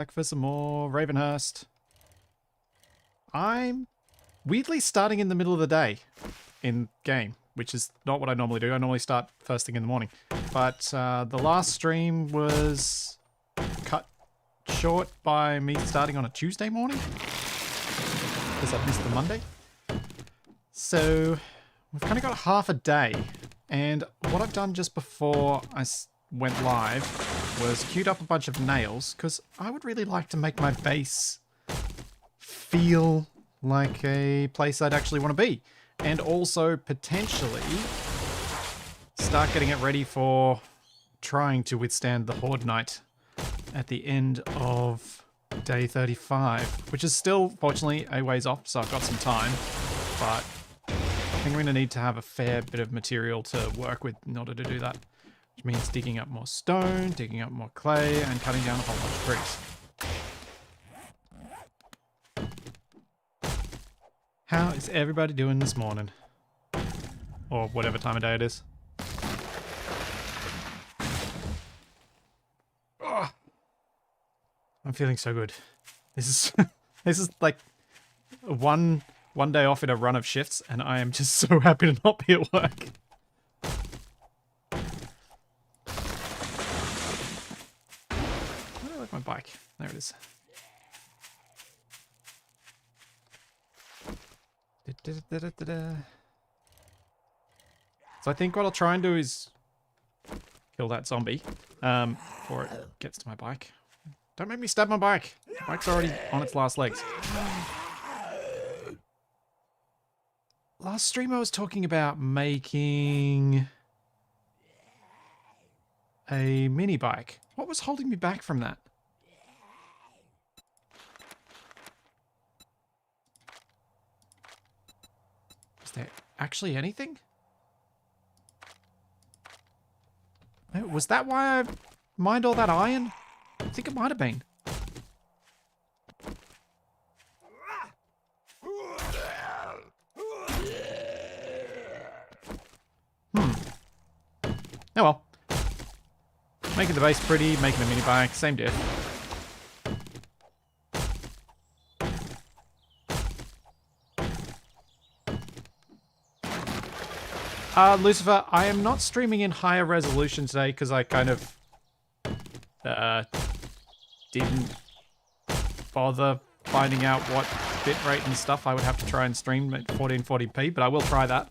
Back for some more Ravenhearst. I'm weirdly starting in the middle of the day in game, which is not what I normally do. I normally start first thing in the morning. But the last stream was cut short by me starting on a Tuesday morning, because I missed the Monday. So we've kind of got half a day. And what I've done just before I went live was queued up a bunch of nails, because I would really like to make my base feel like a place I'd actually want to be. And also potentially start getting it ready for trying to withstand the Horde Night at the end of day 35, which is still, fortunately, a ways off, so I've got some time. But I think I'm going to need to have a fair bit of material to work with in order to do that. Which means digging up more stone, digging up more clay, and cutting down a whole bunch of trees. How is everybody doing this morning? Or whatever time of day it is. Oh, I'm feeling so good. This is this is like one day off in a run of shifts, and I am just so happy to not be at work. Where do I like my bike? There it is. So I think what I'll try and do is kill that zombie before it gets to my bike. Don't make me stab my bike. My bike's already on its last legs. Last stream I was talking about making a mini bike. What was holding me back from that? Is there actually anything? Was that why I mined all that iron? I think it might have been. Oh well. Making the base pretty, making a mini bike, same diff. Lucifer, I am not streaming in higher resolution today because I kind of didn't bother finding out what bitrate and stuff I would have to try and stream at 1440p, but I will try that.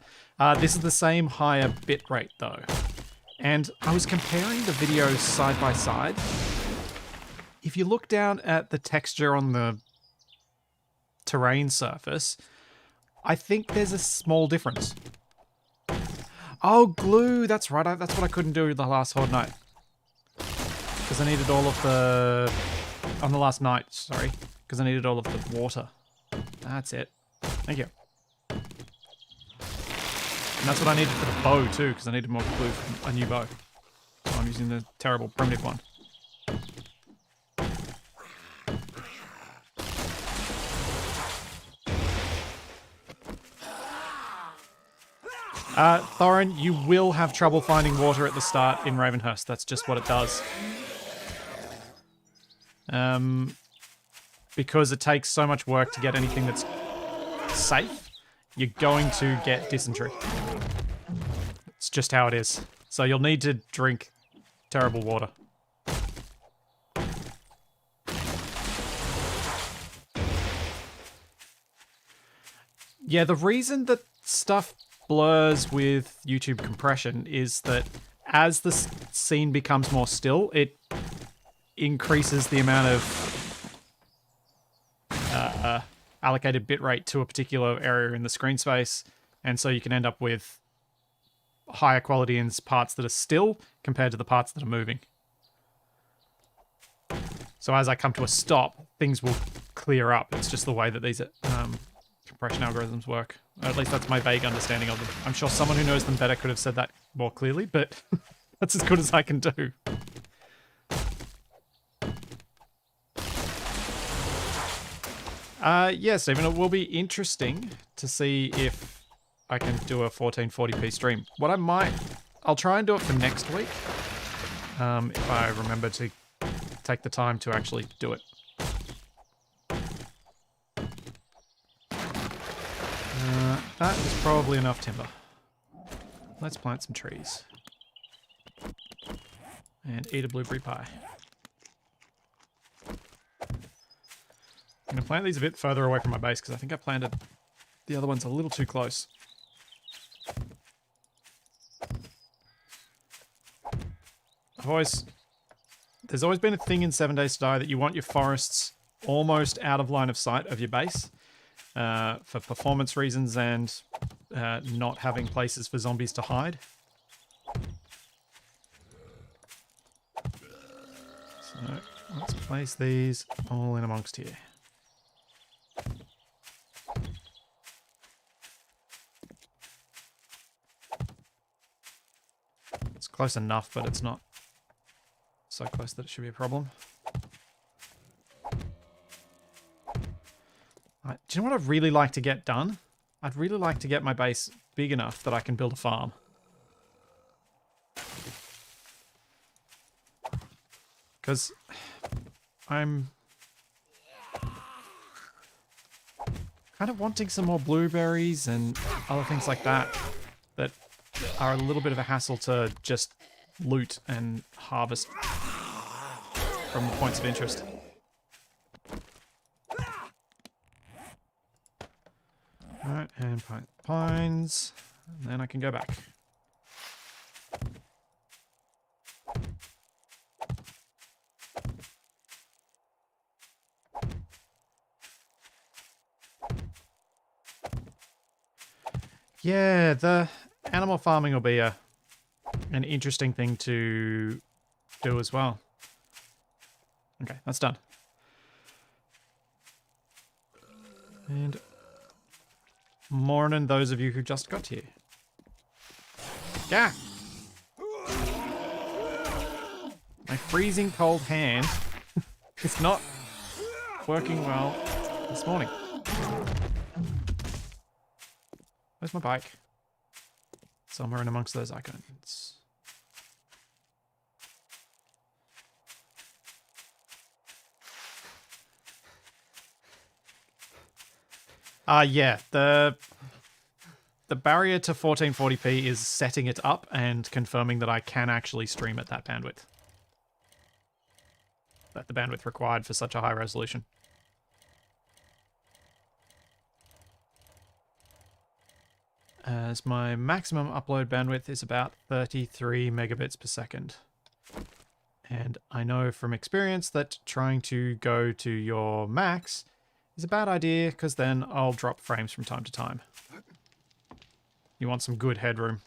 This is the same higher bitrate though. And I was comparing the videos side by side. If you look down at the texture on the terrain surface, I think there's a small difference. Oh, glue! That's right, that's what I couldn't do the last Horde Night. Because I needed all of the... On the last night, sorry. Because I needed all of the water. That's it. Thank you. And that's what I needed for the bow too, because I needed more glue for a new bow. So I'm using the terrible primitive one. Thorin, you will have trouble finding water at the start in Ravenhearst. That's just what it does. Because it takes so much work to get anything that's safe, you're going to get dysentery. It's just how it is. So you'll need to drink terrible water. Yeah, the reason that stuff blurs with YouTube compression is that as the scene becomes more still, it increases the amount of allocated bitrate to a particular area in the screen space, and so you can end up with higher quality in parts that are still compared to the parts that are moving. So as I come to a stop, things will clear up. It's just the way that these compression algorithms work. At least that's my vague understanding of them. I'm sure someone who knows them better could have said that more clearly, but that's as good as I can do. Yeah, Stephen, it will be interesting to see if I can do a 1440p stream. What I might... I'll try and do it for next week, if I remember to take the time to actually do it. That is probably enough timber. Let's plant some trees. And eat a blueberry pie. I'm going to plant these a bit further away from my base because I think I planted the other ones a little too close. There's always been a thing in 7 Days to Die that you want your forests almost out of line of sight of your base for performance reasons and not having places for zombies to hide. So let's place these all in amongst here. It's close enough, but it's not so close that it should be a problem. Do you know what I'd really like to get done? I'd really like to get my base big enough that I can build a farm. Because I'm kind of wanting some more blueberries and other things like that that are a little bit of a hassle to just loot and harvest from the points of interest. Alright, and pines, and then I can go back. Yeah, the animal farming will be an interesting thing to do as well. Okay, that's done. And morning, those of you who just got here. Yeah! My freezing cold hand is not working well this morning. Where's my bike? Somewhere in amongst those icons. Yeah, the barrier to 1440p is setting it up and confirming that I can actually stream at that bandwidth. At the bandwidth required for such a high resolution. As my maximum upload bandwidth is about 33 megabits per second. And I know from experience that trying to go to your max is a bad idea, because then I'll drop frames from time to time. You want some good headroom.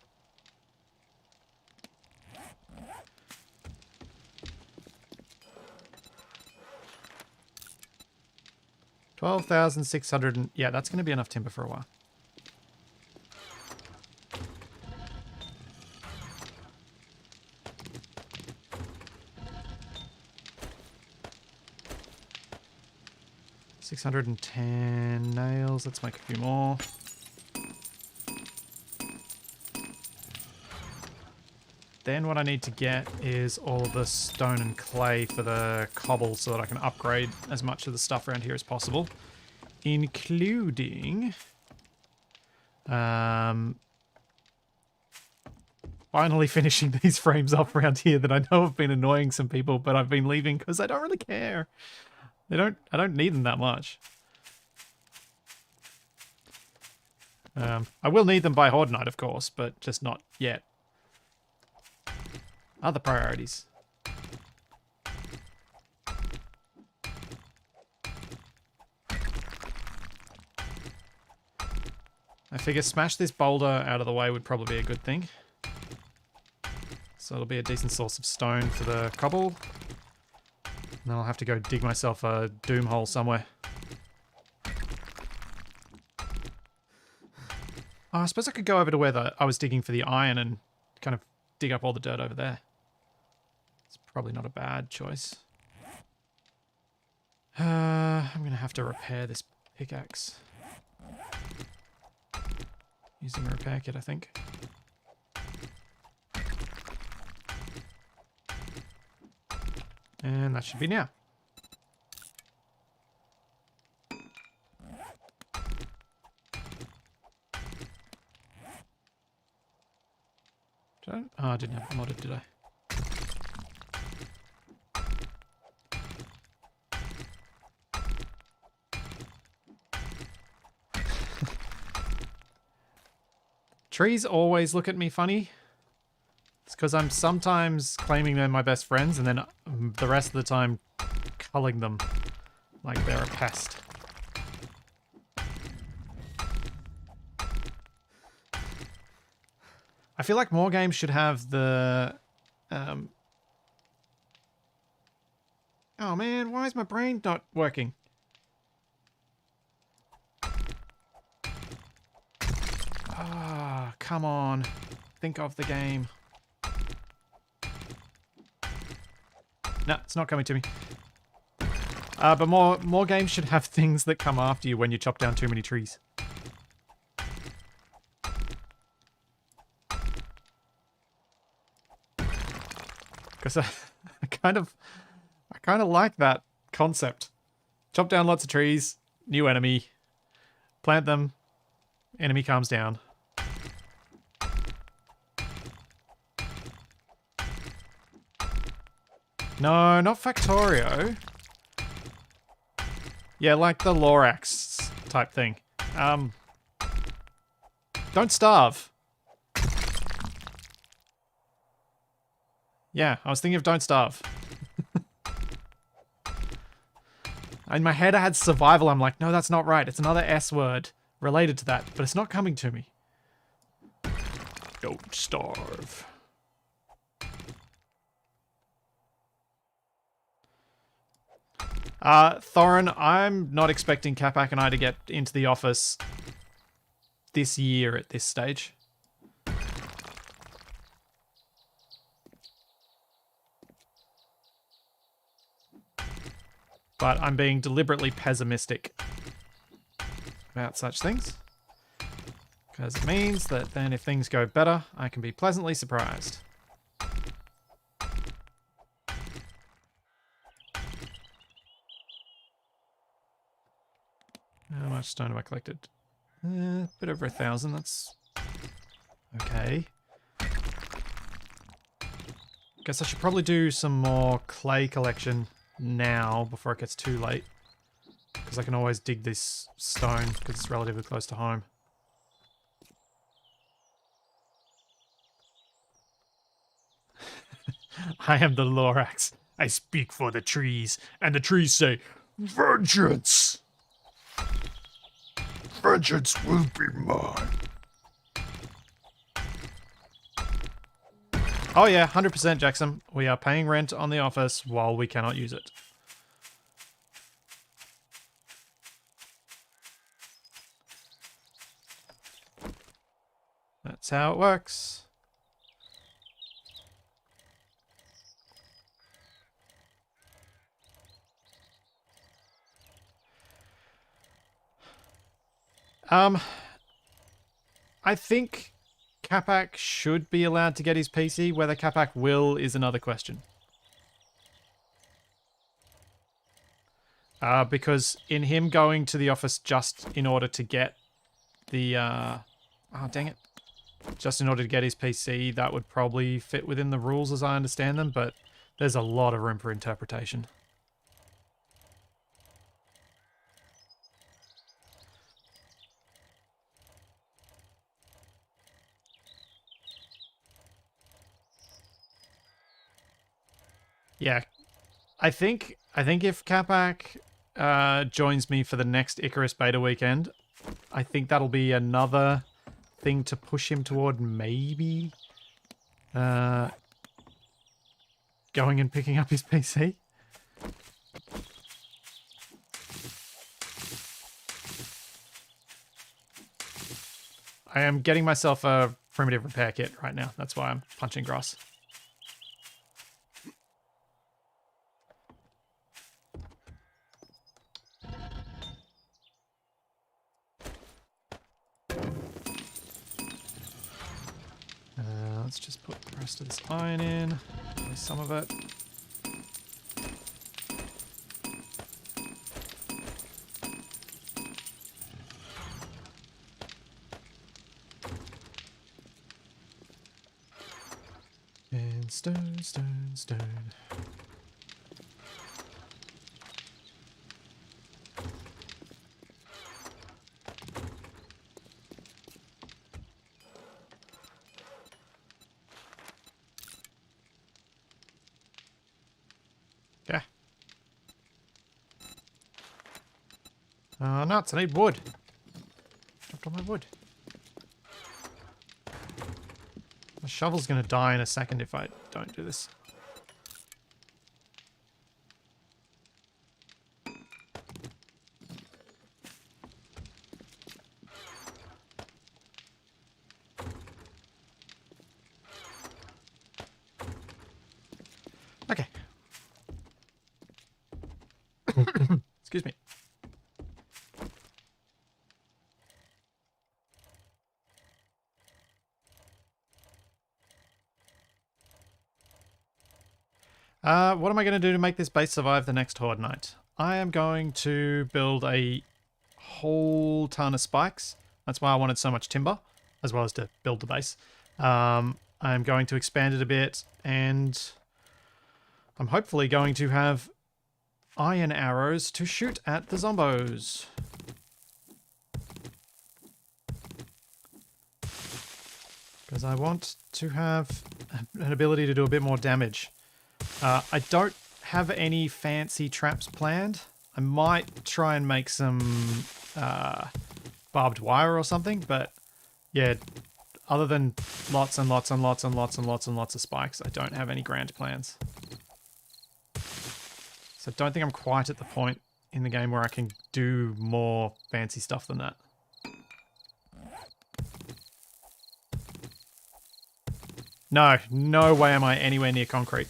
$12,600 yeah, that's going to be enough timber for a while. $610 nails. Let's make a few more. Then what I need to get is all of the stone and clay for the cobble so that I can upgrade as much of the stuff around here as possible. Including... finally finishing these frames off around here that I know have been annoying some people, but I've been leaving because I don't really care. I don't need them that much. I will need them by Horde Night, of course, but just not yet. Other priorities. I figure smash this boulder out of the way would probably be a good thing. So it'll be a decent source of stone for the cobble. And then I'll have to go dig myself a doom hole somewhere. Oh, I suppose I could go over to where I was digging for the iron and kind of dig up all the dirt over there. It's probably not a bad choice. I'm going to have to repair this pickaxe. Using a repair kit, I think. And that should be now. I didn't have it modded, did I? Trees always look at me funny. It's because I'm sometimes claiming they're my best friends and then the rest of the time culling them like they're a pest. I feel like more games should have the... Oh man, why is my brain not working? Ah, come on. Think of the game. No, it's not coming to me. But more games should have things that come after you when you chop down too many trees. Because I kind of like that concept. Chop down lots of trees, new enemy, plant them, enemy calms down. No, not Factorio. Yeah, like the Lorax type thing. Don't starve. Yeah, I was thinking of don't starve. In my head I had survival. I'm like, no, that's not right. It's another S word related to that, but it's not coming to me. Don't starve. Thorin, I'm not expecting Capac and I to get into the office this year at this stage. But I'm being deliberately pessimistic about such things. Because it means that then if things go better, I can be pleasantly surprised. How much stone have I collected? A bit over 1,000, that's okay. Guess I should probably do some more clay collection now before it gets too late. Because I can always dig this stone because it's relatively close to home. I am the Lorax. I speak for the trees, and the trees say, vengeance! Vengeance will be mine. Oh yeah, 100% Jackson. We are paying rent on the office while we cannot use it. That's how it works. I think Capac should be allowed to get his PC. Whether Capac will is another question. Because in him going to the office just in order to get the... oh, dang it. Just in order to get his PC, that would probably fit within the rules as I understand them, but there's a lot of room for interpretation. Yeah, I think if Capac joins me for the next Icarus beta weekend, I think that'll be another thing to push him toward maybe going and picking up his PC. I am getting myself a primitive repair kit right now. That's why I'm punching grass. Let's just put the rest of this iron in, at least some of it. Stone, stone, stone. Yeah. Nuts, I need wood. Dropped all my wood. The shovel's gonna die in a second if I don't do this. Okay. Excuse me. What am I going to do to make this base survive the next horde night? I am going to build a whole ton of spikes. That's why I wanted so much timber, as well as to build the base. I'm going to expand it a bit, and I'm hopefully going to have iron arrows to shoot at the zombos. Because I want to have an ability to do a bit more damage. I don't have any fancy traps planned. I might try and make some barbed wire or something, but yeah, other than lots and lots and lots and lots and lots and lots of spikes, I don't have any grand plans. So I don't think I'm quite at the point in the game where I can do more fancy stuff than that. No, no way am I anywhere near concrete.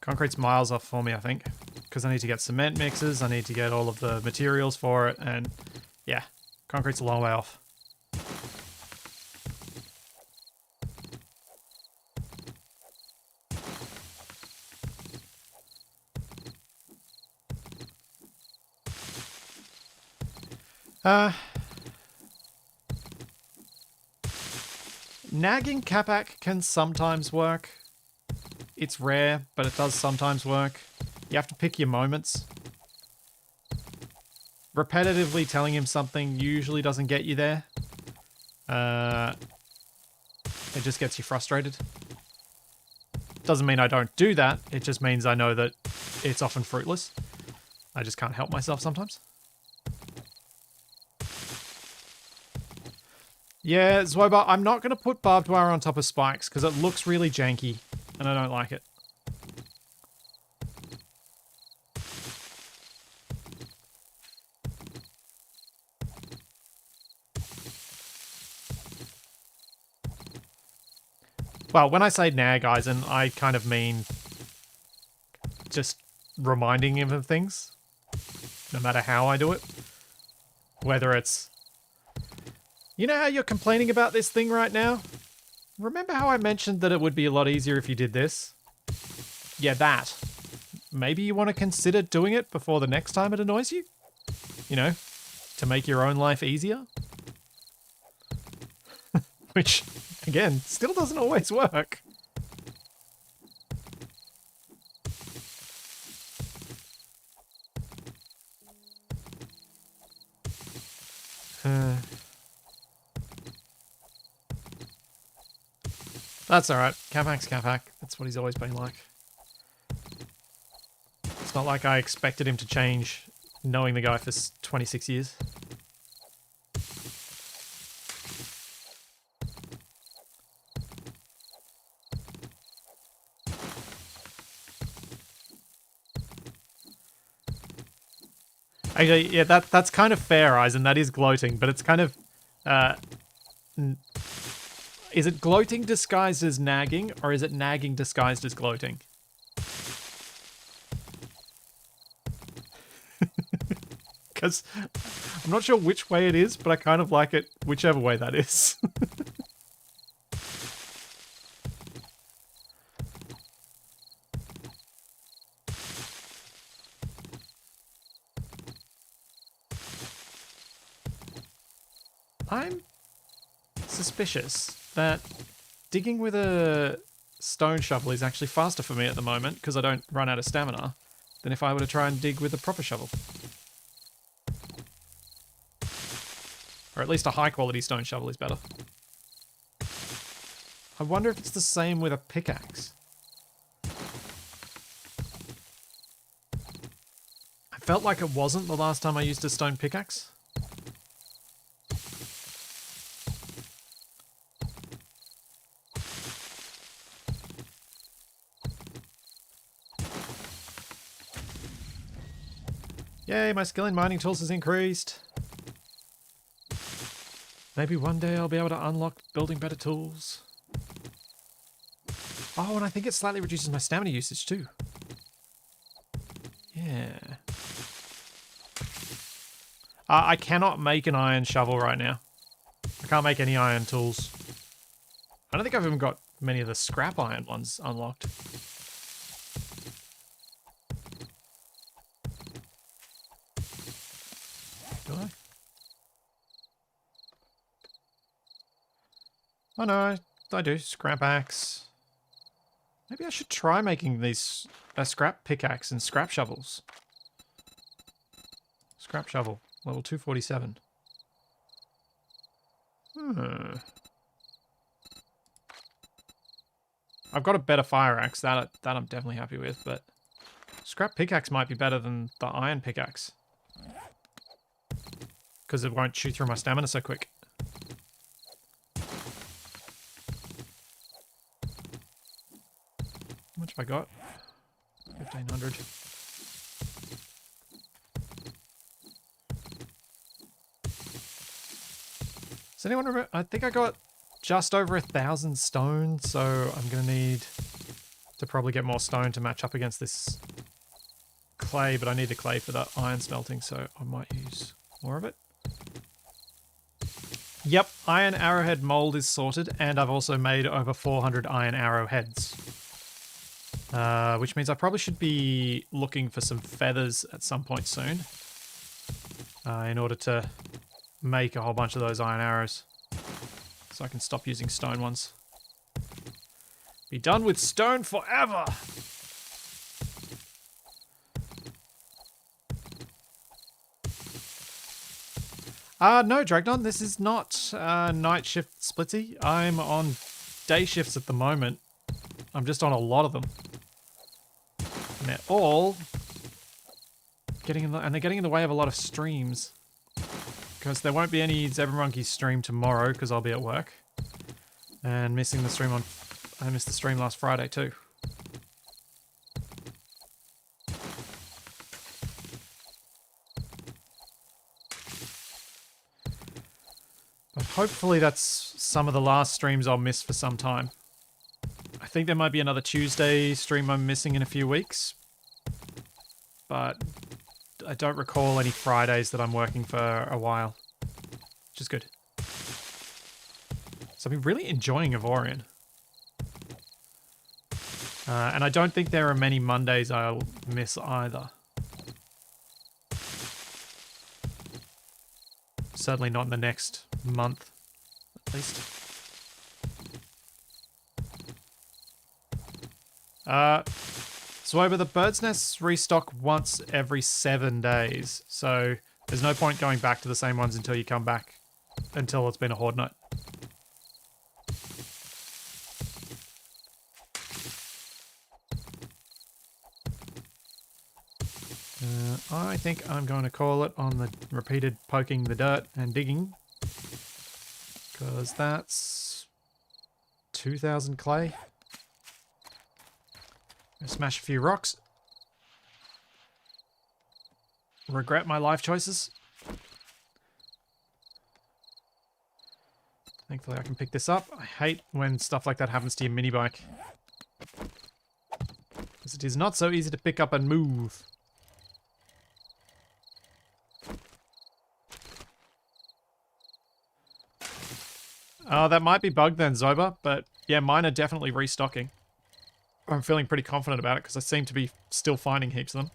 Concrete's miles off for me, I think. Because I need to get cement mixes, I need to get all of the materials for it, and yeah, concrete's a long way off. Nagging Capac can sometimes work. It's rare, but it does sometimes work. You have to pick your moments. Repetitively telling him something usually doesn't get you there. It just gets you frustrated. Doesn't mean I don't do that, it just means I know that it's often fruitless. I just can't help myself sometimes. Yeah, Zwoba, I'm not going to put barbed wire on top of spikes because it looks really janky and I don't like it. Well, when I say nag Eisen, I kind of mean just reminding him of things, no matter how I do it. Whether it's, you know how you're complaining about this thing right now? Remember how I mentioned that it would be a lot easier if you did this? Yeah, that. Maybe you want to consider doing it before the next time it annoys you? You know, to make your own life easier? Which, again, still doesn't always work. That's alright. Capac's Capac. That's what he's always been like. It's not like I expected him to change knowing the guy for 26 years. Actually, yeah, that's kind of fair, Eisen. That is gloating, but it's kind of... is it gloating disguised as nagging, or is it nagging disguised as gloating? Because I'm not sure which way it is, but I kind of like it whichever way that is. I'm suspicious that digging with a stone shovel is actually faster for me at the moment because I don't run out of stamina than if I were to try and dig with a proper shovel. Or at least a high quality stone shovel is better. I wonder if it's the same with a pickaxe. I felt like it wasn't the last time I used a stone pickaxe. Yay, my skill in mining tools has increased. Maybe one day I'll be able to unlock building better tools. Oh, and I think it slightly reduces my stamina usage too. Yeah. I cannot make an iron shovel right now. I can't make any iron tools. I don't think I've even got many of the scrap iron ones unlocked. Do I? Oh no, I do. Scrap axe. Maybe I should try making these a scrap pickaxe and scrap shovels. Scrap shovel, level 247. I've got a better fire axe, that I'm definitely happy with, but scrap pickaxe might be better than the iron pickaxe. Because it won't chew through my stamina so quick. How much have I got? 1,500. Does anyone remember? I think I got just over 1,000 stone, so I'm going to need to probably get more stone to match up against this clay, but I need the clay for the iron smelting, so I might use more of it. Yep, iron arrowhead mold is sorted, and I've also made over 400 iron arrowheads. Which means I probably should be looking for some feathers at some point soon. In order to make a whole bunch of those iron arrows. So I can stop using stone ones. Be done with stone forever! No, Dragnon, this is not night shift splitsy. I'm on day shifts at the moment. I'm just on a lot of them. And they're all getting in the, and they're getting in the way of a lot of streams. Because there won't be any Zebra Monkey stream tomorrow because I'll be at work. And missing the stream I missed the stream last Friday too. But hopefully that's some of the last streams I'll miss for some time. I think there might be another Tuesday stream I'm missing in a few weeks. But I don't recall any Fridays that I'm working for a while. Which is good. So I've been really enjoying Avorion. And I don't think there are many Mondays I'll miss either. Certainly not in the next month, at least. So over the bird's nests restock once every 7 days, so there's no point going back to the same ones until you come back, until it's been a horde night. I think I'm going to call it on the repeated poking the dirt and digging, because that's 2,000 clay. Smash a few rocks. Regret my life choices. Thankfully I can pick this up. I hate when stuff like that happens to your mini bike. Because it is not so easy to pick up and move. Oh, that might be bugged then, Zoba, but yeah, mine are definitely restocking. I'm feeling pretty confident about it because I seem to be still finding heaps of them.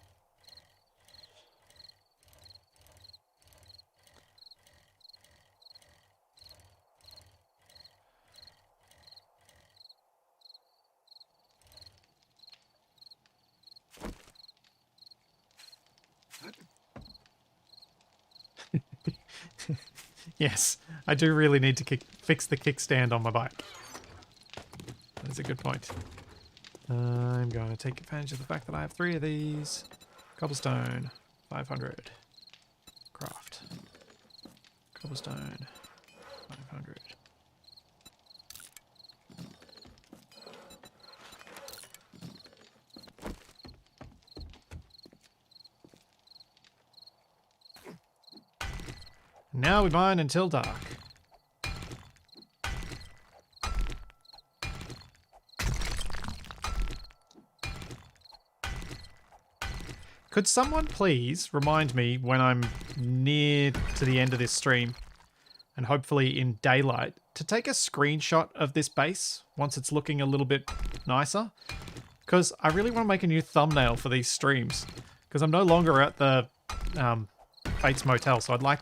Yes, I do really need to fix the kickstand on my bike. That's a good point. I'm going to take advantage of the fact that I have 3 of these. Cobblestone, 500. Craft. Cobblestone, 500. Now we mine until dark. Could someone please remind me when I'm near to the end of this stream, and hopefully in daylight, to take a screenshot of this base once it's looking a little bit nicer? Because I really want to make a new thumbnail for these streams. Because I'm no longer at the Bates Motel, so I'd like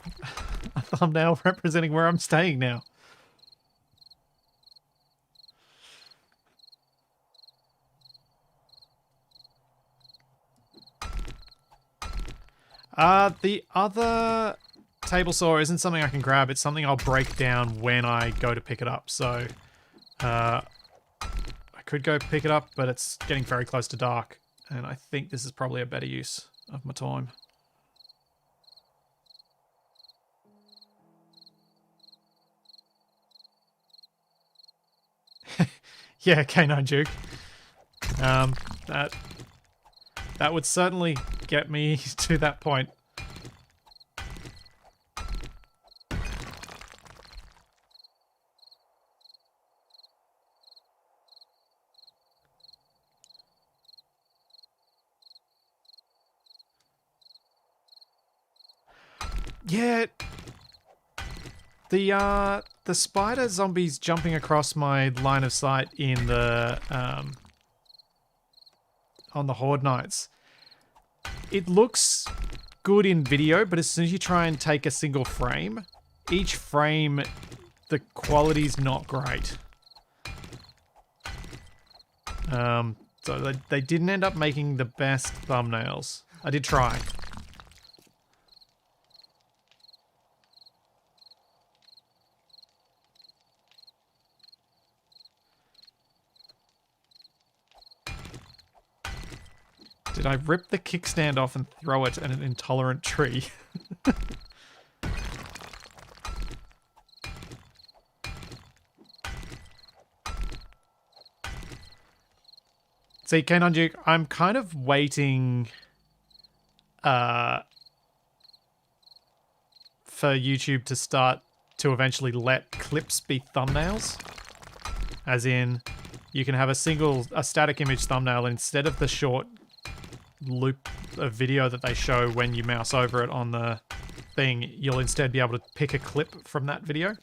a thumbnail representing where I'm staying now. The other table saw isn't something I can grab. It's something I'll break down when I go to pick it up. So I could go pick it up, but it's getting very close to dark. And I think this is probably a better use of my time. Yeah, K9 Duke. That would certainly get me to that point. Yeah. The spider zombies jumping across my line of sight in the on the Horde Nights. It looks good in video, but as soon as you try and take a single frame, each frame, the quality's not great. So they didn't end up making the best thumbnails. I did try. Did I rip the kickstand off and throw it at an intolerant tree? See, K9 Duke, I'm kind of waiting for YouTube to start to eventually let clips be thumbnails. As in, you can have a static image thumbnail instead of the short loop of video that they show when you mouse over it on the thing. You'll instead be able to pick a clip from that video.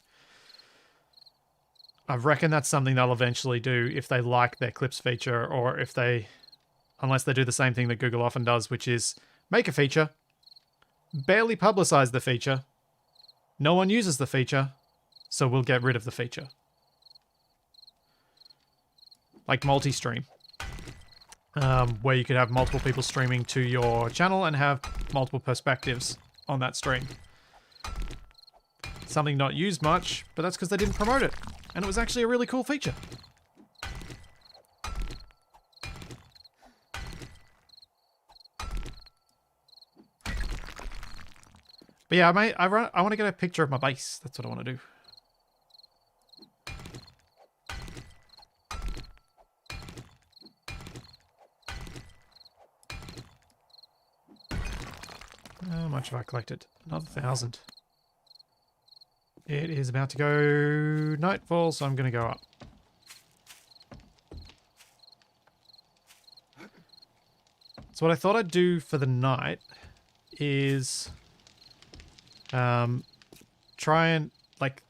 I reckon that's something they'll eventually do if they like their clips feature, or if they, unless they do the same thing that Google often does, which is make a feature, barely publicize the feature, no one uses the feature, so we'll get rid of the feature. Like multi-stream. Where you could have multiple people streaming to your channel and have multiple perspectives on that stream. Something not used much, but that's because they didn't promote it. And it was actually a really cool feature. But yeah, I want to get a picture of my base. That's what I want to do. How much have I collected? Another 1,000. It is about to go nightfall, so I'm going to go up. So what I thought I'd do for the night is try and, like,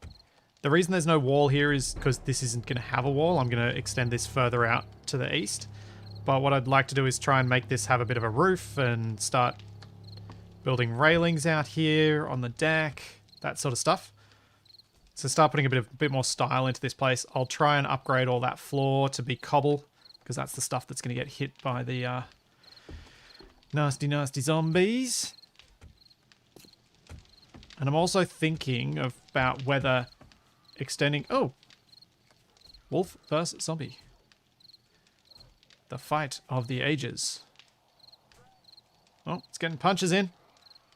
the reason there's no wall here is because this isn't going to have a wall. I'm going to extend this further out to the east. But what I'd like to do is try and make this have a bit of a roof and start building railings out here on the deck, that sort of stuff. So start putting a bit more style into this place. I'll try and upgrade all that floor to be cobble, because that's the stuff that's going to get hit by the nasty zombies. And I'm also thinking of about whether extending... Oh! Wolf versus zombie. The fight of the ages. Oh, it's getting punches in.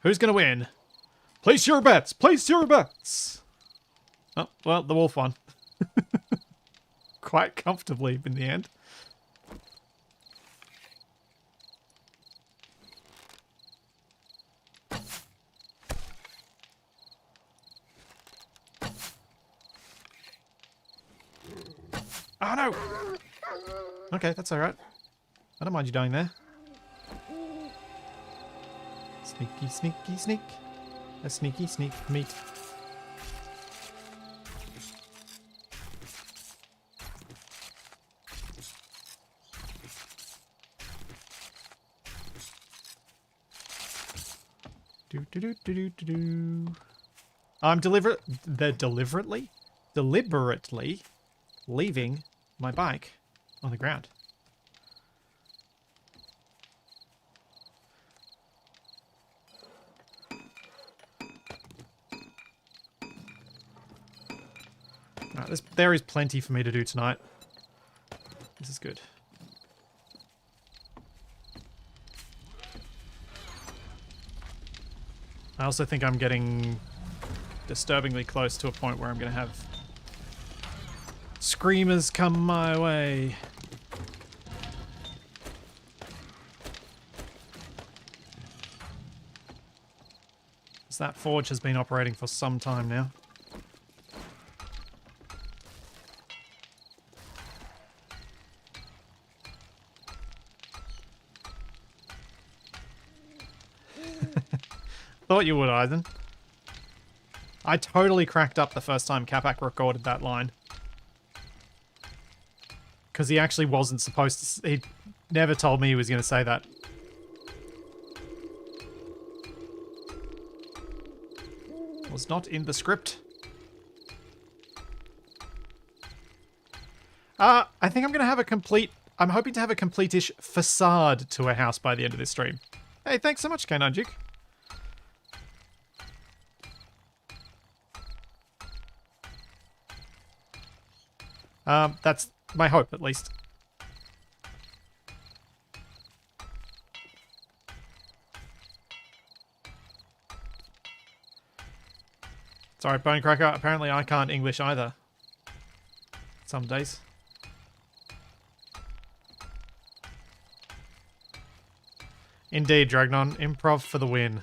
Who's going to win? Place your bets! Place your bets! Oh, well, the wolf won. Quite comfortably in the end. Oh no! Okay, that's alright. I don't mind you dying there. Sneaky, sneaky, sneak. A sneaky, sneak meat. I'm deliberately leaving my bike on the ground. Right, there is plenty for me to do tonight. This is good. I also think I'm getting disturbingly close to a point where I'm going to have screamers come my way. Because that forge has been operating for some time now. Thought you would, Eisen. I totally cracked up the first time Capac recorded that line. Because he actually wasn't supposed to... He never told me he was going to say that. Was not in the script. I think I'm going to have a complete... I'm hoping to have a complete-ish facade to a house by the end of this stream. Hey, thanks so much, K9 Duke. That's my hope, at least. Sorry, Bonecracker. Apparently I can't English either. Some days. Indeed, Dragnon. Improv for the win.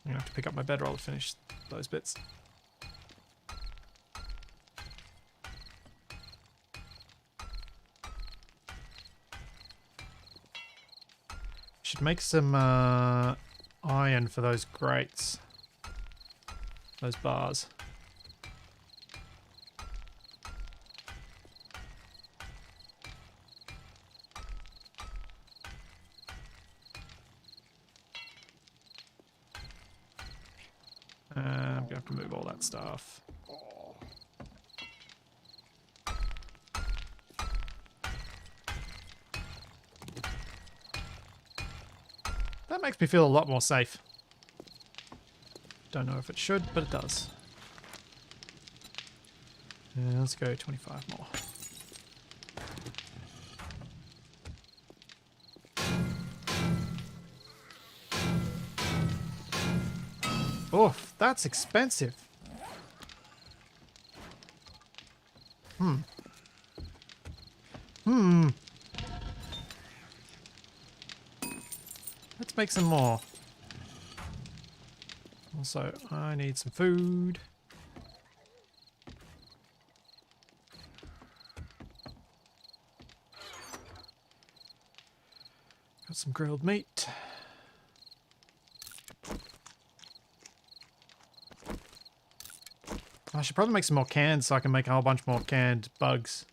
I'm gonna have to pick up my bedroll to finish those bits. Should make some iron for those grates. Those bars. I'm gonna have to move all that stuff. That makes me feel a lot more safe. Don't know if it should, but it does. Let's go 25 more. Oof, that's expensive. Let's make some more. Also, I need some food. Got some grilled meat. I should probably make some more cans so I can make a whole bunch more canned bugs.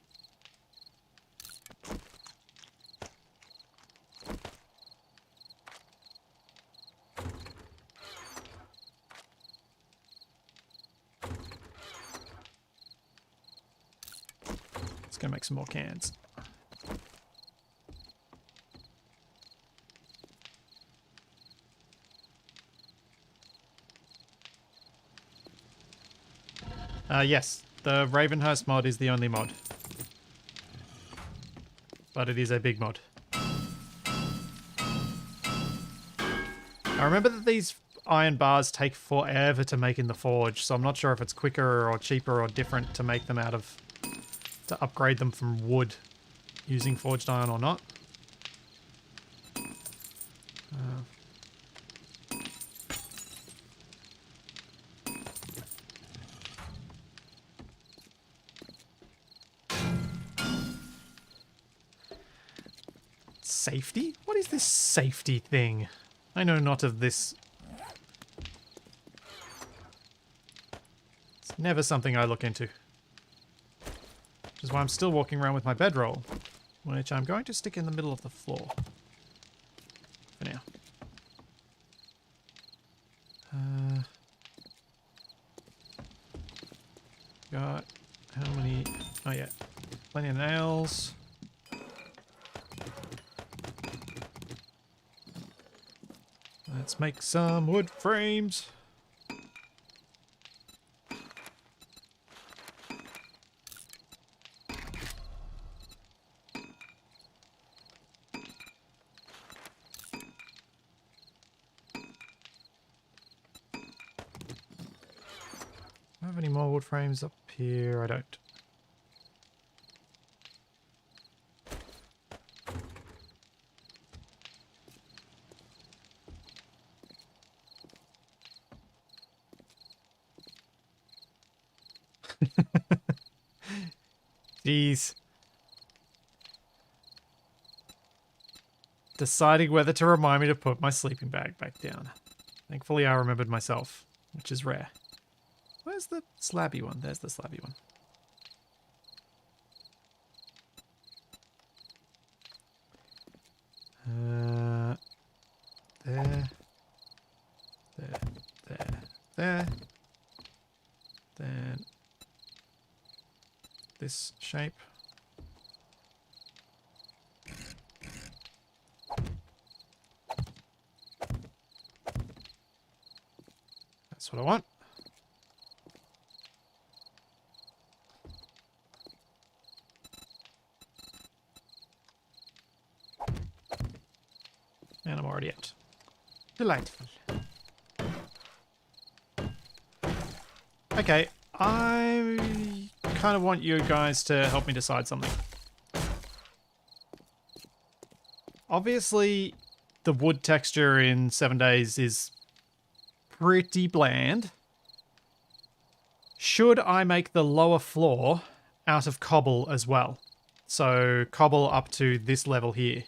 Let's go make some more cans. Yes, the Ravenhearst mod is the only mod. But it is a big mod. I remember that these iron bars take forever to make in the forge, so I'm not sure if it's quicker or cheaper or different to make them out of... to upgrade them from wood using forged iron or not. Safety? What is this safety thing? I know not of this. It's never something I look into. Which is why I'm still walking around with my bedroll, which I'm going to stick in the middle of the floor. For now. Got how many? Oh yeah, plenty of nails. Let's make some wood frames. Do I have any more wood frames up here? I don't. Jeez. Deciding whether to remind me to put my sleeping bag back down. Thankfully I remembered myself, which is rare. Where's the slabby one? There's the slabby one. There. There. There. There. Then this shape. That's what I want. And I'm already out. Delightful. Okay, I kind of want you guys to help me decide something. Obviously, the wood texture in 7 days is pretty bland. Should I make the lower floor out of cobble as well? So cobble up to this level here.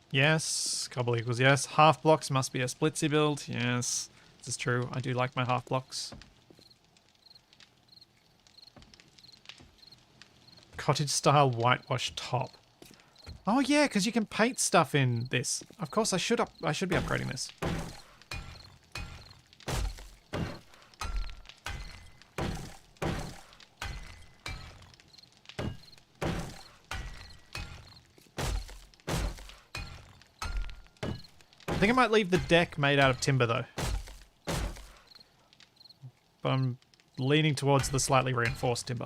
Yes, cobble equals yes. Half blocks must be a splitsy build. Yes, this is true. I do like my half blocks. Cottage style whitewash top. Oh yeah, because you can paint stuff in this. Of course, I should be upgrading this. I think I might leave the deck made out of timber though. But I'm leaning towards the slightly reinforced timber.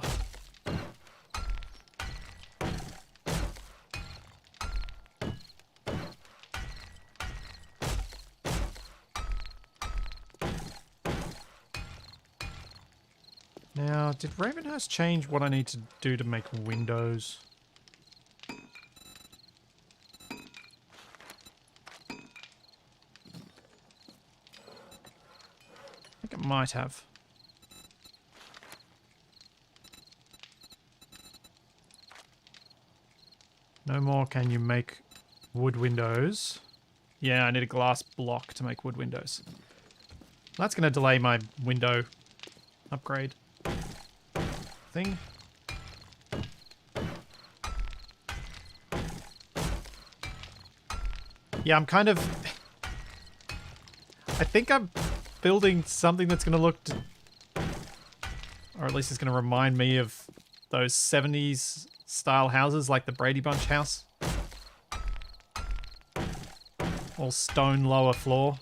Now, did Ravenhearst change what I need to do to make windows? I think it might have. No more can you make wood windows. Yeah, I need a glass block to make wood windows. That's going to delay my window upgrade thing. Yeah, I'm kind of... I think I'm building something that's going to look... or at least it's going to remind me of those 70s style houses like the Brady Bunch house. All stone lower floor.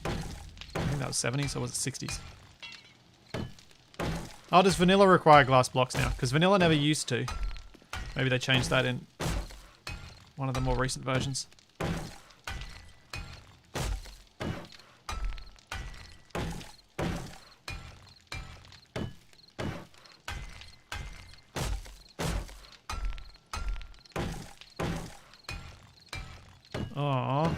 I think that was 70s or was it 60s? Oh, does vanilla require glass blocks now? Because vanilla never used to. Maybe they changed that in one of the more recent versions. Oh.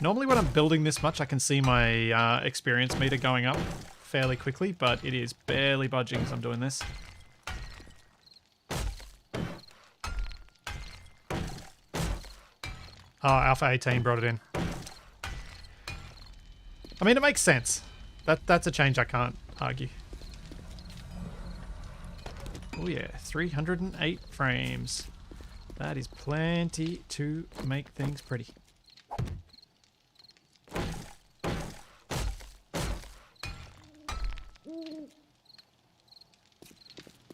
Normally when I'm building this much, I can see my experience meter going up fairly quickly, but it is barely budging as I'm doing this. Oh, Alpha 18 brought it in. I mean, it makes sense. That's a change I can't argue. Oh yeah, 308 frames. That is plenty to make things pretty.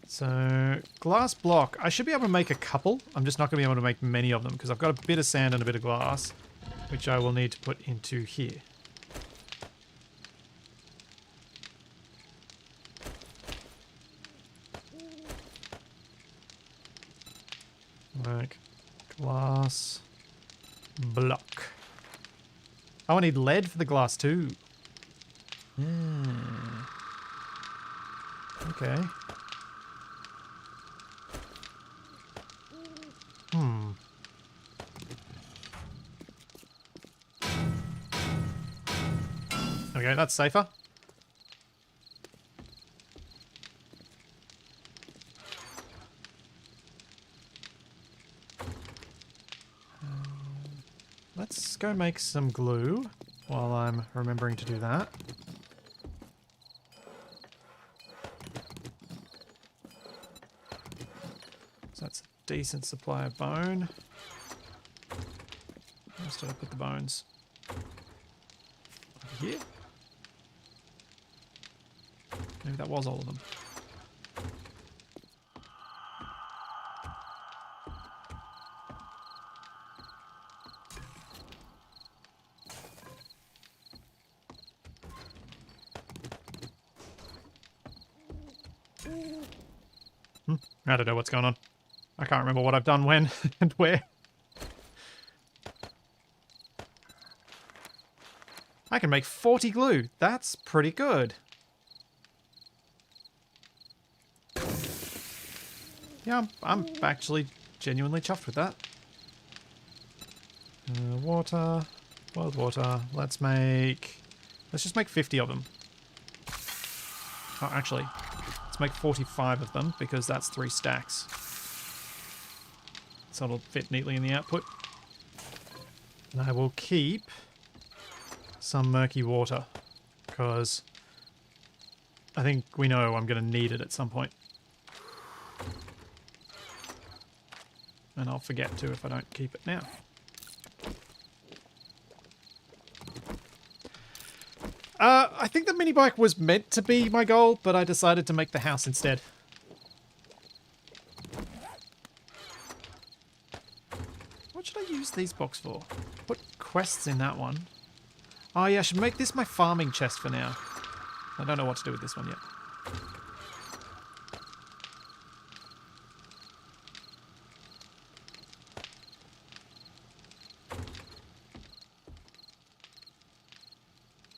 So, glass block. I should be able to make a couple. I'm just not going to be able to make many of them because I've got a bit of sand and a bit of glass, which I will need to put into here. Like glass block. Oh, I need lead for the glass too. Okay. Okay, that's safer. Let's go make some glue while I'm remembering to do that. So that's a decent supply of bone. Where else did I put the bones? Over here? Maybe that was all of them. I don't know what's going on. I can't remember what I've done when and where. I can make 40 glue. That's pretty good. Yeah, I'm actually genuinely chuffed with that. Water. Boiled water. Let's just make 50 of them. Oh, actually, let's make 45 of them because that's 3 stacks. So it'll fit neatly in the output. And I will keep some murky water because I think we know I'm going to need it at some point. And I'll forget to if I don't keep it now. I think the mini bike was meant to be my goal, but I decided to make the house instead. What should I use these blocks for? Put quests in that one. Oh yeah, I should make this my farming chest for now. I don't know what to do with this one yet.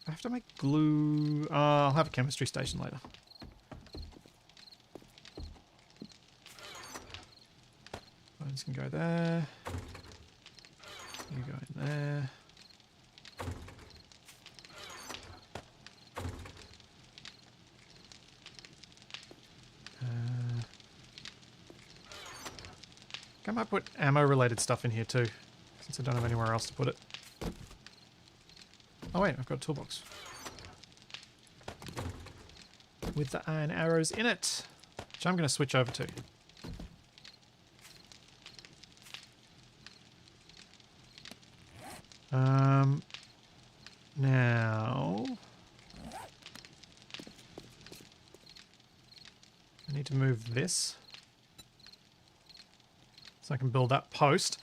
I have to make glue. I'll have a chemistry station later. Bones can go there. You go in there. I might put ammo related stuff in here too, since I don't have anywhere else to put it. Oh wait, I've got a toolbox. With the iron arrows in it, which I'm going to switch over to. Now... I need to move this. So I can build that post.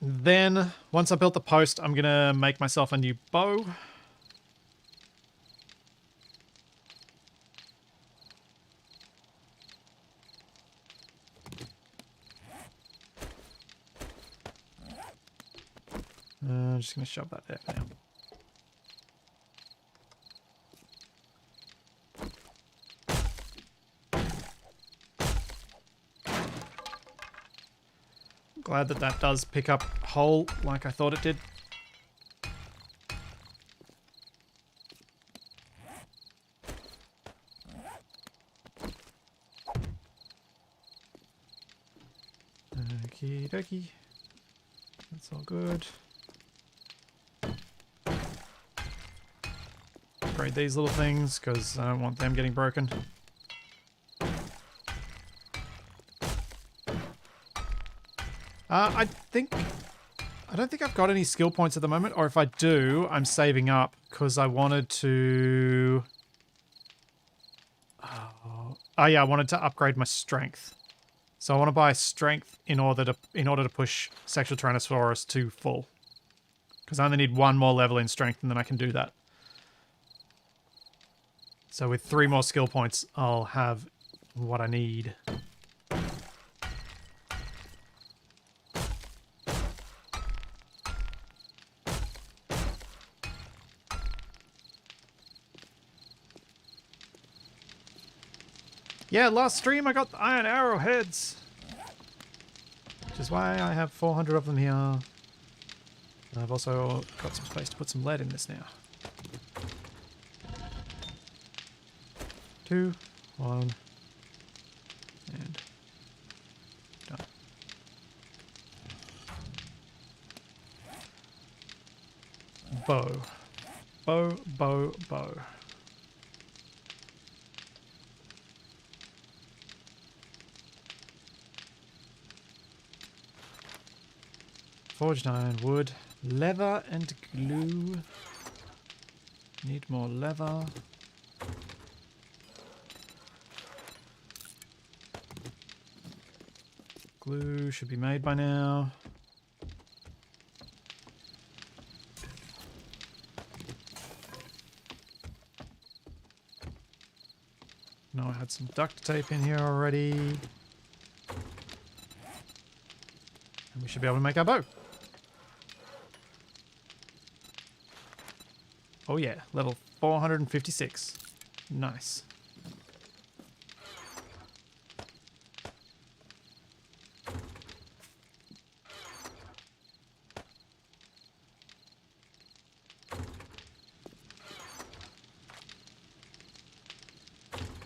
Then, once I built the post, I'm going to make myself a new bow. I'm just going to shove that there for now. Glad that that does pick up whole like I thought it did. Okie dokie. That's all good. Upgrade these little things because I don't want them getting broken. I don't think I've got any skill points at the moment, or if I do, I'm saving up because I wanted to... Oh yeah, I wanted to upgrade my strength. So I want to buy strength in order to push Sexual Tyrannosaurus to full. Because I only need one more level in strength and then I can do that. So with 3 more skill points, I'll have what I need. Yeah, last stream I got the iron arrowheads. Which is why I have 400 of them here. And I've also got some space to put some lead in this now. 2, 1, and done. Bow. Bow, bow, bow. Forged iron, wood, leather and glue. Need more leather. Glue should be made by now. No, I had some duct tape in here already. And we should be able to make our bow. Oh yeah, level 456. Nice.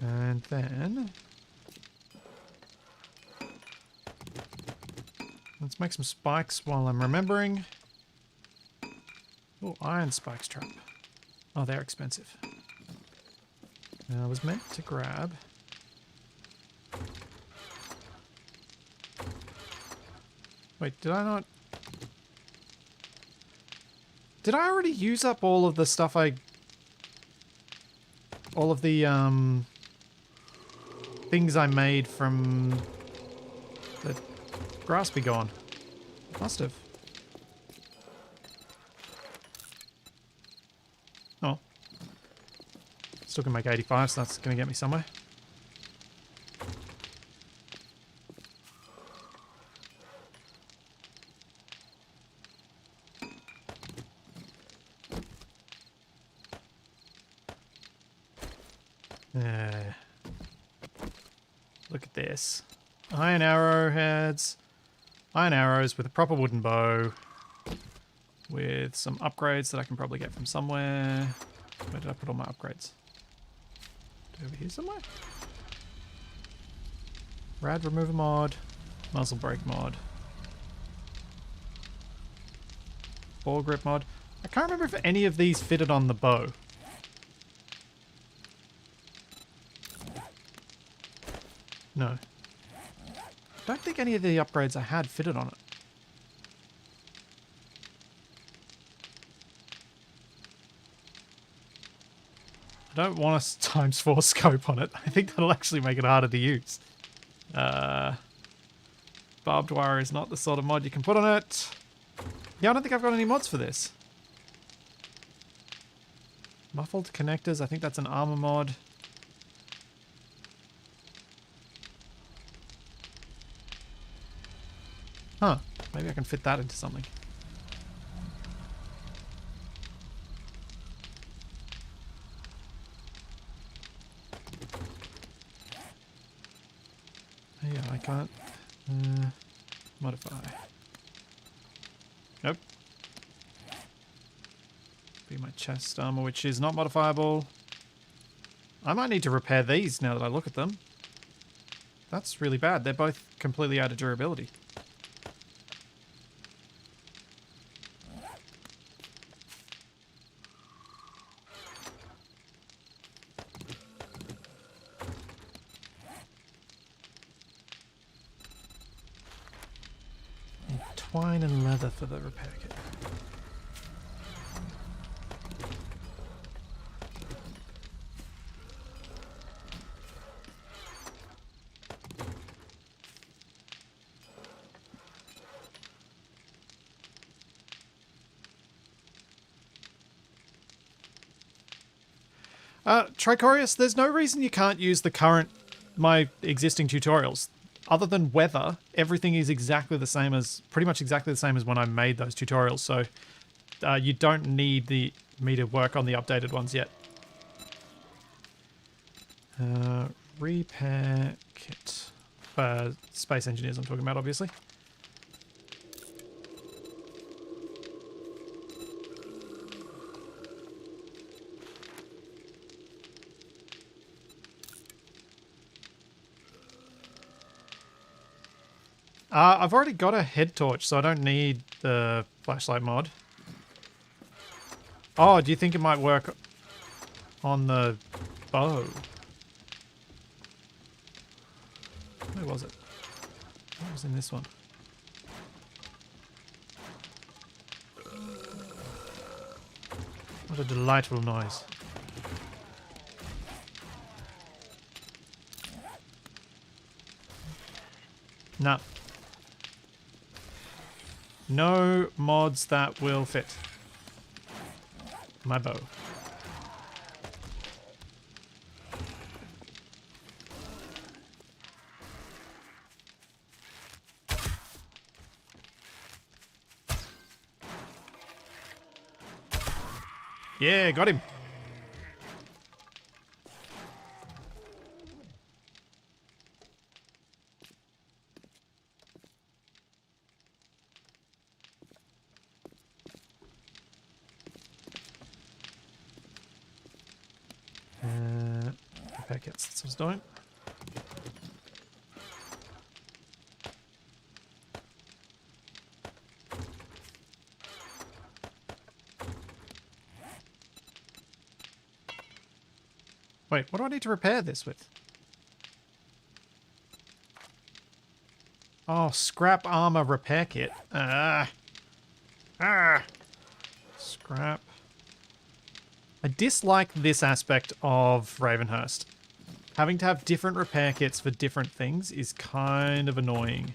And then... let's make some spikes while I'm remembering. Oh, iron spikes trap. Oh, they're expensive. Now, I was meant to grab... Wait, did I not... Did I already use up all of the stuff I... all of the, things I made from the grass be gone? Must have. Oh. Still can make 85, so that's going to get me somewhere. Look at this. Iron arrowheads. Iron arrows with a proper wooden bow. With some upgrades that I can probably get from somewhere. Where did I put all my upgrades? Over here somewhere? Rad remover mod. Muzzle brake mod. Ball grip mod. I can't remember if any of these fitted on the bow. No. Don't think any of the upgrades I had fitted on it. I don't want a ×4 scope on it. I think that'll actually make it harder to use. Barbed wire is not the sort of mod you can put on it. Yeah, I don't think I've got any mods for this. Muffled connectors, I think that's an armor mod. Huh, maybe I can fit that into something. Yeah, I can't modify. Nope. Be my chest armor, which is not modifiable. I might need to repair these now that I look at them. That's really bad. They're both completely out of durability. Twine and leather for the repair kit. Tricorius, there's no reason you can't use my existing tutorials. Other than weather, everything is exactly the same as, pretty much exactly the same as when I made those tutorials, so you don't need me to work on the updated ones yet. Repair kit. Space engineers I'm talking about, obviously. I've already got a head torch, so I don't need the flashlight mod. Oh, do you think it might work on the bow? Where was it? What was in this one? What a delightful noise. No. No mods that will fit my bow. Yeah, got him. Repair kits, that's what I was doing. Wait, what do I need to repair this with? Oh, scrap armor repair kit. Scrap. I dislike this aspect of Ravenhearst. Having to have different repair kits for different things is kind of annoying.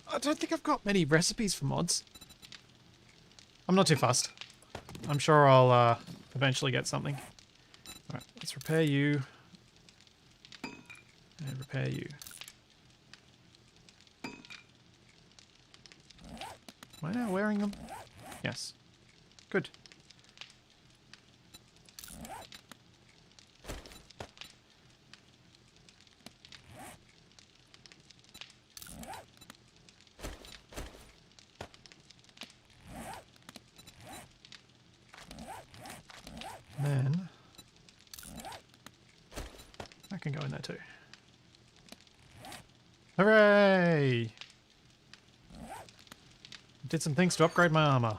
I don't think I've got many recipes for mods. I'm not too fussed. I'm sure I'll eventually get something. Alright, let's repair you. And repair you. Am I now wearing them? Yes. Good. Then can go in there too. Hooray! Did some things to upgrade my armor.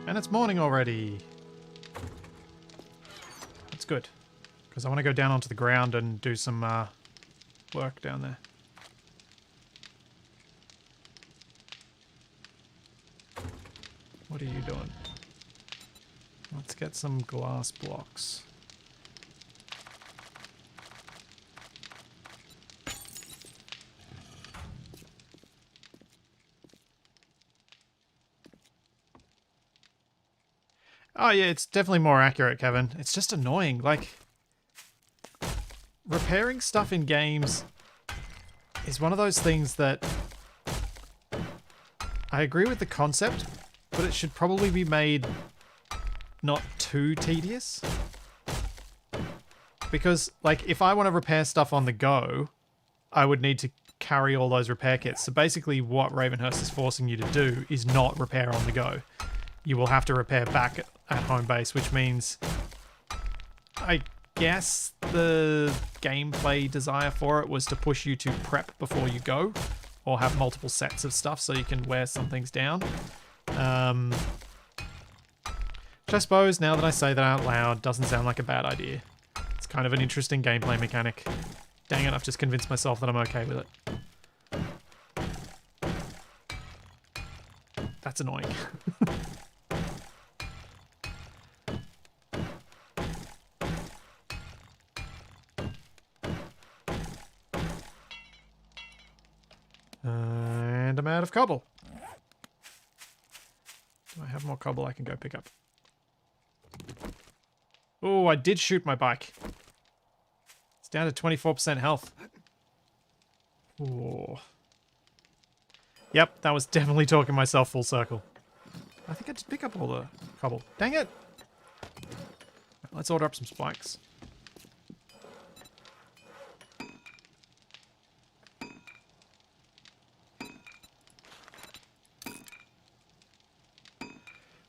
And it's morning already. That's good. Because I want to go down onto the ground and do some work down there. What are you doing? Let's get some glass blocks. Oh yeah, it's definitely more accurate, Kevin. It's just annoying. Like, repairing stuff in games is one of those things that I agree with the concept, but it should probably be made not too tedious. Because, like, if I want to repair stuff on the go, I would need to carry all those repair kits. So basically what Ravenhearst is forcing you to do is not repair on the go. You will have to repair back at home base, which means I guess the gameplay desire for it was to push you to prep before you go, or have multiple sets of stuff so you can wear some things down. Which I suppose, now that I say that out loud, doesn't sound like a bad idea. It's kind of an interesting gameplay mechanic. Dang it, I've just convinced myself that I'm okay with it. That's annoying. And I'm out of cobble. Do I have more cobble I can go pick up? Oh, I did shoot my bike. It's down to 24% health. Oh. Yep, that was definitely talking myself full circle. I think I did pick up all the cobble. Dang it! Let's order up some spikes.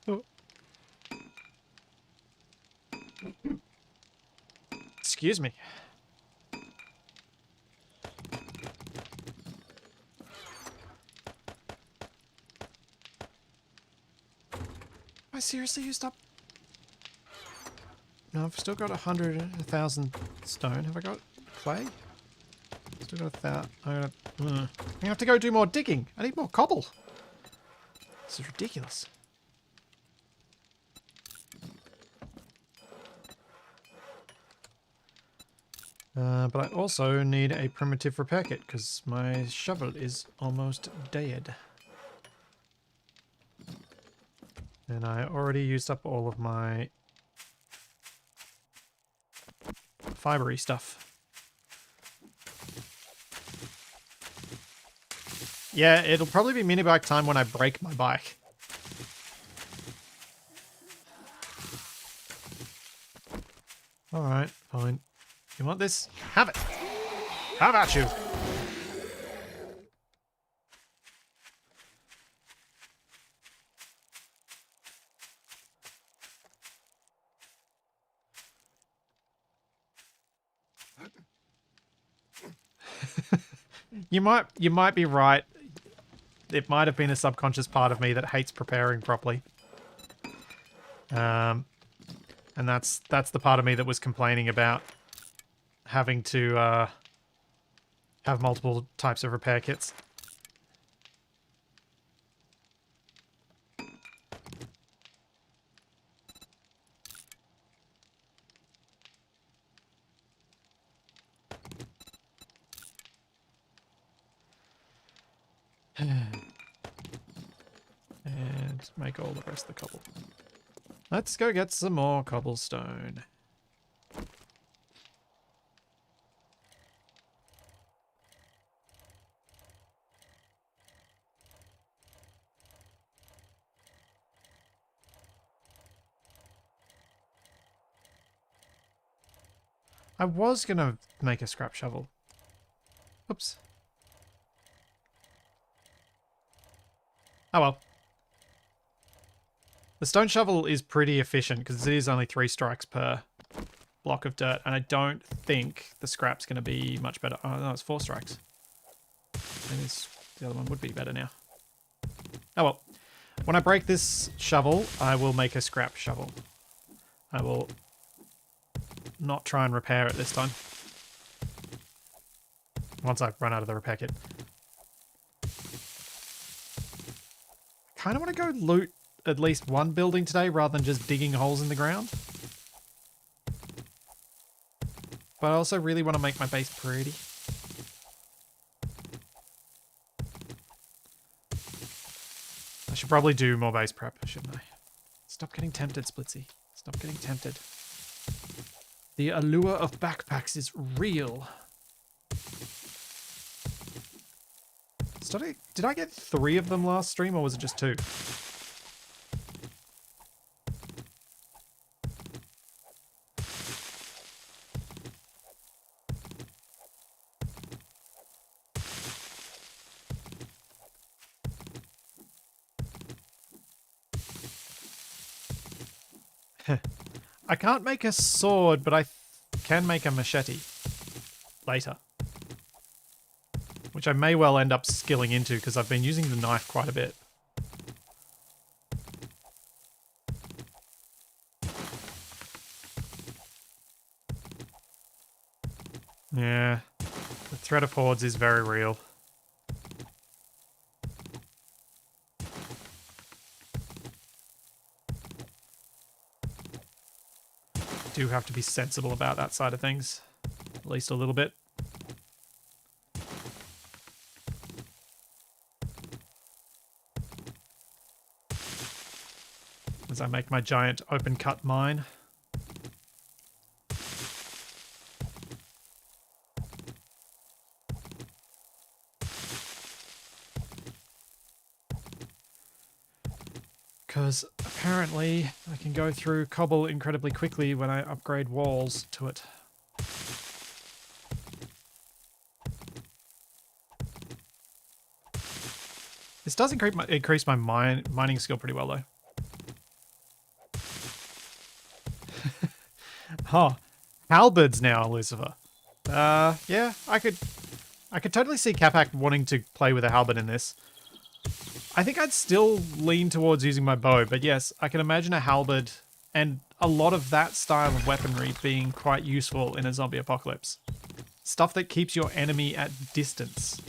Oh. Excuse me. I seriously used up... No, I've still got 1,000 stone. Have I got clay? Still got 1,000. I'm gonna have to go do more digging. I need more cobble. This is ridiculous. But I also need a primitive repair kit because my shovel is almost dead. And I already used up all of my fibery stuff. Yeah, it'll probably be mini bike time when I break my bike. Alright, fine. You want this? Have it! How about you? You might be right. It might have been a subconscious part of me that hates preparing properly. And that's the part of me that was complaining about having to have multiple types of repair kits. And make all the rest of the cobble. Let's go get some more cobblestone. I was gonna make a scrap shovel. Oops. Oh well. The stone shovel is pretty efficient because it is only 3 strikes per block of dirt, and I don't think the scrap's going to be much better. Oh, no, it's 4 strikes. Maybe the other one would be better now. Oh well. When I break this shovel, I will make a scrap shovel. I will not try and repair it this time. Once I run out of the repair kit. Kind of want to go loot at least one building today rather than just digging holes in the ground. But I also really want to make my base pretty. I should probably do more base prep, shouldn't I? Stop getting tempted, Splitsy. Stop getting tempted. The allure of backpacks is real. Did I get 3 of them last stream, or was it just 2? I can't make a sword, but I can make a machete later. Which I may well end up skilling into because I've been using the knife quite a bit. Yeah, the threat of hordes is very real. Do have to be sensible about that side of things, at least a little bit. As I make my giant open cut mine. Because apparently I can go through cobble incredibly quickly when I upgrade walls to it. This does increase my mining skill pretty well though. Oh, halberds now, Lucifer. Yeah, I could totally see Capac wanting to play with a halberd in this. I think I'd still lean towards using my bow, but yes, I can imagine a halberd and a lot of that style of weaponry being quite useful in a zombie apocalypse. Stuff that keeps your enemy at distance,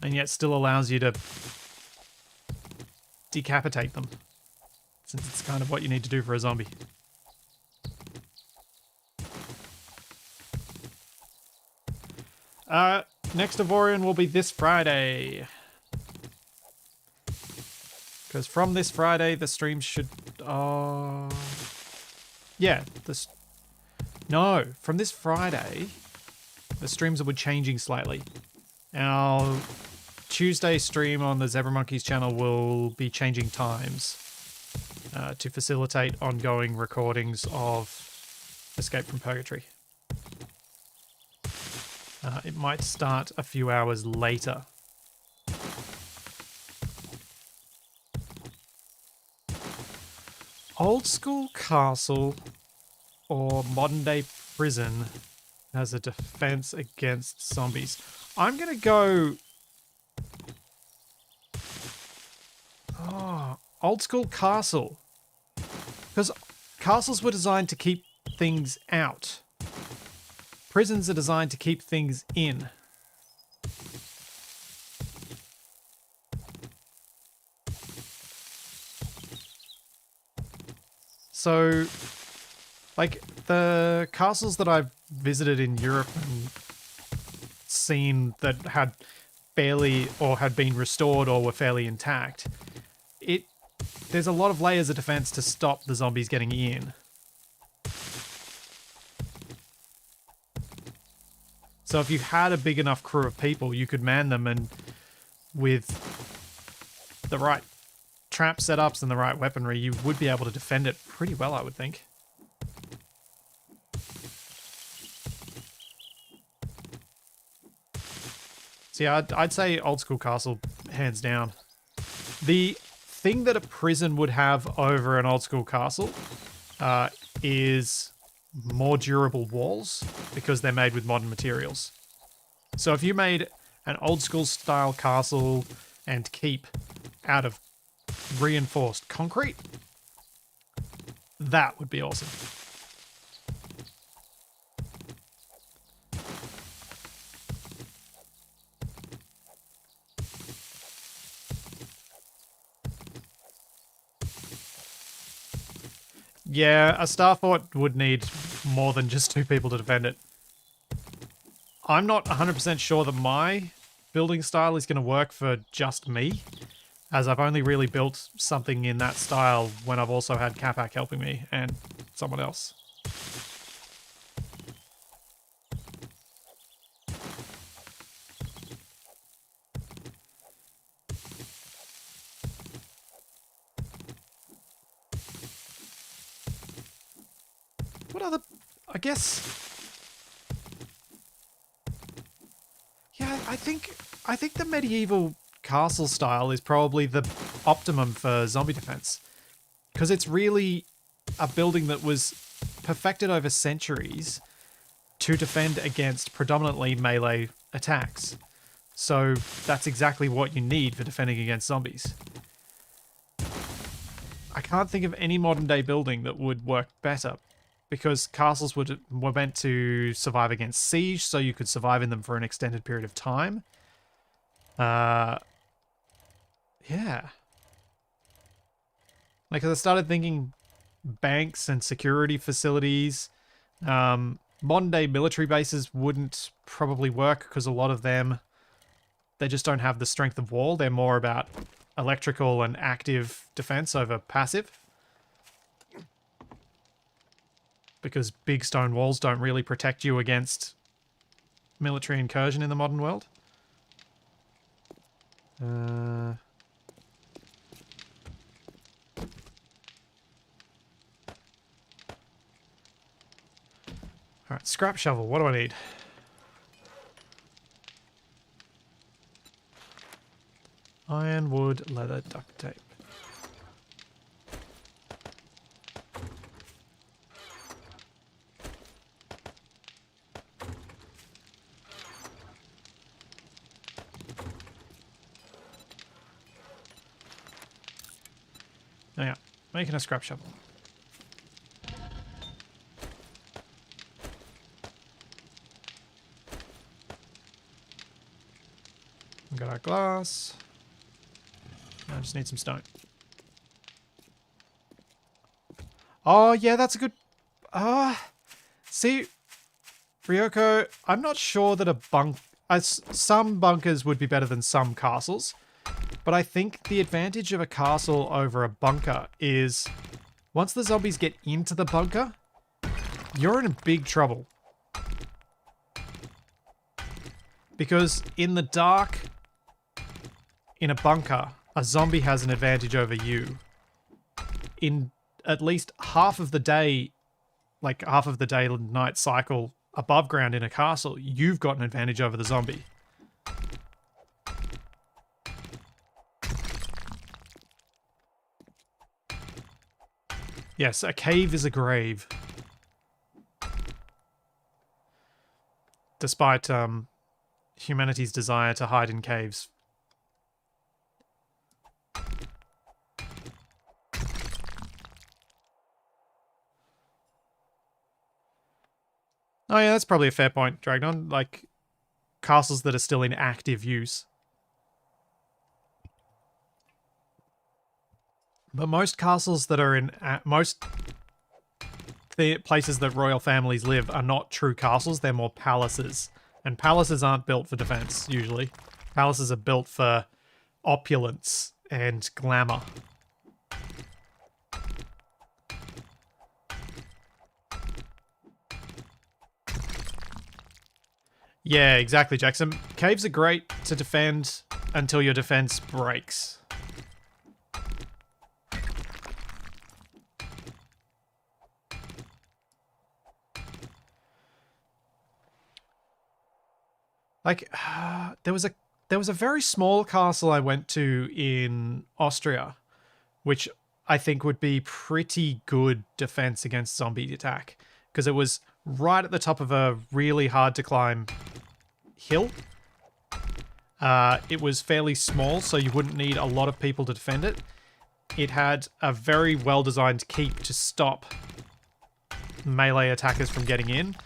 and yet still allows you to decapitate them, since it's kind of what you need to do for a zombie. Next Avorion will be this Friday. Because from this Friday, the stream should... yeah, no, from this Friday, the streams will be changing slightly. Our Tuesday stream on the Zebra Monkeys channel will be changing times to facilitate ongoing recordings of Escape from Purgatory. It might start a few hours later. Old school castle or modern day prison as a defense against zombies. I'm gonna go... old school castle. Because castles were designed to keep things out. Prisons are designed to keep things in. So, like, the castles that I've visited in Europe and seen that had barely or had been restored or were fairly intact, there's a lot of layers of defense to stop the zombies getting in. So if you had a big enough crew of people, you could man them, and with the right trap setups and the right weaponry, you would be able to defend it pretty well, I would think. So yeah, I'd say old school castle, hands down. The thing that a prison would have over an old school castle is more durable walls because they're made with modern materials. So if you made an old school style castle and keep out of reinforced concrete, that would be awesome. Yeah, a star fort would need more than just 2 people to defend it. I'm not 100% sure that my building style is going to work for just me, as I've only really built something in that style when I've also had Capac helping me and someone else. What other... I guess... Yeah, I think the medieval castle style is probably the optimum for zombie defense. Because it's really a building that was perfected over centuries to defend against predominantly melee attacks. So that's exactly what you need for defending against zombies. I can't think of any modern day building that would work better, because castles were meant to survive against siege, so you could survive in them for an extended period of time. Yeah. Like, I started thinking banks and security facilities. Modern day military bases wouldn't probably work because a lot of them, they just don't have the strength of wall. They're more about electrical and active defense over passive. Because big stone walls don't really protect you against military incursion in the modern world. Alright, scrap shovel. What do I need? Iron, wood, leather, duct tape. Oh yeah, making a scrap shovel. We got our glass. I just need some stone. Oh yeah, that's a good... see, Ryoko, I'm not sure that a some bunkers would be better than some castles. But I think the advantage of a castle over a bunker is once the zombies get into the bunker, you're in big trouble. Because in the dark, in a bunker, a zombie has an advantage over you. In at least half of the day, like half of the day and night cycle above ground in a castle, you've got an advantage over the zombie. Yes, a cave is a grave. Despite humanity's desire to hide in caves. Oh yeah, that's probably a fair point, Dragnon. Like, castles that are still in active use. But most castles that are in... most the places that royal families live are not true castles, they're more palaces. And palaces aren't built for defense, usually. Palaces are built for opulence and glamour. Yeah, exactly, Jackson. Caves are great to defend until your defense breaks. Like, there was a very small castle I went to in Austria which I think would be pretty good defense against zombie attack, because it was right at the top of a really hard to climb hill. It was fairly small, so you wouldn't need a lot of people to defend it. It had a very well-designed keep to stop melee attackers from getting in,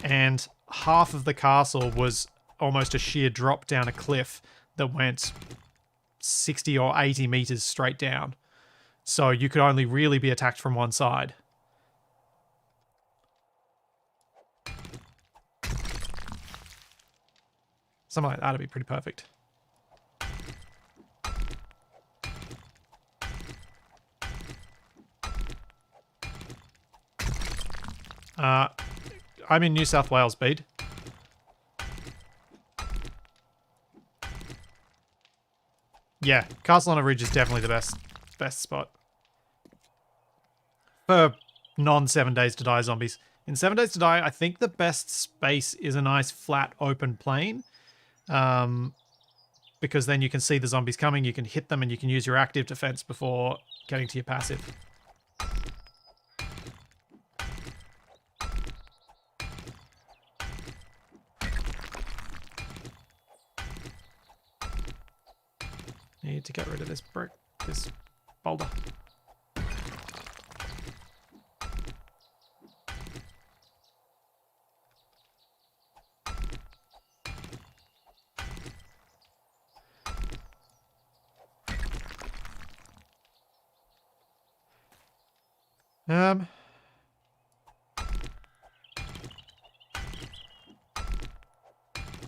and half of the castle was almost a sheer drop down a cliff that went 60 or 80 meters straight down. So you could only really be attacked from one side. Something like that would be pretty perfect. I'm in New South Wales, Bede. Yeah, Castle on a Ridge is definitely the best spot for non 7 Days to Die zombies. In 7 Days to Die, I think the best space is a nice flat open plain, because then you can see the zombies coming, you can hit them, and you can use your active defense before getting to your passive. Need to get rid of this brick, this boulder.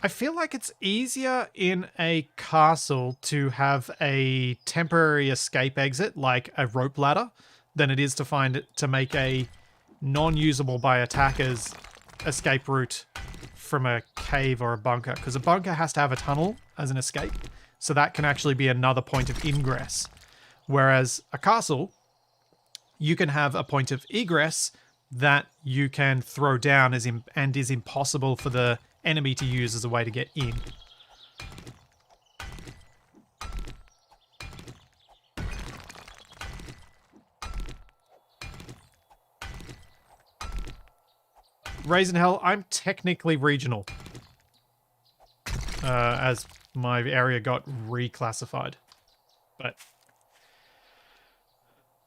I feel like it's easier in a castle to have a temporary escape exit, like a rope ladder, than it is to make a non-usable by attackers escape route from a cave or a bunker, because a bunker has to have a tunnel as an escape, so that can actually be another point of ingress. Whereas a castle, you can have a point of egress that you can throw down and is impossible for the enemy to use as a way to get in. Ravenhearst, I'm technically regional, as my area got reclassified, but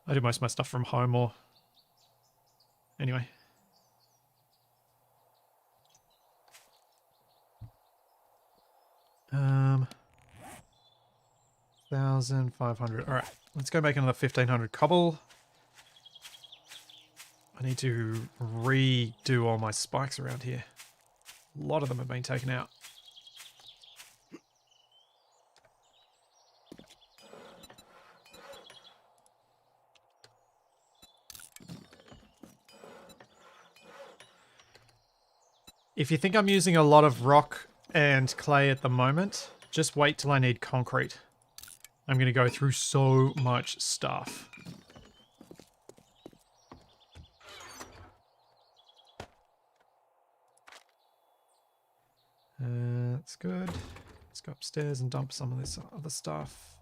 I do most of my stuff from home or anyway. 1,500. All right, let's go make another 1,500 cobble. I need to redo all my spikes around here. A lot of them have been taken out. If you think I'm using a lot of rock and clay at the moment, just wait till I need concrete. I'm going to go through so much stuff. That's good. Let's go upstairs and dump some of this other stuff.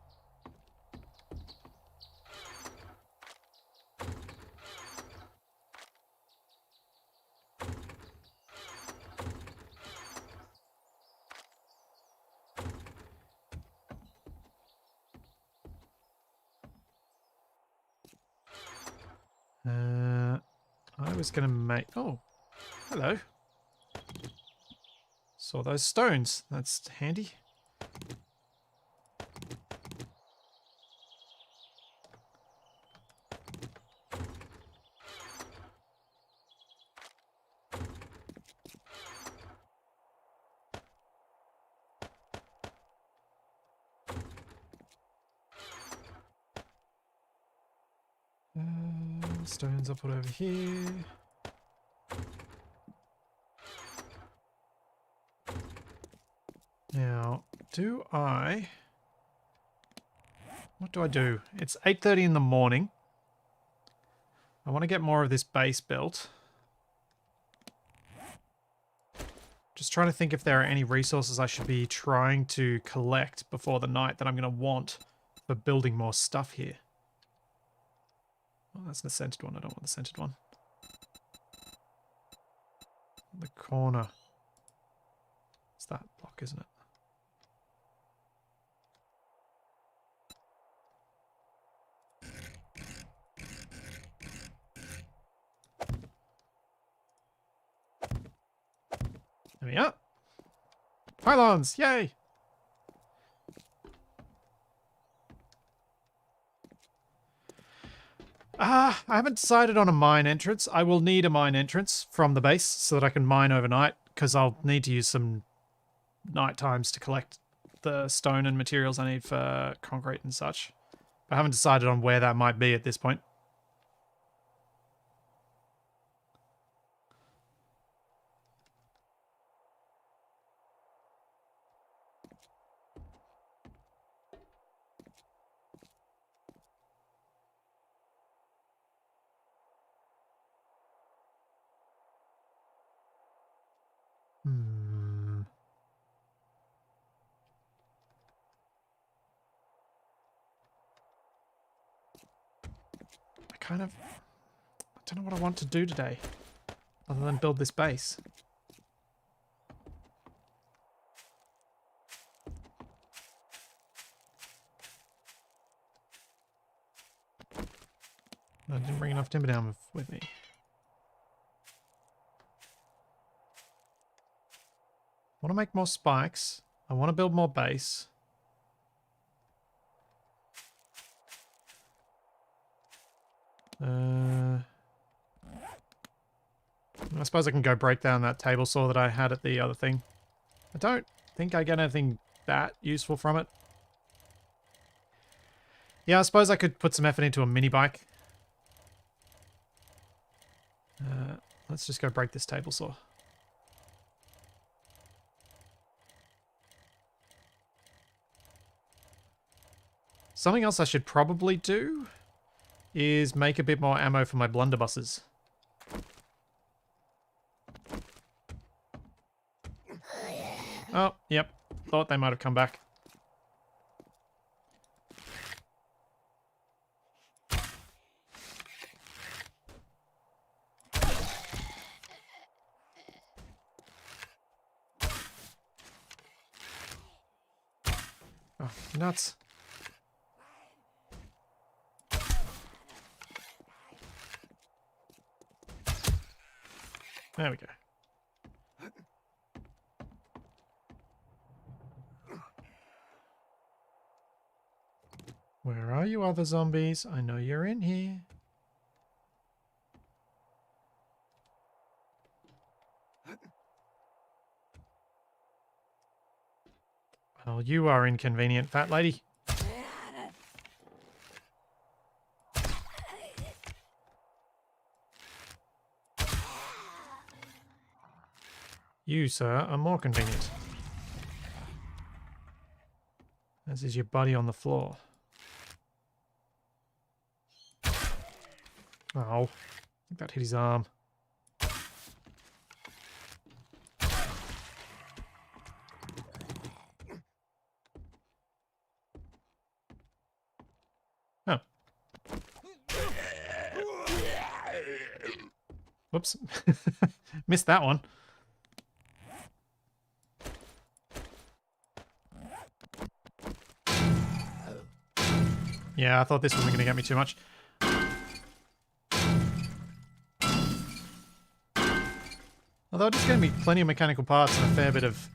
I was going to make... Oh, hello. Saw those stones. That's handy. Stones I'll put over here. Now, what do I do? It's 8:30 in the morning. I want to get more of this base built. Just trying to think if there are any resources I should be trying to collect before the night that I'm going to want for building more stuff here. Oh, that's the scented one. I don't want the scented one. The corner. It's that block, isn't it? There we are. Pylons! Yay! I haven't decided on a mine entrance. I will need a mine entrance from the base so that I can mine overnight, because I'll need to use some night times to collect the stone and materials I need for concrete and such. But I haven't decided on where that might be at this point. I don't know what I want to do today, other than build this base. I didn't bring enough timber down with me. I want to make more spikes. I want to build more base. I suppose I can go break down that table saw that I had at the other thing. I don't think I get anything that useful from it. Yeah, I suppose I could put some effort into a mini bike. Let's just go break this table saw. Something else I should probably do is make a bit more ammo for my blunderbusses. Oh, yep. Thought they might have come back. Oh, nuts. There we go. Where are you, other zombies? I know you're in here. Well, you are inconvenient, fat lady. You, sir, are more convenient. As is your buddy on the floor. Oh, I think that hit his arm. Oh. Whoops. Missed that one. Yeah, I thought this wasn't going to get me too much. Although it's going to be plenty of mechanical parts and a fair bit of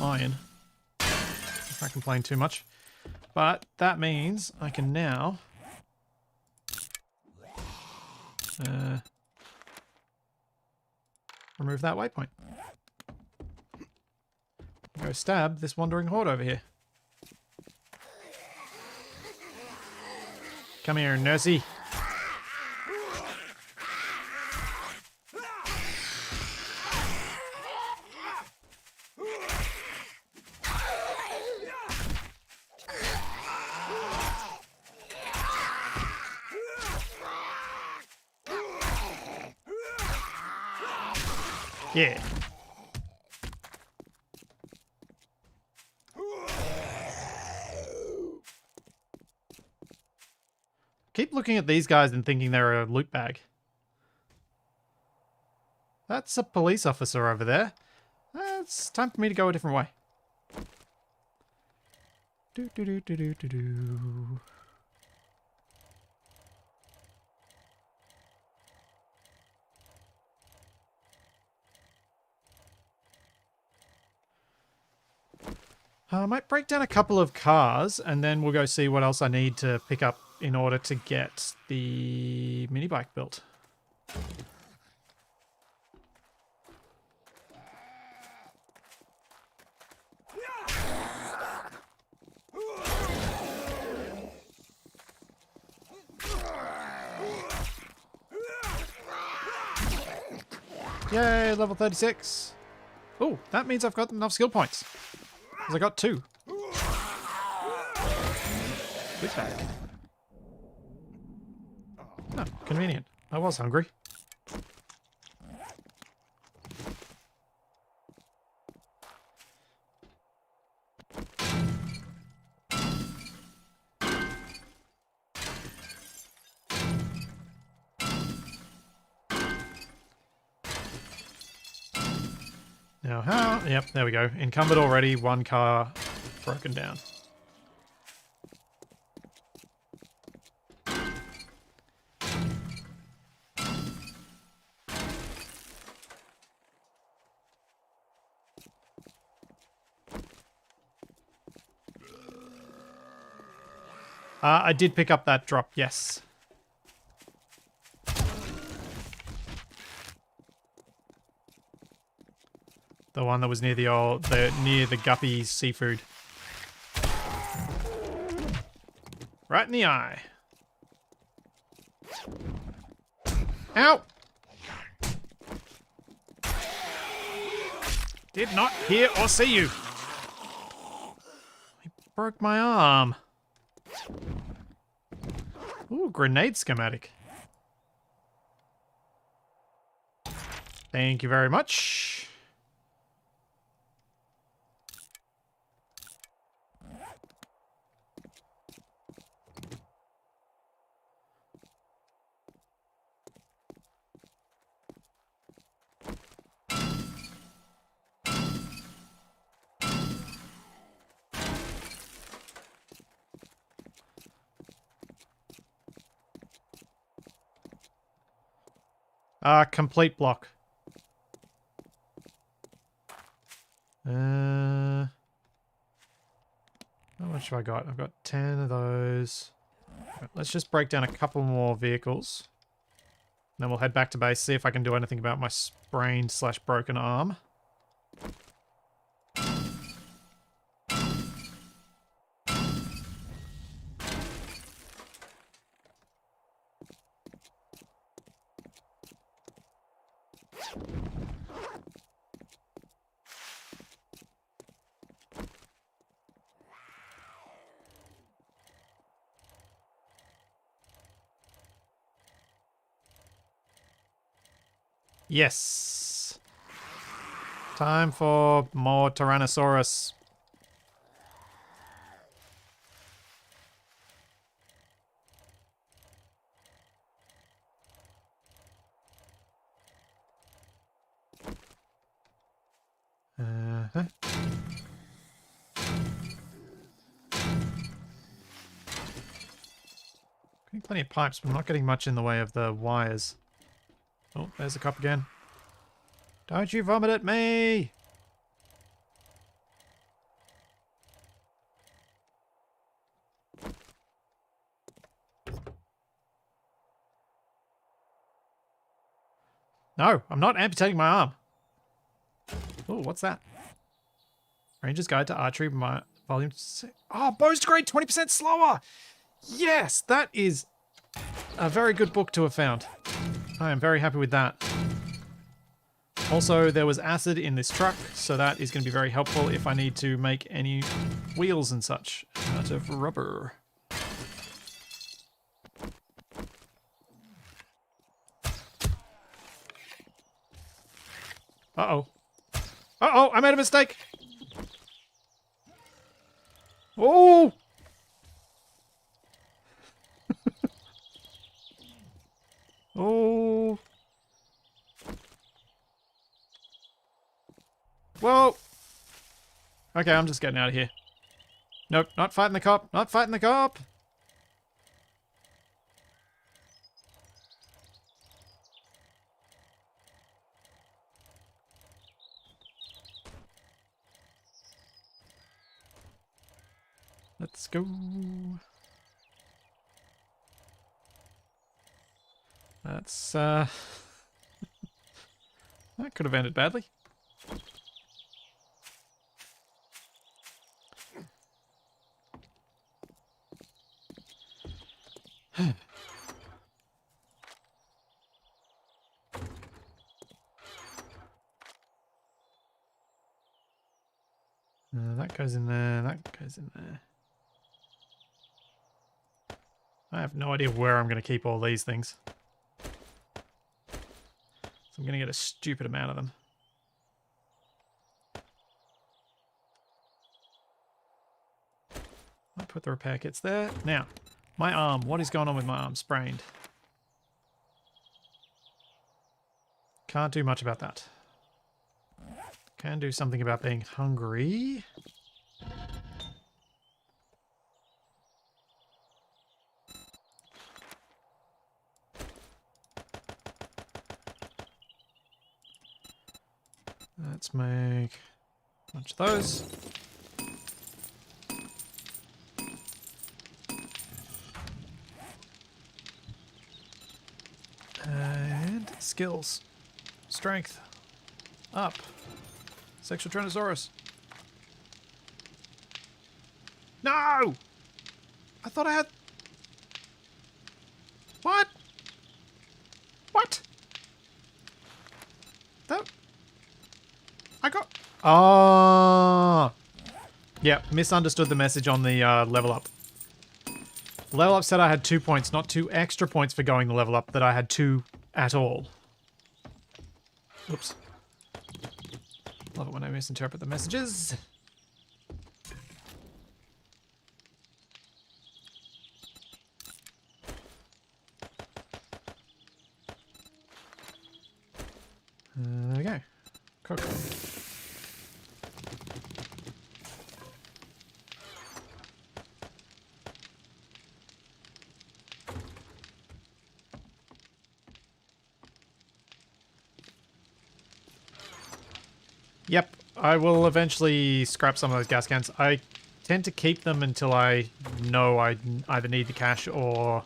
iron. I can't complain too much. But that means I can now... remove that waypoint. Go stab this wandering horde over here. Come here, nursey. Yeah. keep looking at these guys and thinking they're a loot bag. That's a police officer over there. It's time for me to go a different way. Do do do do do do do. I might break down a couple of cars and then we'll go see what else I need to pick up in order to get the mini bike built. Yay, level 36. Oh, that means I've got enough skill points. Because I got 2. Good bag. Oh, convenient. I was hungry. Now how? Yep, there we go. Encumbered already, 1 car broken down. I did pick up that drop, yes. The one that was near near the Guppy seafood. Right in the eye. Ow! Did not hear or see you. He broke my arm. Ooh, grenade schematic. Thank you very much. Complete block. How much have I got? I've got 10 of those. Let's just break down a couple more vehicles. Then we'll head back to base, see if I can do anything about my sprained/broken arm. Yes. Time for more Tyrannosaurus. Getting plenty of pipes, but I'm not getting much in the way of the wires. Oh, there's a cop again. Don't you vomit at me! No, I'm not amputating my arm. Oh, what's that? Ranger's Guide to Archery, volume 6. Oh, Bow's Grade 20% slower! Yes, that is a very good book to have found. I am very happy with that. Also, there was acid in this truck, so that is going to be very helpful if I need to make any wheels and such out of rubber. Uh-oh. Uh-oh, I made a mistake! Oh! Oh. Whoa. Okay, I'm just getting out of here. Nope, not fighting the cop. Not fighting the cop. Let's go. That's, that could have ended badly. That goes in there, that goes in there. I have no idea where I'm going to keep all these things. So I'm going to get a stupid amount of them. I'll put the repair kits there. Now, my arm. What is going on with my arm? Sprained. Can't do much about that. Can do something about being hungry. Let's make a bunch of those. And skills. Strength. Up. Sexual Tyrannosaurus. No! I thought I had... What? What? That... I got... Oh! Yeah, misunderstood the message on the level up. Level up said I had 2 points, not 2 extra points for going the level up, that I had 2 at all. Oops. Love it when I misinterpret the messages. There we go. Cook. Yep, I will eventually scrap some of those gas cans. I tend to keep them until I know I either need the cash or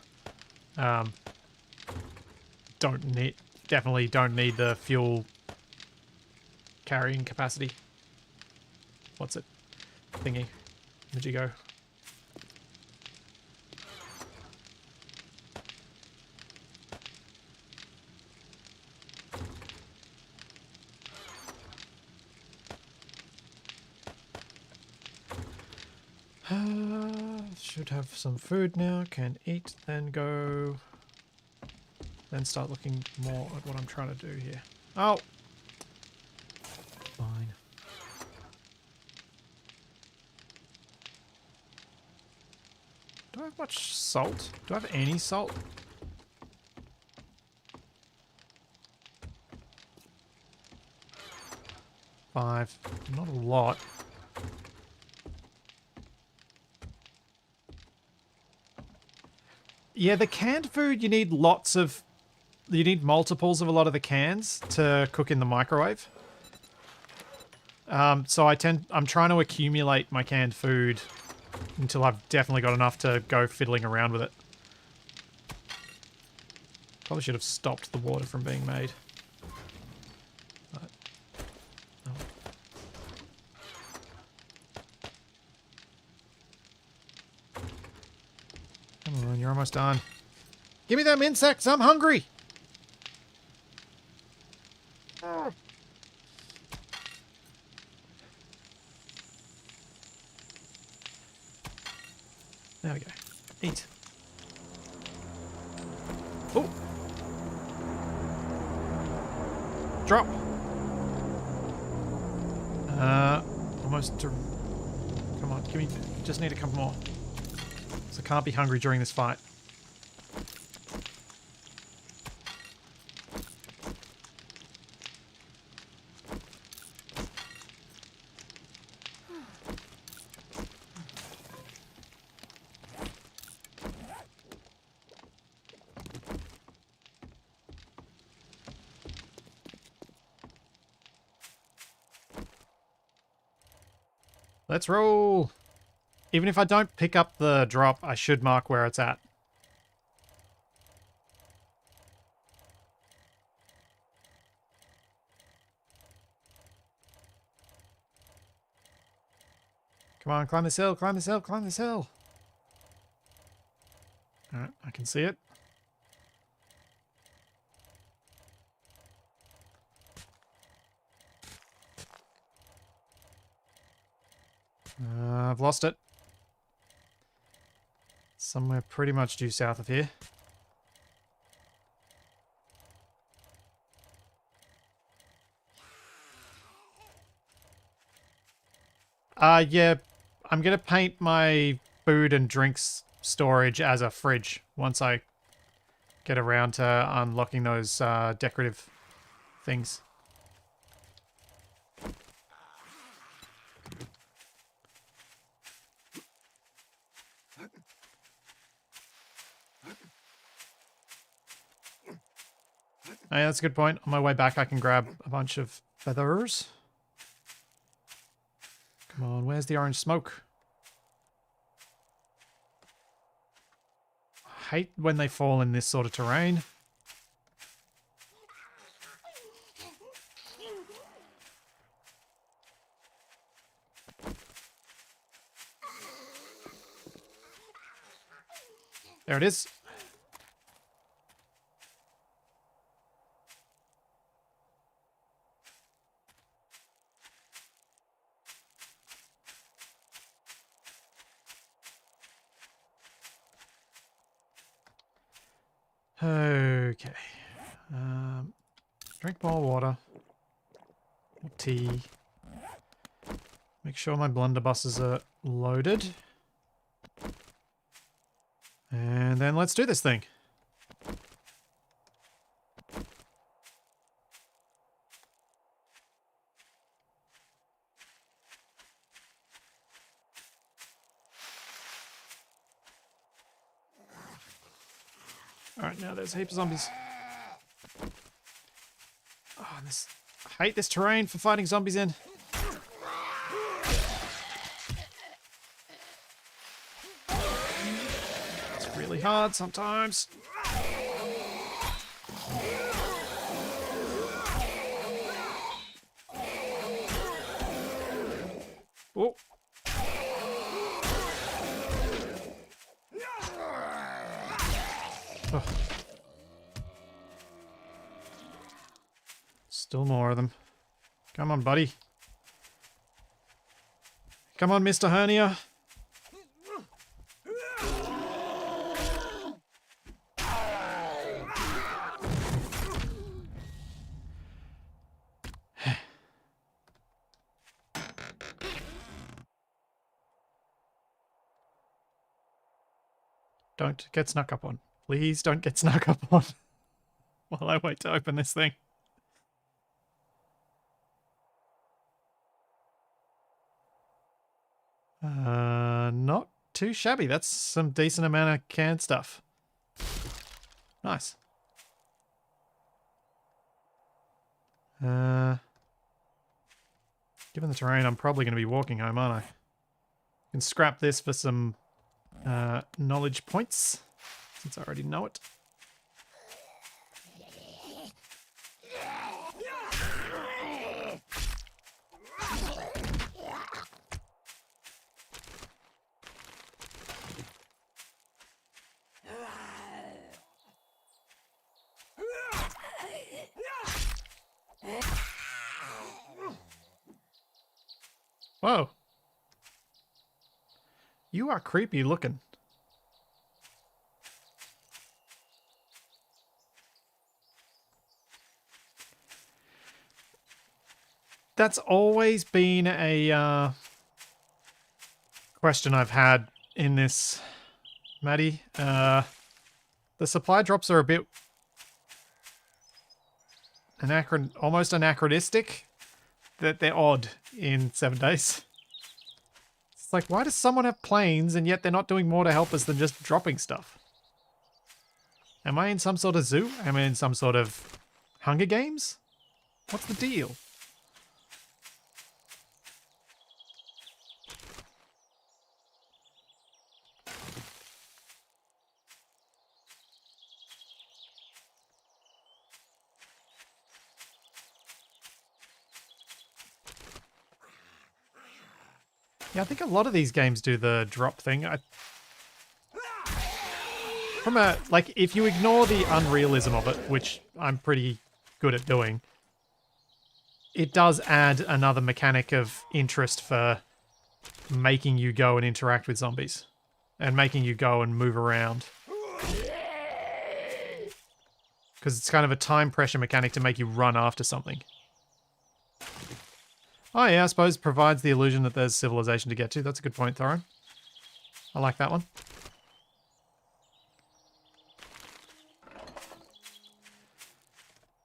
definitely don't need the fuel carrying capacity. What's it? Thingy. Where'd you go? Should have some food now. Can eat, then go. Then start looking more at what I'm trying to do here. Oh! Fine. Do I have much salt? Do I have any salt? Five. Not a lot. Yeah, the canned food, you need lots of... You need multiples of a lot of the cans to cook in the microwave. So I'm trying to accumulate my canned food until I've definitely got enough to go fiddling around with it. Probably should have stopped the water from being made. But, oh. Come on, you're almost done. Give me them insects, I'm hungry! Oh. There we go. Eat. Oh! Drop! Almost to... Come on, give me... Just need a couple more. So I can't be hungry during this fight. Let's roll. Even if I don't pick up the drop, I should mark where it's at. Come on, climb this hill, climb this hill, climb this hill. Alright, I can see it. I've lost it. Somewhere pretty much due south of here. Yeah, I'm gonna paint my food and drinks storage as a fridge once I get around to unlocking those decorative things. Oh, yeah, that's a good point. On my way back, I can grab a bunch of feathers. Come on, where's the orange smoke? I hate when they fall in this sort of terrain. There it is. Okay. Drink more water. More tea. Make sure my blunderbusses are loaded. And then let's do this thing. Alright, now there's heaps of zombies. Oh, I hate this terrain for fighting zombies in. It's really hard sometimes. Oh. Oh. Still more of them. Come on, buddy. Come on, Mr. Hernia. Don't get snuck up on. Please don't get snuck up on while I wait to open this thing. Not too shabby. That's some decent amount of canned stuff. Nice. Given the terrain, I'm probably going to be walking home, aren't I? Can scrap this for some knowledge points, since I already know it. Whoa. You are creepy looking. That's always been a question I've had in this, Maddie. The supply drops are a bit almost anachronistic. That they're odd in 7 days. It's like, why does someone have planes and yet they're not doing more to help us than just dropping stuff? Am I in some sort of zoo? Am I in some sort of Hunger Games? What's the deal? Yeah, I think a lot of these games do the drop thing. From a, like, if you ignore the unrealism of it, which I'm pretty good at doing, it does add another mechanic of interest for making you go and interact with zombies. And making you go and move around. Because it's kind of a time pressure mechanic to make you run after something. Oh yeah, I suppose provides the illusion that there's civilization to get to. That's a good point, Thorin. I like that one.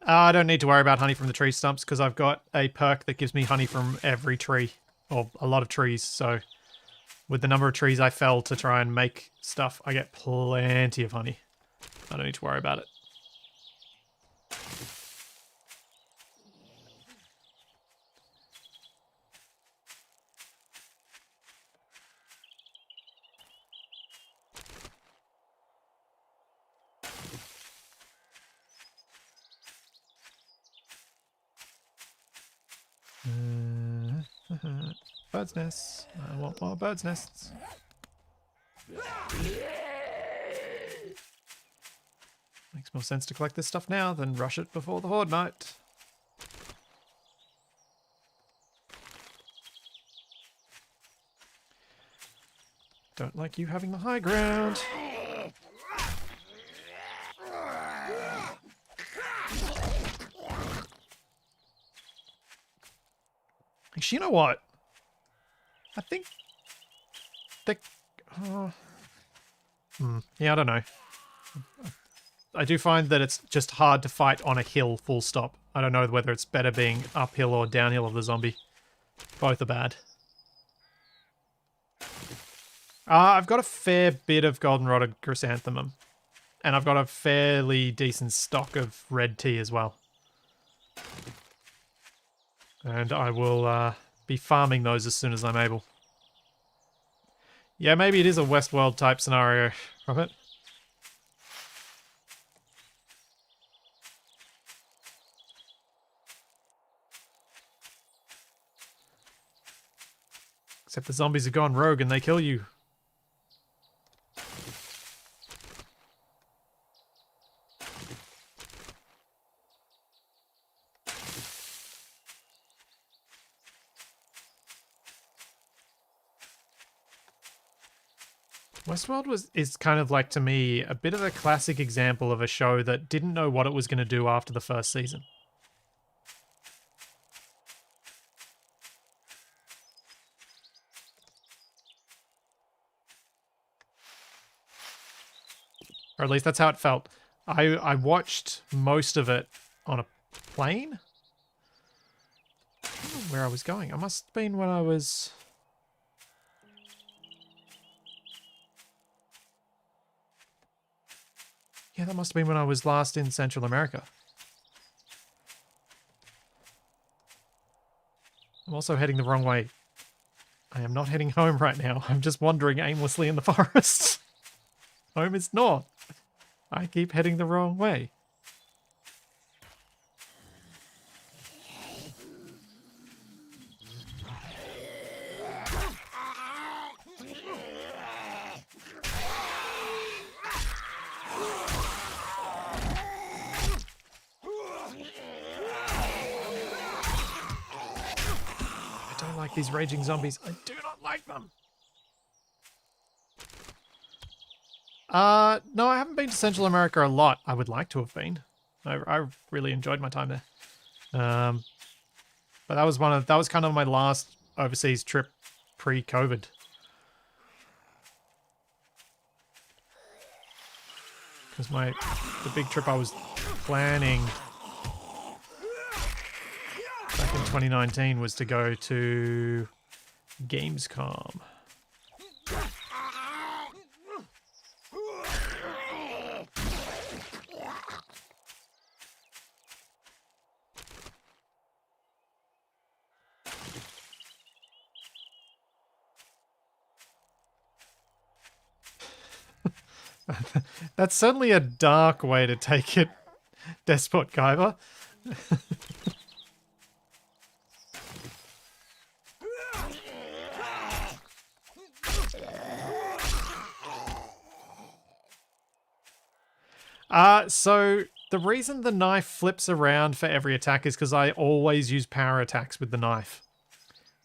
I don't need to worry about honey from the tree stumps because I've got a perk that gives me honey from every tree. Or a lot of trees, so with the number of trees I fell to try and make stuff, I get plenty of honey. I don't need to worry about it. Bird's nests. I want more bird's nests. Makes more sense to collect this stuff now than rush it before the Horde night. Don't like you having the high ground. Actually, you know what? I think... yeah, I don't know. I do find that it's just hard to fight on a hill, full stop. I don't know whether it's better being uphill or downhill of the zombie. Both are bad. I've got a fair bit of golden-rotted chrysanthemum. And I've got a fairly decent stock of red tea as well. And I will be farming those as soon as I'm able. Yeah, maybe it is a Westworld type scenario from it. Except the zombies have gone rogue and they kill you. Westworld is kind of like, to me, a bit of a classic example of a show that didn't know what it was going to do after the first season. Or at least that's how it felt. I watched most of it on a plane? I don't know where I was going. I must have been when I was... Yeah, that must have been when I was last in Central America. I'm also heading the wrong way. I am not heading home right now. I'm just wandering aimlessly in the forest. Home is north. I keep heading the wrong way. These raging zombies. I do not like them. No, I haven't been to Central America a lot. I would like to have been. I really enjoyed my time there. But that was kind of my last overseas trip pre-COVID. Because the big trip I was planning back in 2019 was to go to Gamescom. That's certainly a dark way to take it, Despot Guyver. So the reason the knife flips around for every attack is because I always use power attacks with the knife.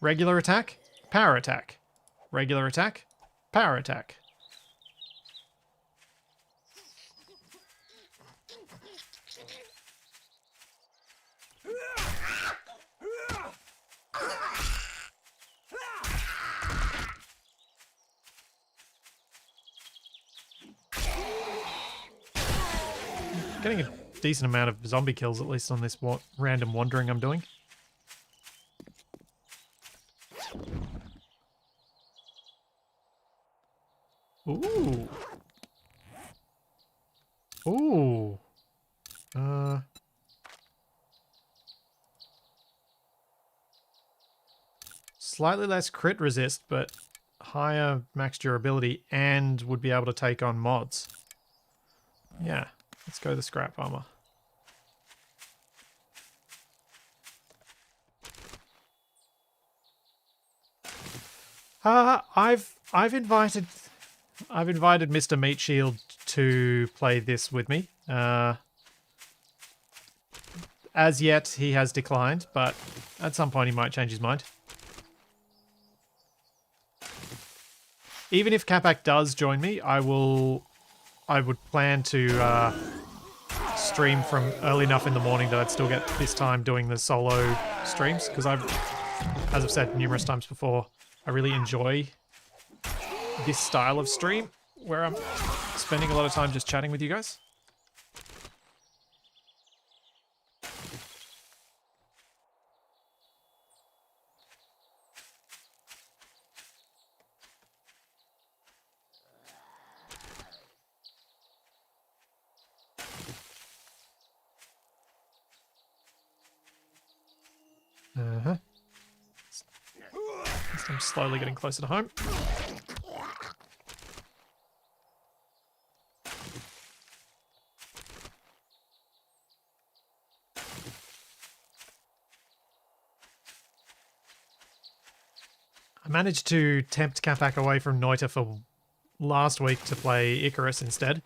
Regular attack, power attack. Regular attack, power attack. Getting a decent amount of zombie kills, at least on this random wandering I'm doing. Ooh. Ooh. Slightly less crit resist, but higher max durability and would be able to take on mods. Yeah. Let's go the scrap armor. I've invited Mr. Meat Shield to play this with me. As yet, he has declined, but at some point he might change his mind. Even if Capac does join me, I would plan to stream from early enough in the morning that I'd still get this time doing the solo streams, because as I've said numerous times before, I really enjoy this style of stream where I'm spending a lot of time just chatting with you guys. I'm slowly getting closer to home. I managed to tempt Capac away from Noita for last week to play Icarus instead.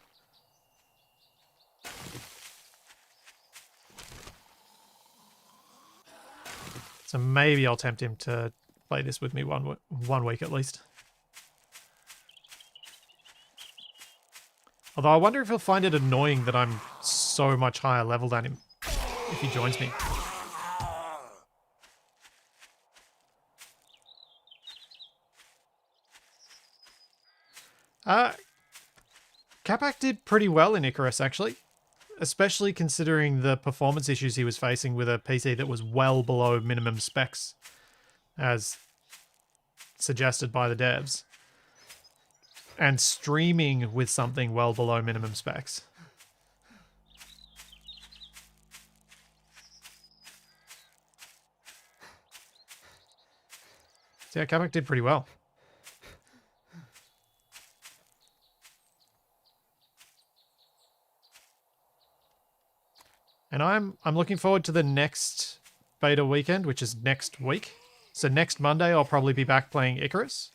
So maybe I'll tempt him to play this with me one week at least. Although I wonder if he'll find it annoying that I'm so much higher level than him if he joins me. Capac did pretty well in Icarus, actually. Especially considering the performance issues he was facing with a PC that was well below minimum specs, as suggested by the devs. And streaming with something well below minimum specs. So yeah, Capac did pretty well. And I'm looking forward to the next beta weekend, which is next week. So next Monday, I'll probably be back playing Icarus.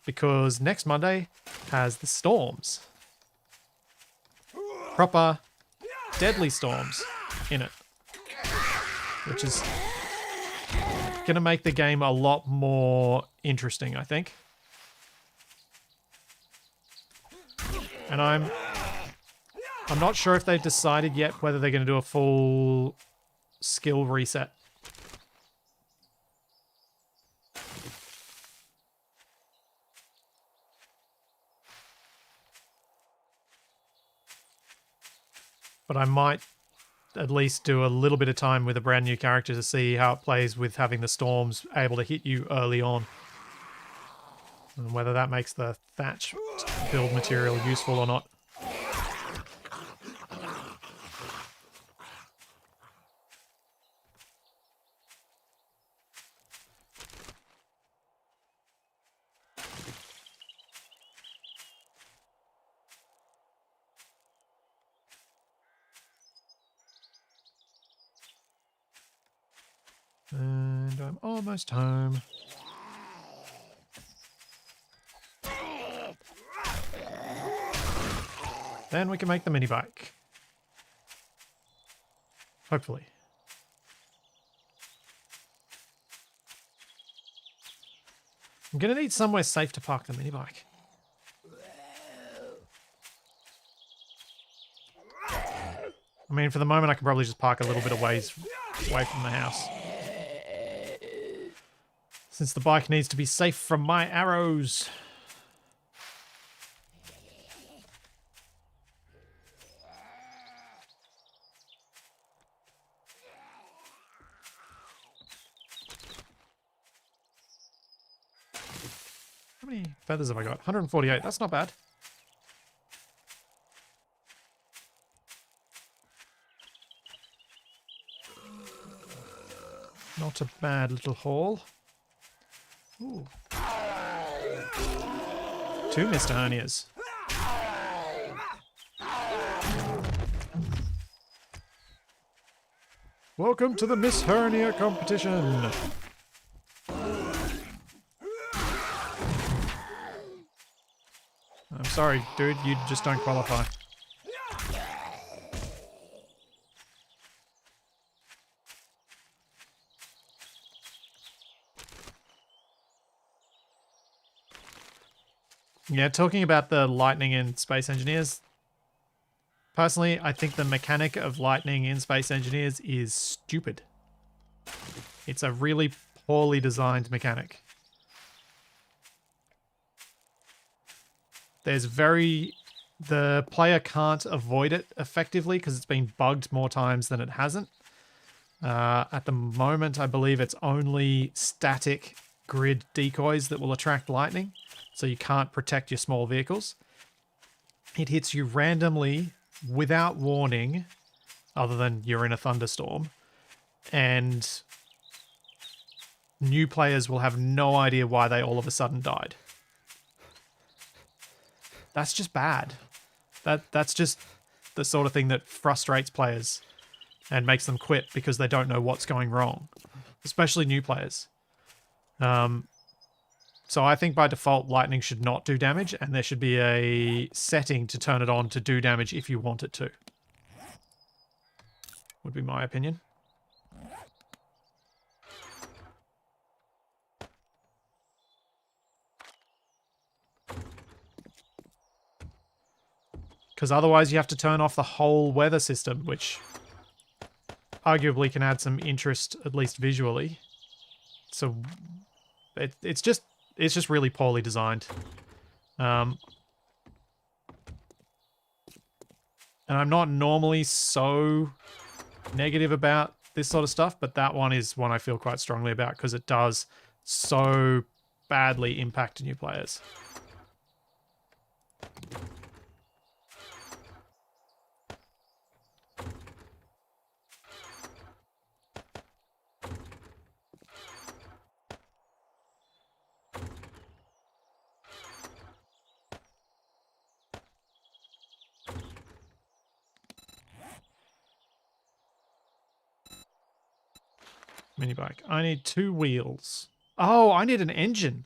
Because next Monday has the storms. Proper deadly storms in it. Which is going to make the game a lot more interesting, I think. And I'm not sure if they've decided yet whether they're going to do a full skill reset. But I might at least do a little bit of time with a brand new character to see how it plays with having the storms able to hit you early on. And whether that makes the thatch build material useful or not. And I'm almost home. Then we can make the mini bike. Hopefully. I'm going to need somewhere safe to park the mini bike. I mean, for the moment, I can probably just park a little bit of ways away from the house. Since the bike needs to be safe from my arrows. How many feathers have I got? 148. That's not bad. Not a bad little haul. Ooh. 2 Mr. Hernias. Welcome to the Miss Hernia competition. I'm sorry, dude, you just don't qualify. Yeah, talking about the lightning in Space Engineers, personally, I think the mechanic of lightning in Space Engineers is stupid. It's a really poorly designed mechanic. The player can't avoid it effectively because it's been bugged more times than it hasn't. At the moment, I believe it's only static grid decoys that will attract lightning, so you can't protect your small vehicles. It hits you randomly without warning, other than you're in a thunderstorm, and new players will have no idea why they all of a sudden died. That's just bad. That's just the sort of thing that frustrates players and makes them quit because they don't know what's going wrong, especially new players. So I think by default, lightning should not do damage, and there should be a setting to turn it on to do damage if you want it to. Would be my opinion. Because otherwise you have to turn off the whole weather system, which arguably can add some interest, at least visually. So it's just really poorly designed. And I'm not normally so negative about this sort of stuff, but that one is one I feel quite strongly about because it does so badly impact new players. Mini bike. I need 2 wheels. Oh, I need an engine.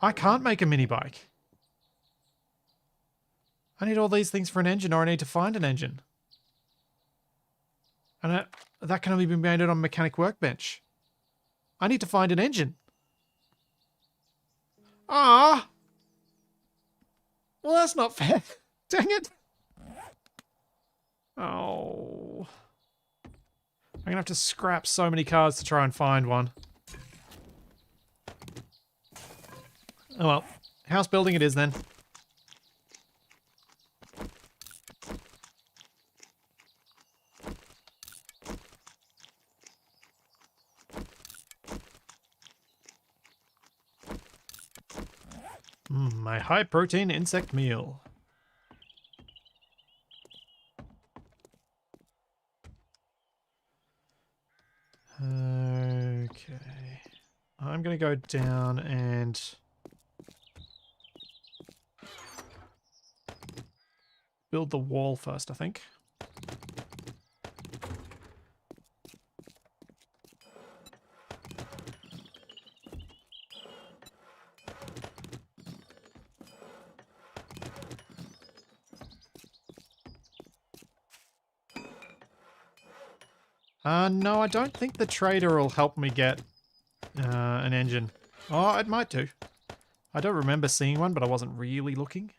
I can't make a mini bike. I need all these things for an engine, or I need to find an engine. And that can only be made on a mechanic workbench. I need to find an engine. Ah! Well, that's not fair. Dang it. Oh. I'm gonna have to scrap so many cars to try and find one. Oh well. House building it is then. My high-protein insect meal. Okay. I'm going to go down and build the wall first, I think. No, I don't think the trader will help me get an engine. Oh, it might do. I don't remember seeing one, but I wasn't really looking.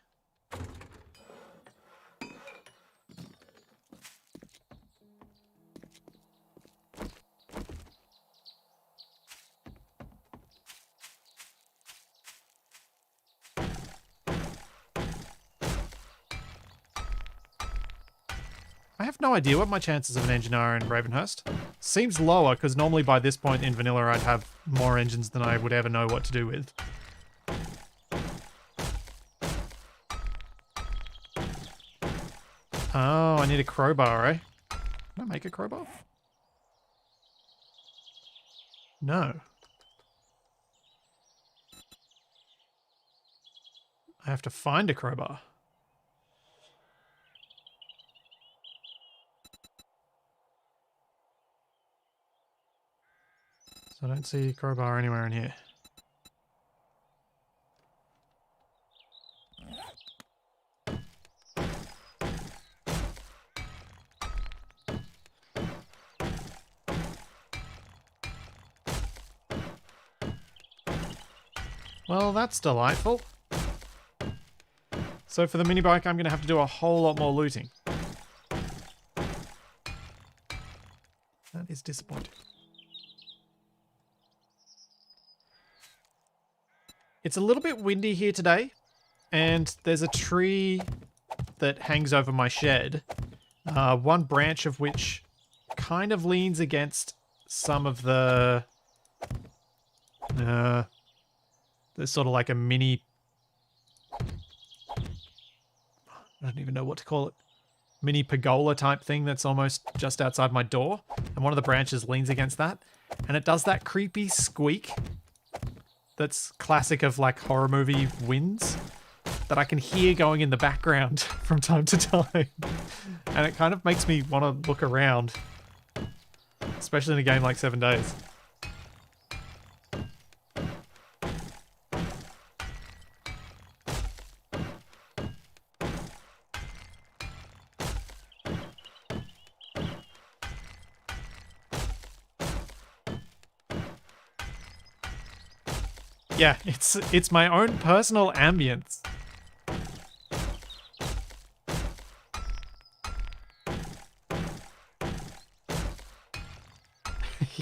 I have no idea what my chances of an engine are in Ravenhearst. Seems lower, because normally by this point in vanilla I'd have more engines than I would ever know what to do with. Oh, I need a crowbar, eh? Can I make a crowbar? No. I have to find a crowbar. So I don't see a crowbar anywhere in here. Well, that's delightful. So for the mini bike, I'm going to have to do a whole lot more looting. That is disappointing. It's a little bit windy here today, and there's a tree that hangs over my shed, one branch of which kind of leans against some of the... there's sort of like a mini... I don't even know what to call it. Mini pergola type thing that's almost just outside my door. And one of the branches leans against that. And it does that creepy squeak that's classic of like horror movie winds that I can hear going in the background from time to time. And it kind of makes me want to look around. Especially in a game like 7 Days. Yeah, it's my own personal ambience.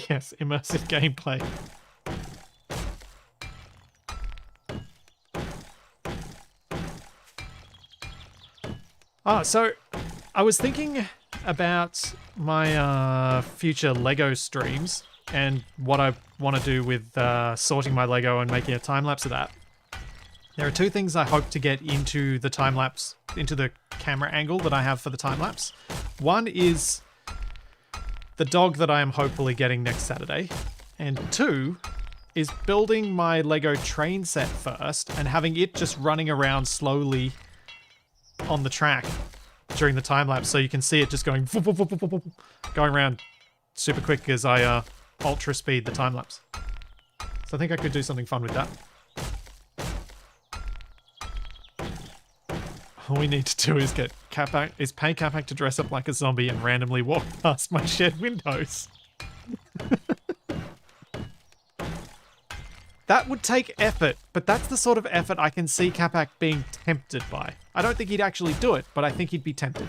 Yes, immersive gameplay. So I was thinking about my future Lego streams and what I want to do with sorting my Lego and making a time-lapse of that. There are two things I hope to get into the time-lapse, into the camera angle that I have for the time-lapse. One is the dog that I am hopefully getting next Saturday. And two is building my Lego train set first and having it just running around slowly on the track during the time-lapse so you can see it just going around super quick as I ultra speed the time-lapse. So I think I could do something fun with that. All we need to do is get Capac, pay Capac to dress up like a zombie and randomly walk past my shed windows. That would take effort, but that's the sort of effort I can see Capac being tempted by. I don't think he'd actually do it, but I think he'd be tempted.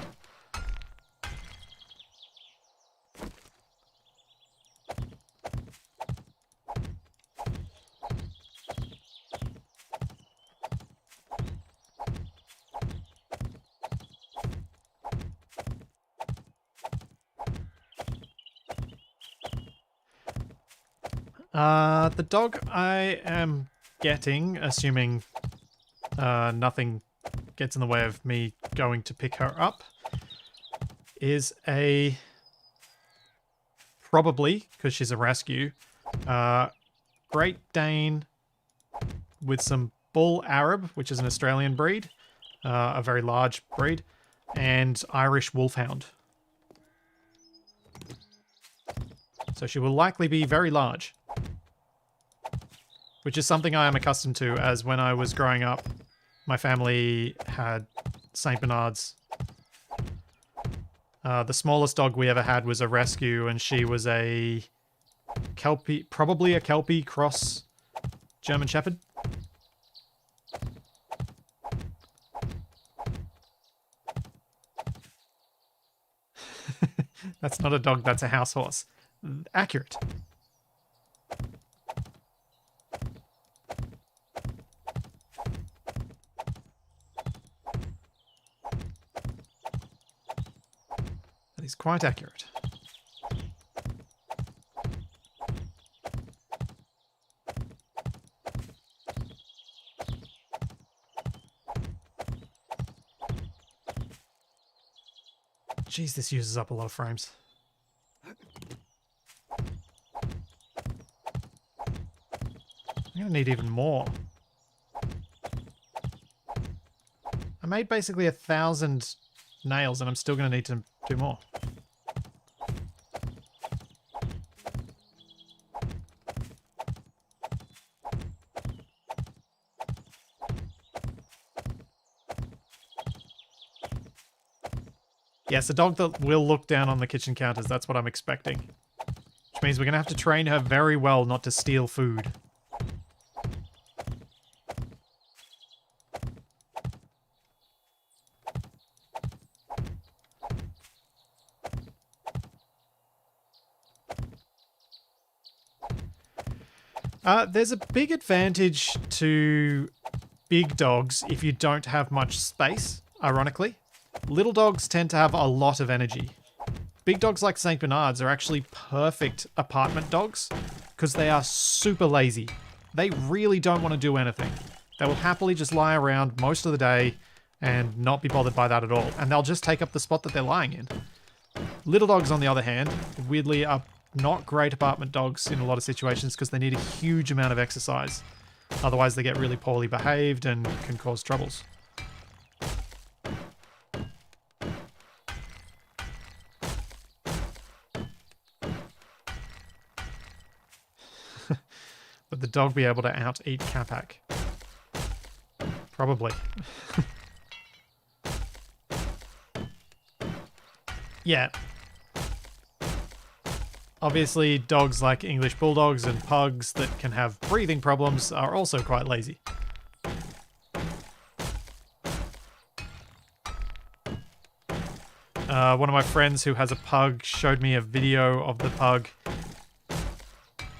The dog I am getting, assuming nothing gets in the way of me going to pick her up, is a, probably, because she's a rescue, Great Dane with some Bull Arab, which is an Australian breed, a very large breed, and Irish Wolfhound. So she will likely be very large. Which is something I am accustomed to, as when I was growing up, my family had Saint Bernards The smallest dog we ever had was a rescue, and she was a Kelpie, probably a Kelpie cross German Shepherd. That's not a dog, that's a house horse. Accurate. That is quite accurate. Jeez, this uses up a lot of frames. I'm gonna need even more. I made basically 1,000 nails and I'm still gonna need to do more. Yes, a dog that will look down on the kitchen counters, that's what I'm expecting. Which means we're gonna have to train her very well not to steal food. There's a big advantage to big dogs if you don't have much space, ironically. Little dogs tend to have a lot of energy. Big dogs like St. Bernards are actually perfect apartment dogs because they are super lazy. They really don't want to do anything. They will happily just lie around most of the day and not be bothered by that at all. And they'll just take up the spot that they're lying in. Little dogs, on the other hand, weirdly are not great apartment dogs in a lot of situations because they need a huge amount of exercise. Otherwise they get really poorly behaved and can cause troubles. Would the dog be able to out-eat Capac? Probably. Yeah. Obviously, dogs like English Bulldogs and Pugs that can have breathing problems are also quite lazy. One of my friends who has a pug showed me a video of the pug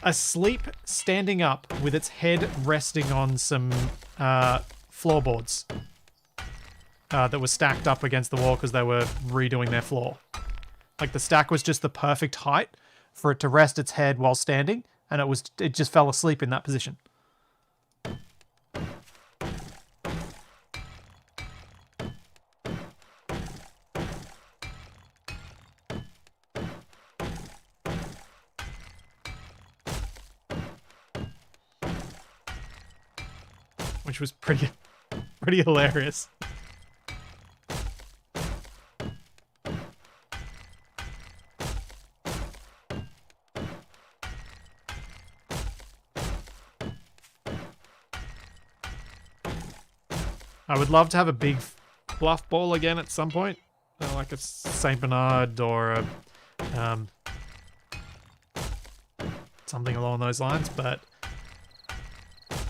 asleep, standing up with its head resting on some floorboards that were stacked up against the wall because they were redoing their floor. Like the stack was just the perfect height for it to rest its head while standing, and it just fell asleep in that position. Which was pretty hilarious. I would love to have a big fluff ball again at some point, like a Saint Bernard or a, something along those lines, but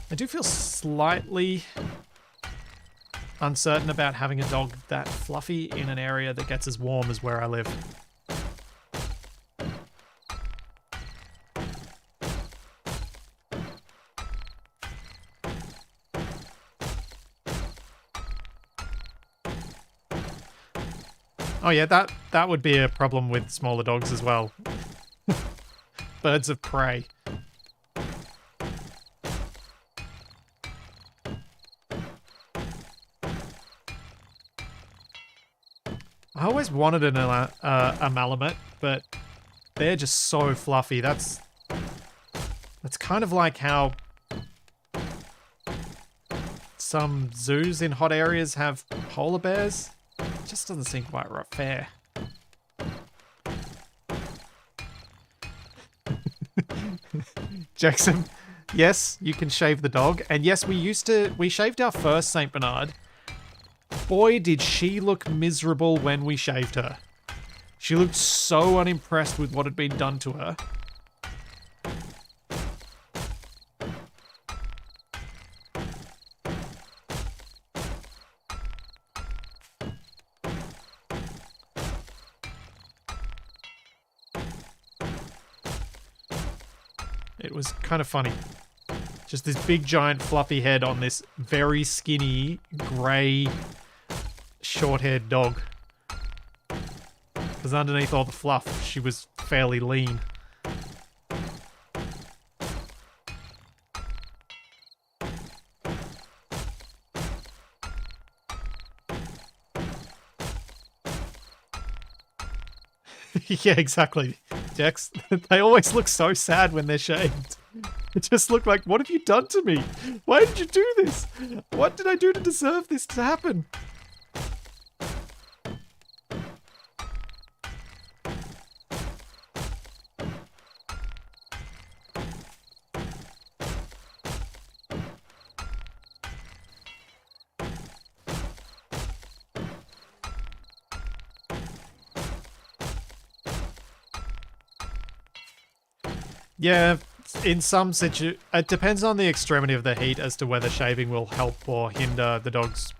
I do feel slightly uncertain about having a dog that fluffy in an area that gets as warm as where I live. Oh yeah, that would be a problem with smaller dogs as well. Birds of prey. I always wanted a Malamute, but they're just so fluffy. That's kind of like how some zoos in hot areas have polar bears. It just doesn't seem quite fair. Jackson, yes, you can shave the dog. And yes, we shaved our first Saint Bernard. Boy, did she look miserable when we shaved her. She looked so unimpressed with what had been done to her. It was kind of funny. Just this big, giant, fluffy head on this very skinny, grey, short-haired dog. Because underneath all the fluff, she was fairly lean. Yeah, exactly, Dex. They always look so sad when they're shaved. It just looked like, what have you done to me? Why did you do this? What did I do to deserve this to happen? Yeah, in some it depends on the extremity of the heat as to whether shaving will help or hinder the dog's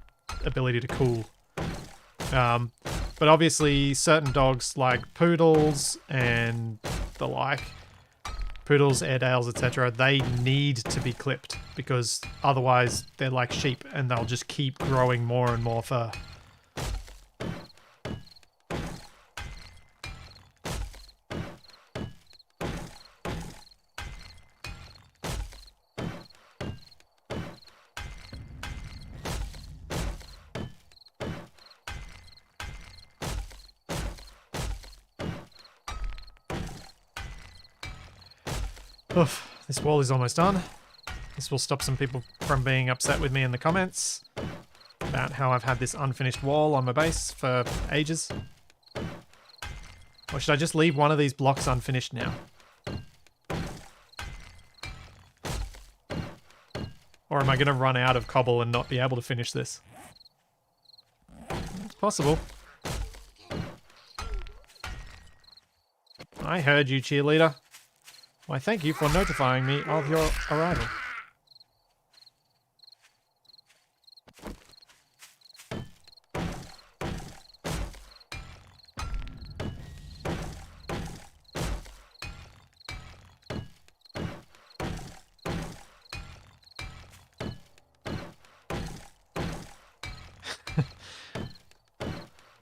ability to cool. But obviously, certain dogs like poodles and the like, poodles, Airedales, etc., they need to be clipped because otherwise they're like sheep and they'll just keep growing more and more fur. Oof, this wall is almost done. This will stop some people from being upset with me in the comments about how I've had this unfinished wall on my base for ages. Or should I just leave one of these blocks unfinished now? Or am I going to run out of cobble and not be able to finish this? It's possible. I heard you, cheerleader. Why, thank you for notifying me of your arrival.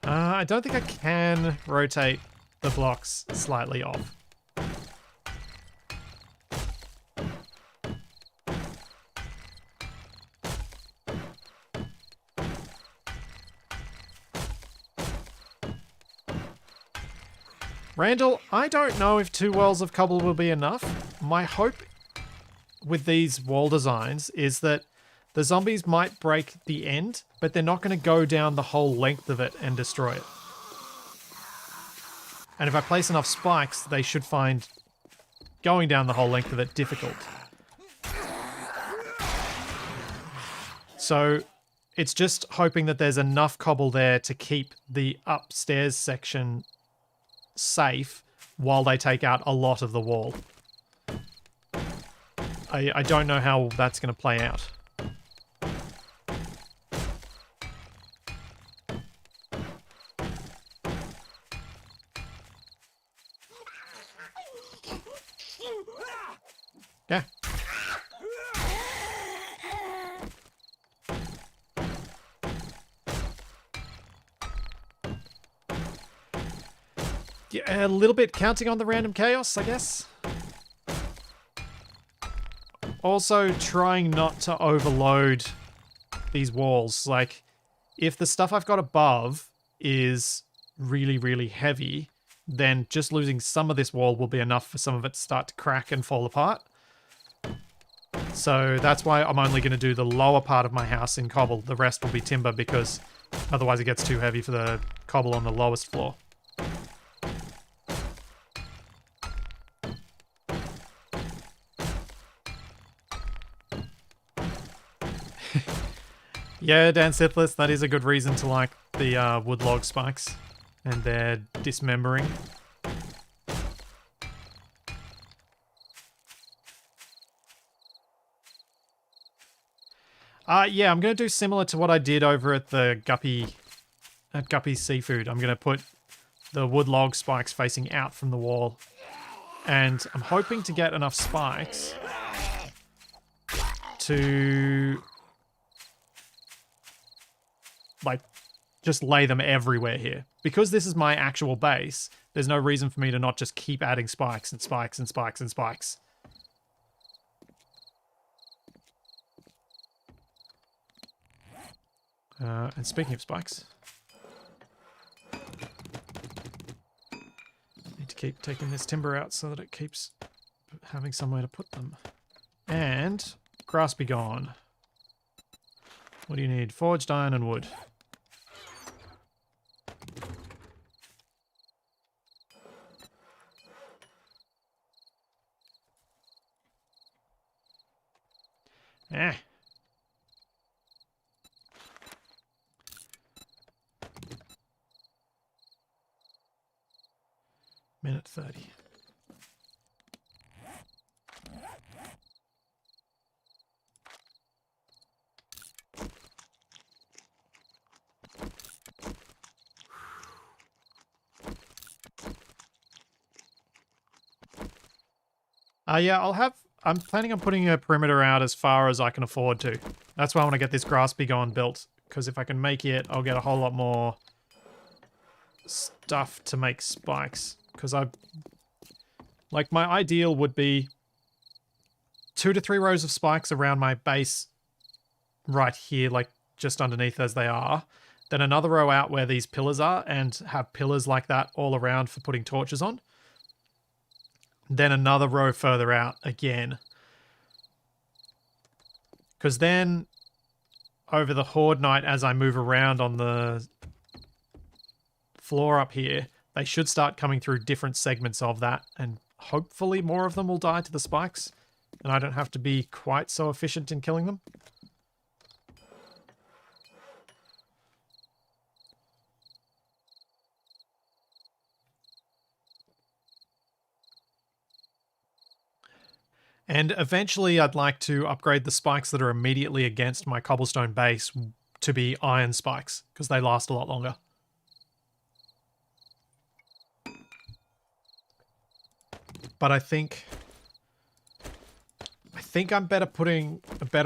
I don't think I can rotate the blocks slightly off. Randall, I don't know if 2 wells of cobble will be enough. My hope with these wall designs is that the zombies might break the end, but they're not going to go down the whole length of it and destroy it. And if I place enough spikes, they should find going down the whole length of it difficult. So it's just hoping that there's enough cobble there to keep the upstairs section safe while they take out a lot of the wall. I don't know how that's going to play out. Yeah. Yeah, a little bit counting on the random chaos, I guess. Also trying not to overload these walls. Like, if the stuff I've got above is really, really heavy, then just losing some of this wall will be enough for some of it to start to crack and fall apart. So that's why I'm only going to do the lower part of my house in cobble. The rest will be timber because otherwise it gets too heavy for the cobble on the lowest floor. Yeah, Dan Sithless, that is a good reason to like the wood log spikes. And they're dismembering. Yeah, I'm going to do similar to what I did over at the Guppy's Seafood. I'm going to put the wood log spikes facing out from the wall. And I'm hoping to get enough spikes to, like, just lay them everywhere here. Because this is my actual base, there's no reason for me to not just keep adding spikes and spikes and spikes and spikes. And speaking of spikes, need to keep taking this timber out so that it keeps having somewhere to put them. And grass be gone. What do you need? Forged iron and wood. Eh. Minute 30. Yeah, I'm planning on putting a perimeter out as far as I can afford to. That's why I want to get this grass be gone built, because if I can make it, I'll get a whole lot more stuff to make spikes. Because like, my ideal would be 2 to 3 rows of spikes around my base right here, like just underneath as they are. Then another row out where these pillars are, and have pillars like that all around for putting torches on. Then another row further out again. Because then, over the horde night, as I move around on the floor up here, they should start coming through different segments of that, and hopefully more of them will die to the spikes, and I don't have to be quite so efficient in killing them. And eventually I'd like to upgrade the spikes that are immediately against my cobblestone base to be iron spikes, because they last a lot longer. But I think I'm better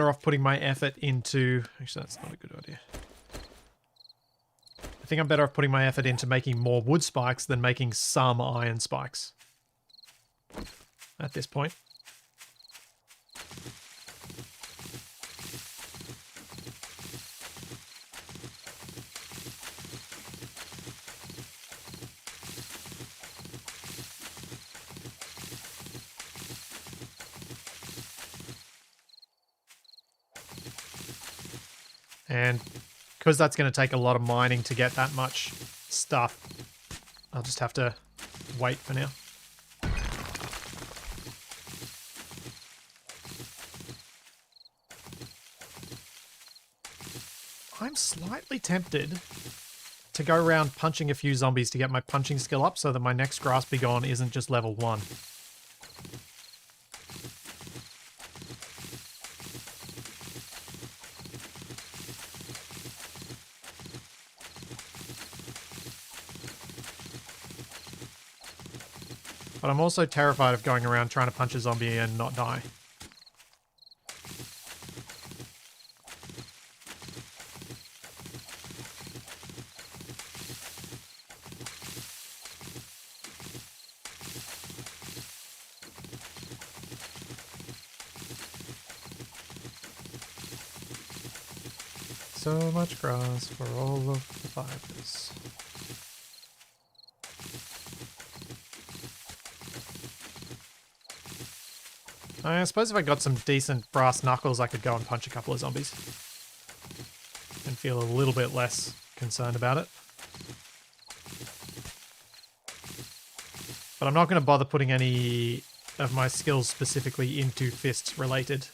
off putting my effort into... Actually, that's not a good idea. I think I'm better off putting my effort into making more wood spikes than making some iron spikes at this point. And because that's going to take a lot of mining to get that much stuff, I'll just have to wait for now. I'm slightly tempted to go around punching a few zombies to get my punching skill up so that my next grass be gone isn't just level 1. But I'm also terrified of going around trying to punch a zombie and not die. So much grass for all of the fibers. I suppose if I got some decent brass knuckles, I could go and punch a couple of zombies and feel a little bit less concerned about it. But I'm not going to bother putting any of my skills specifically into fist-related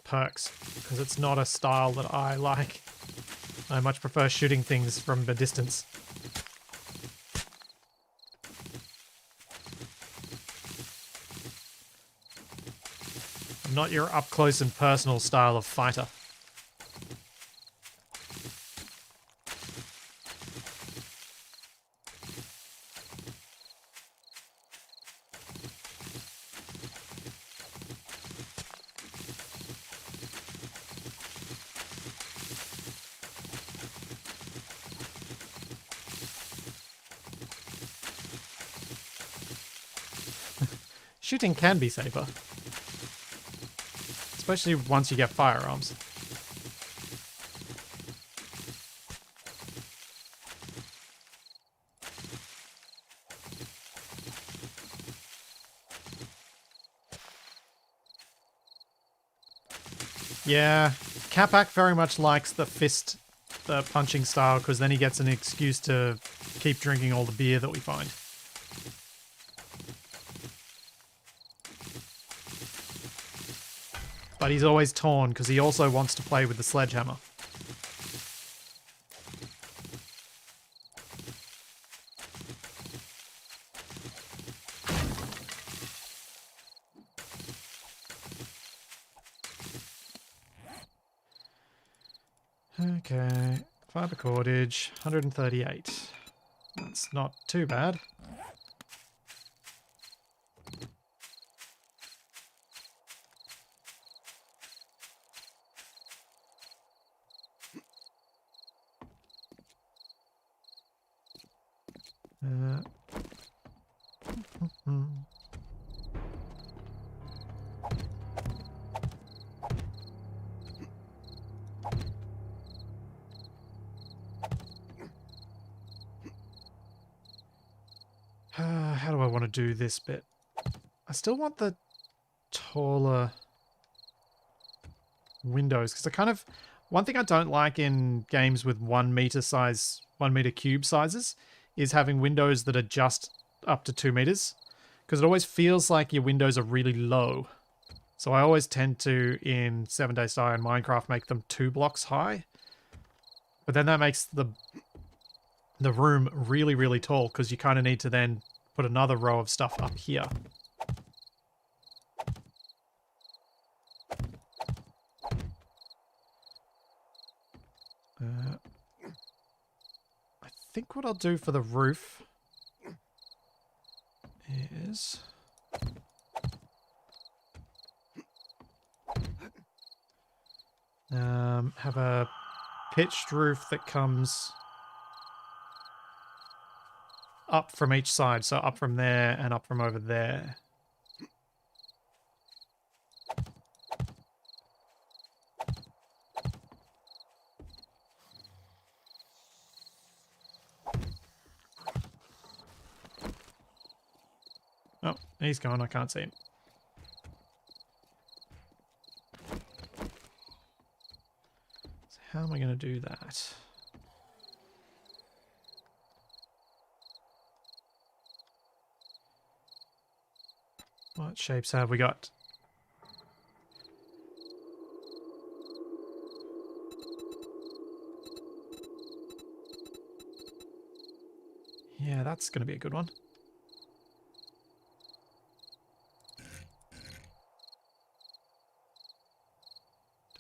perks, because it's not a style that I like. I much prefer shooting things from a distance. I'm not your up close and personal style of fighter. Shooting can be safer. Especially once you get firearms. Yeah, Capac very much likes the fist, the punching style, because then he gets an excuse to keep drinking all the beer that we find. But he's always torn because he also wants to play with the sledgehammer. Okay, fiber cordage, 138. That's not too bad. How do I want to do this bit? I still want the taller windows because I kind of... One thing I don't like in games with 1 meter cube sizes is having windows that are just up to 2 meters, because it always feels like your windows are really low. So I always tend to, in 7 Days to Die and Minecraft, make them 2 blocks high. But then that makes the room really, really tall, because you kind of need to then put another row of stuff up here. I think what I'll do for the roof is... have a pitched roof that comes up from each side. So up from there and up from over there. Oh, he's gone. I can't see him. So how am I going to do that? What shapes have we got? Yeah, that's going to be a good one. Do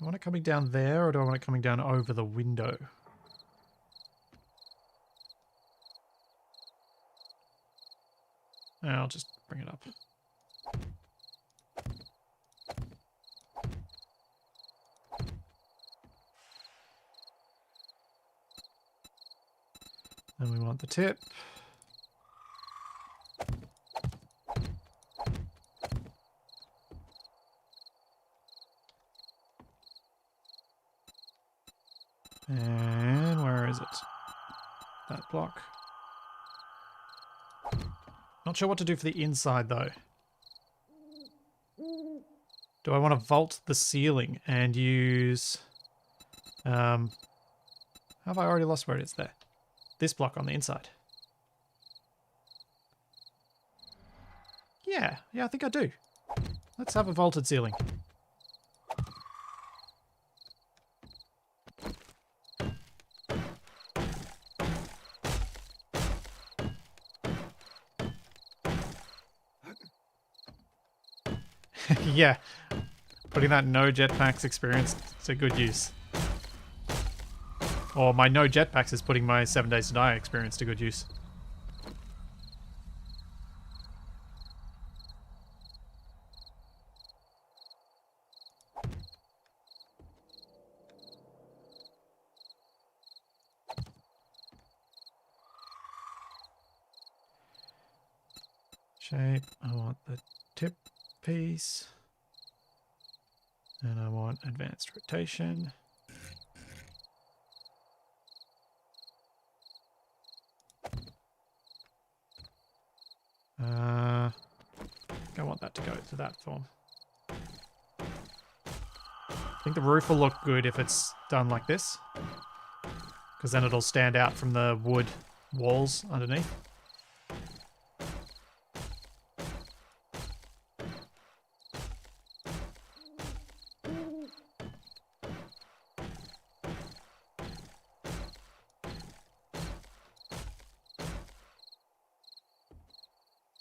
I want it coming down there, or do I want it coming down over the window? I'll just bring it up. And we want the tip. And where is it? That block. Not sure what to do for the inside though. Do I want to vault the ceiling and use... have I already lost where it is there? This block on the inside. Yeah, I think I do. Let's have a vaulted ceiling. Yeah, Putting that no jetpacks experience to good use. Or my no jetpacks is putting my 7 Days to Die experience to good use. Shape, I want the tip piece. And I want advanced rotation. I want that to go to that form. I think the roof will look good if it's done like this, because then it'll stand out from the wood walls underneath.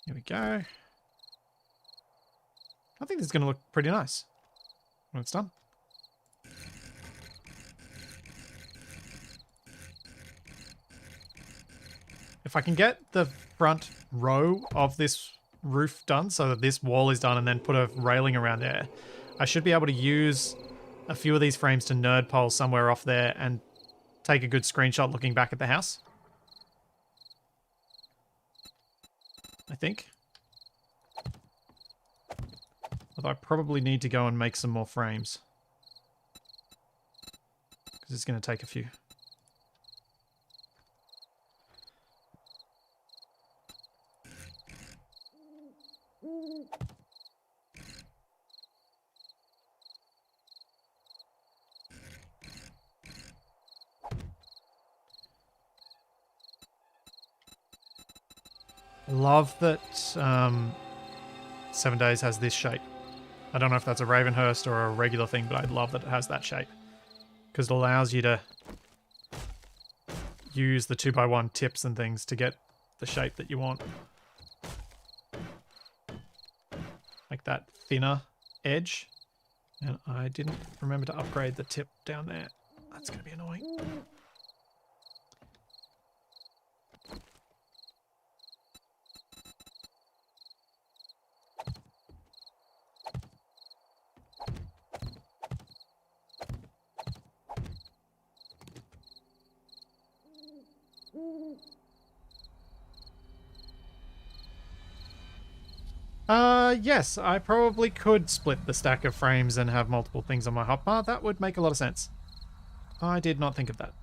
Here we go. I think this is going to look pretty nice when it's done. If I can get the front row of this roof done so that this wall is done and then put a railing around there, I should be able to use a few of these frames to nerd pole somewhere off there and take a good screenshot looking back at the house. I think. Although I probably need to go and make some more frames, because it's going to take a few. I love that 7 Days has this shape. I don't know if that's a Ravenhearst or a regular thing, but I love that it has that shape, because it allows you to use the 2x1 tips and things to get the shape that you want. Like that thinner edge. And I didn't remember to upgrade the tip down there. That's going to be annoying. Yes, I probably could split the stack of frames and have multiple things on my hotbar. That would make a lot of sense. I did not think of that.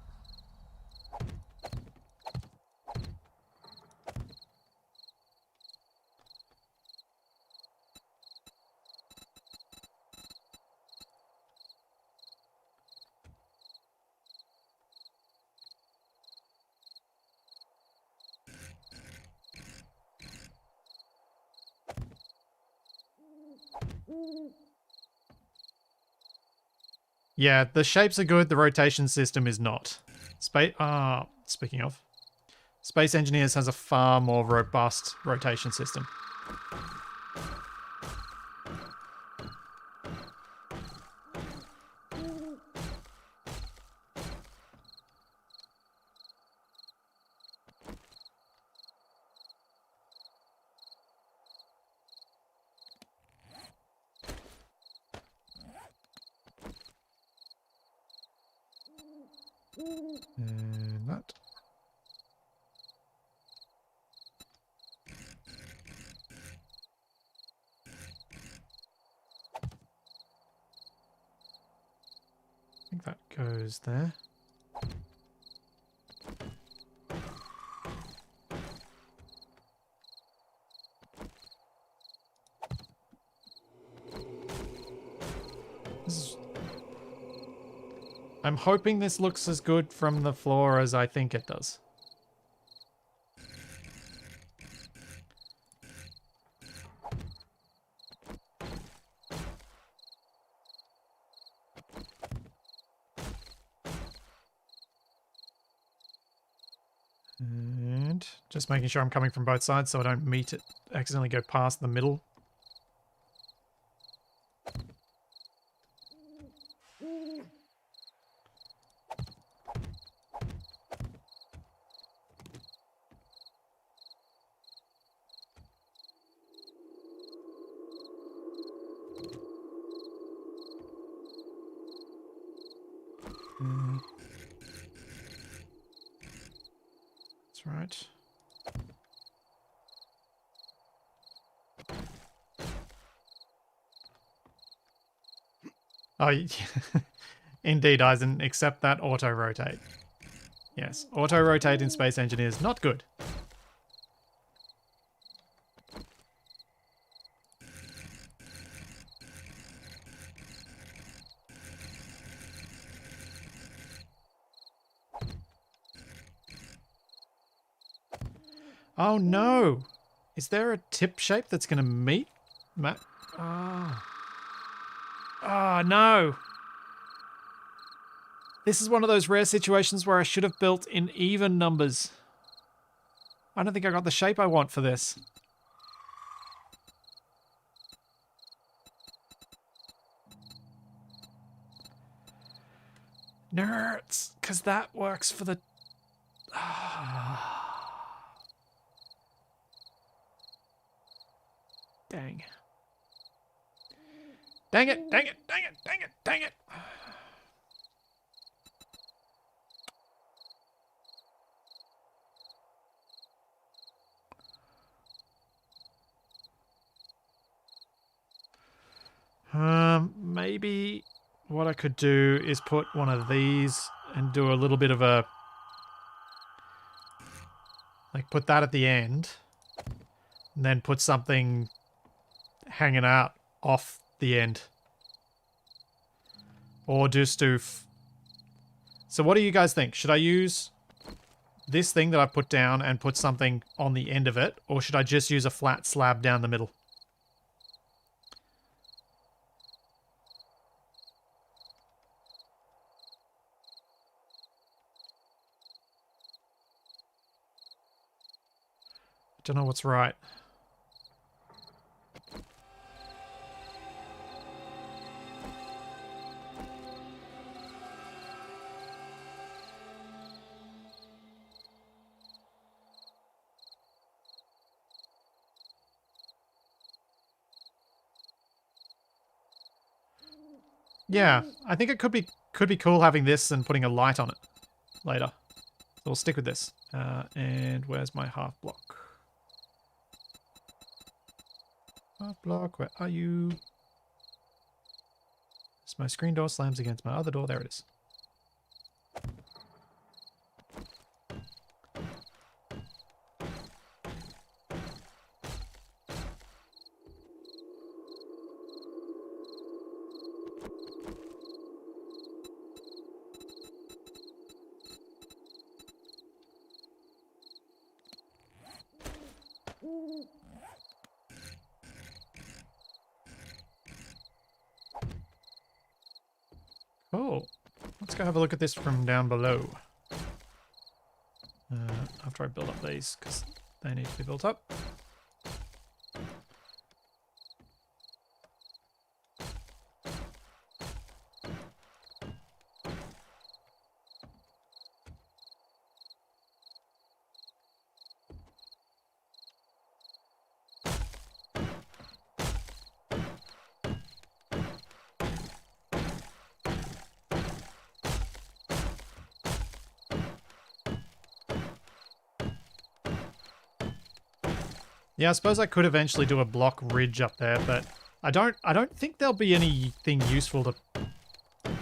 Yeah, the shapes are good, the rotation system is not. Speaking of, Space Engineers has a far more robust rotation system. And that. I think that goes there. I'm hoping this looks as good from the floor as I think it does. And just making sure I'm coming from both sides so I don't meet it, accidentally go past the middle. Right. Oh, indeed, Eisen, except that auto-rotate. Yes, auto-rotate in Space Engineers, not good. Oh no! Is there a tip shape that's going to meet? Ah. Oh no! This is one of those rare situations where I should have built in even numbers. I don't think I got the shape I want for this. Nerds! Because that works for the... Dang. Dang it, dang it, dang it, dang it, dang it. Maybe what I could do is put one of these and do a little bit of a... Like, put that at the end. And then put something hanging out off the end. Or just do... So what do you guys think? Should I use this thing that I put down and put something on the end of it? Or should I just use a flat slab down the middle? I don't know what's right. Yeah, I think it could be cool having this and putting a light on it later. So we'll stick with this. And where's my half block? Half block, where are you? So my screen door slams against my other door. There it is. Cool. Let's go have a look at this from down below. After I build up these, because they need to be built up. Yeah, I suppose I could eventually do a block ridge up there, but I don't think there'll be anything useful to...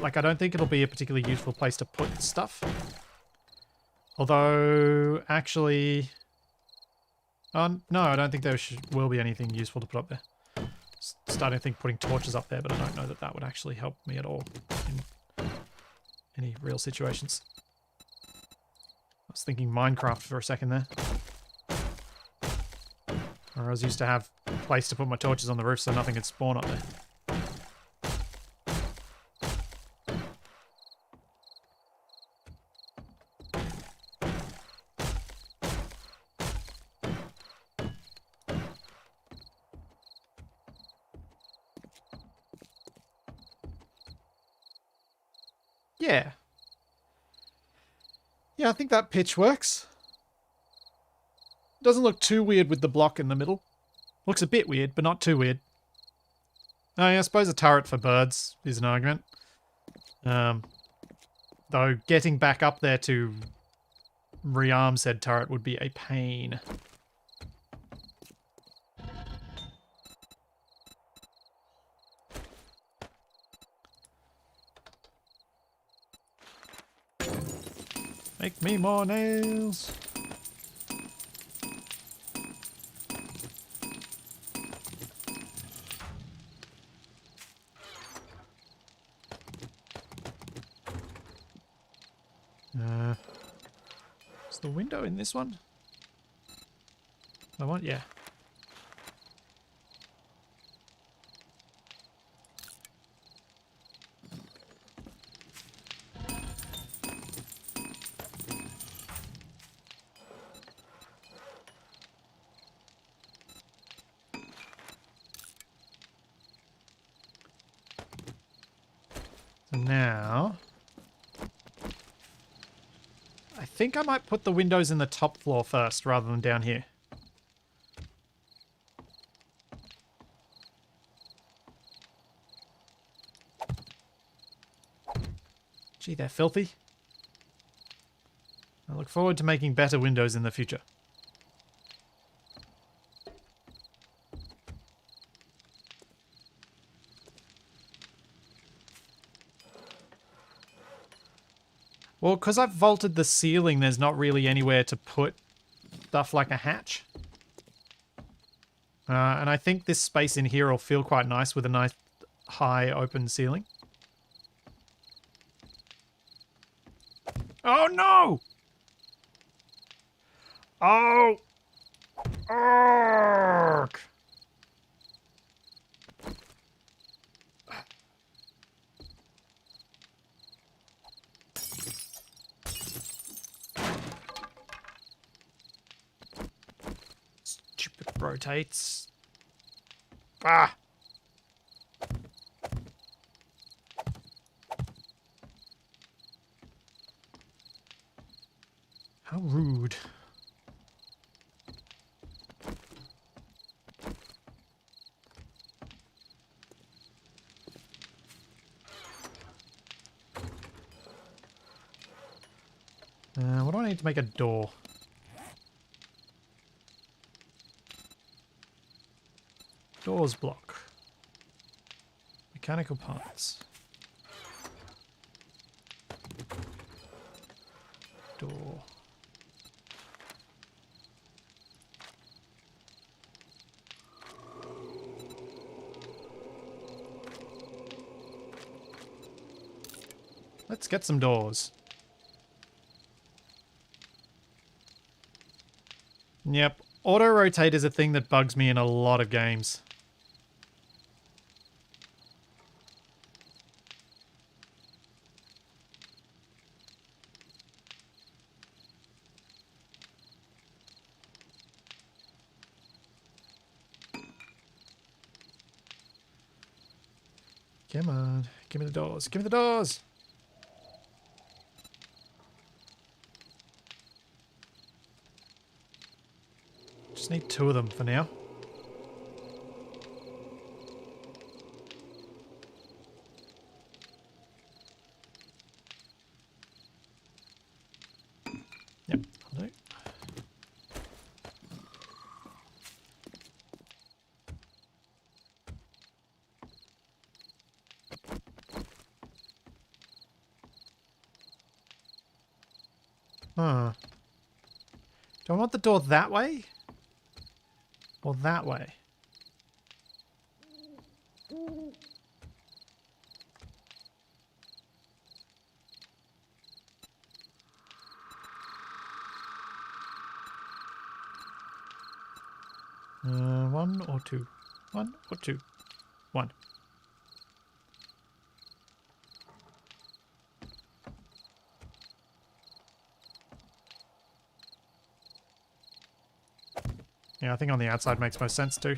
Like, I don't think it'll be a particularly useful place to put stuff. Although, actually... no, I don't think there will be anything useful to put up there. Starting to think putting torches up there, but I don't know that that would actually help me at all in any real situations. I was thinking Minecraft for a second there. Or I was used to have a place to put my torches on the roof so nothing could spawn up there. Yeah. Yeah, I think that pitch works. Doesn't look too weird with the block in the middle. Looks a bit weird, but not too weird. I suppose a turret for birds is an argument. Though getting back up there to rearm said turret would be a pain. Make me more nails. Is the window in this one? I want, yeah. So now, I think I might put the windows in the top floor first rather than down here. Gee, they're filthy. I look forward to making better windows in the future. Well, because I've vaulted the ceiling, there's not really anywhere to put stuff like a hatch. And I think this space in here will feel quite nice with a nice high open ceiling. Oh no! Oh! Ark! Stupid rotates. Ah! How rude. What do I need to make a door? Doors block. Mechanical parts. Door. Let's get some doors. Yep, auto-rotate is a thing that bugs me in a lot of games. Come on, give me the doors, give me the doors! Just need 2 of them for now. Yep, I'll do. Huh. Do I want the door that way? Or that way? One or two? 1 or 2? 1. Yeah, I think on the outside makes most sense too.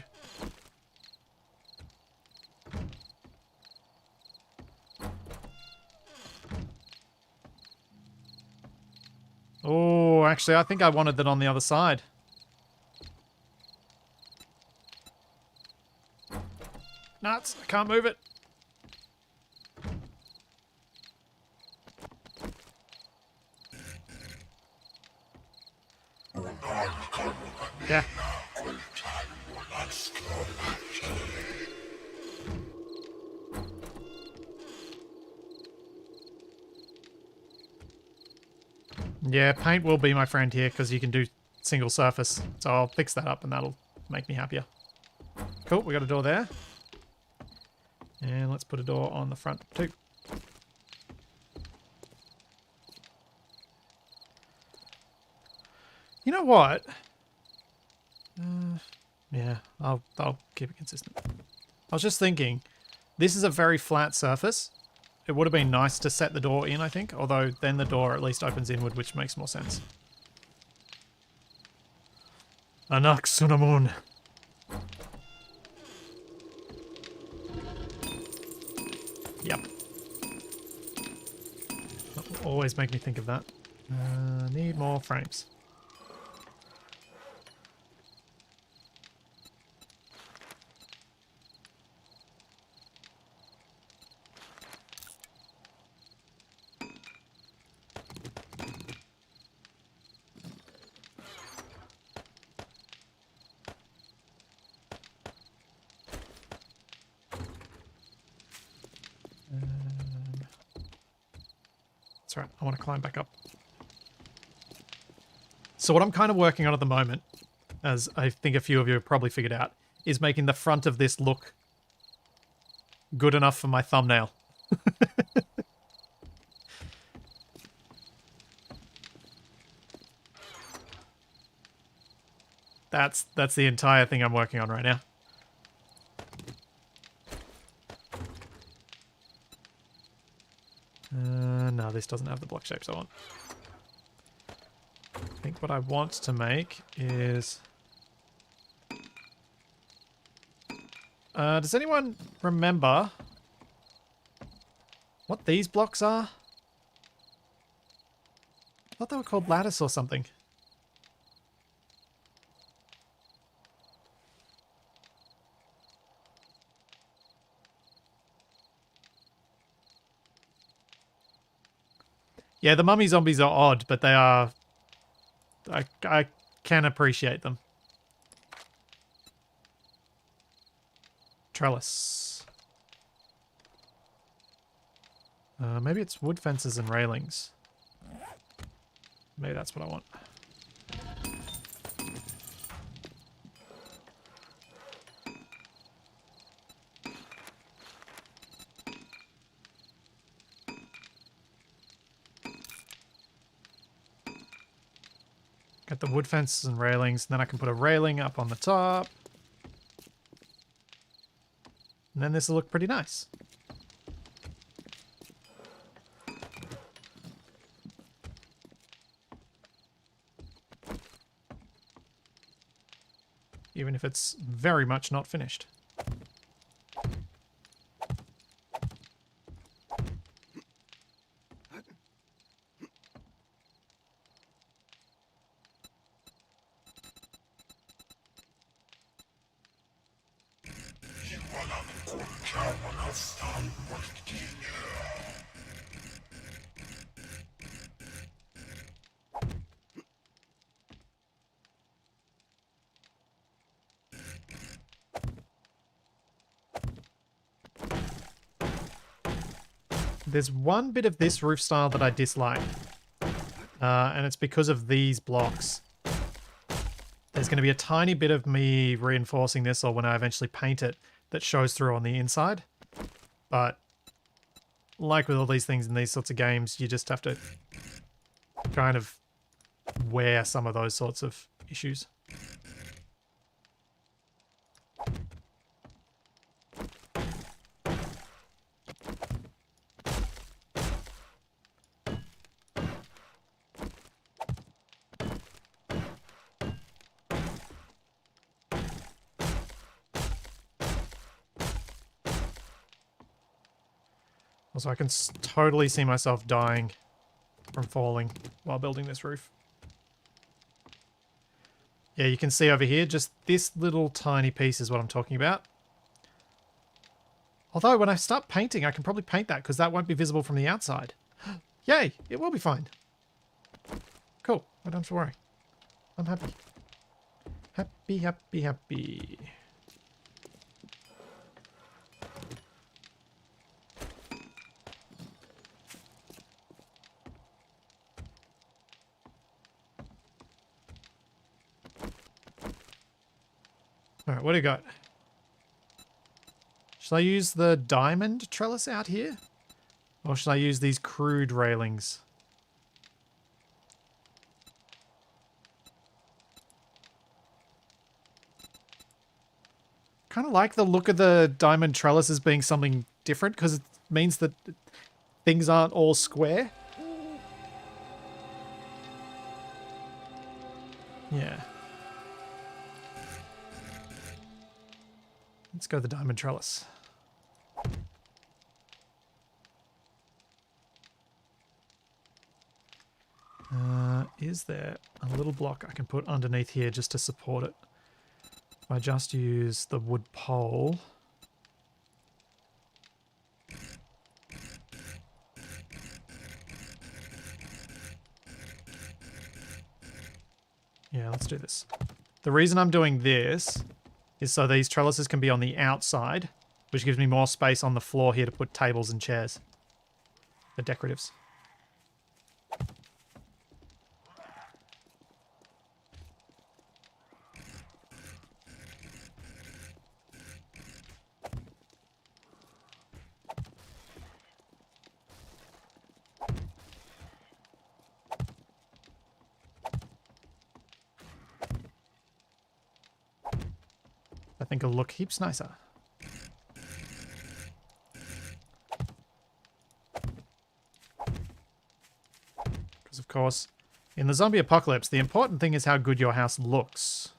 Oh, actually, I think I wanted that on the other side. Nuts, I can't move it. Yeah, paint will be my friend here because you can do single surface. So I'll fix that up and that'll make me happier. Cool, we got a door there. And let's put a door on the front too. You know what? Yeah, I'll keep it consistent. I was just thinking, this is a very flat surface. It would have been nice to set the door in, I think, although then the door at least opens inward, which makes more sense. Anak Sunamun. Yep. That will always make me think of that. Need more frames. That's right, I want to climb back up. So what I'm kind of working on at the moment, as I think a few of you have probably figured out, is making the front of this look good enough for my thumbnail. That's the entire thing I'm working on right now. No, this doesn't have the block shapes I want. I think what I want to make is... does anyone remember what these blocks are? I thought they were called lattice or something. Yeah, the mummy zombies are odd, but they are... I can appreciate them. Trellis. Maybe it's wood fences and railings. Maybe that's what I want. Get the wood fences and railings, and then I can put a railing up on the top. And then this will look pretty nice. Even if it's very much not finished. There's one bit of this roof style that I dislike. And it's because of these blocks. There's going to be a tiny bit of me reinforcing this, or when I eventually paint it, that shows through on the inside. But like with all these things in these sorts of games, you just have to kind of wear some of those sorts of issues. Also, I can totally see myself dying from falling while building this roof. Yeah, you can see over here, just this little tiny piece is what I'm talking about. Although, when I start painting, I can probably paint that because that won't be visible from the outside. Yay! It will be fine. Cool. I don't have to worry. I'm happy. Happy, happy, happy. Alright, what do you got? Should I use the diamond trellis out here? Or should I use these crude railings? Kind of like the look of the diamond trellis as being something different because it means that things aren't all square. Yeah. Let's go the diamond trellis. Is there a little block I can put underneath here just to support it? If I just use the wood pole. Yeah, let's do this. The reason I'm doing this is so these trellises can be on the outside, which gives me more space on the floor here to put tables and chairs. The decoratives. I think it'll look heaps nicer. Because of course, in the zombie apocalypse, the important thing is how good your house looks.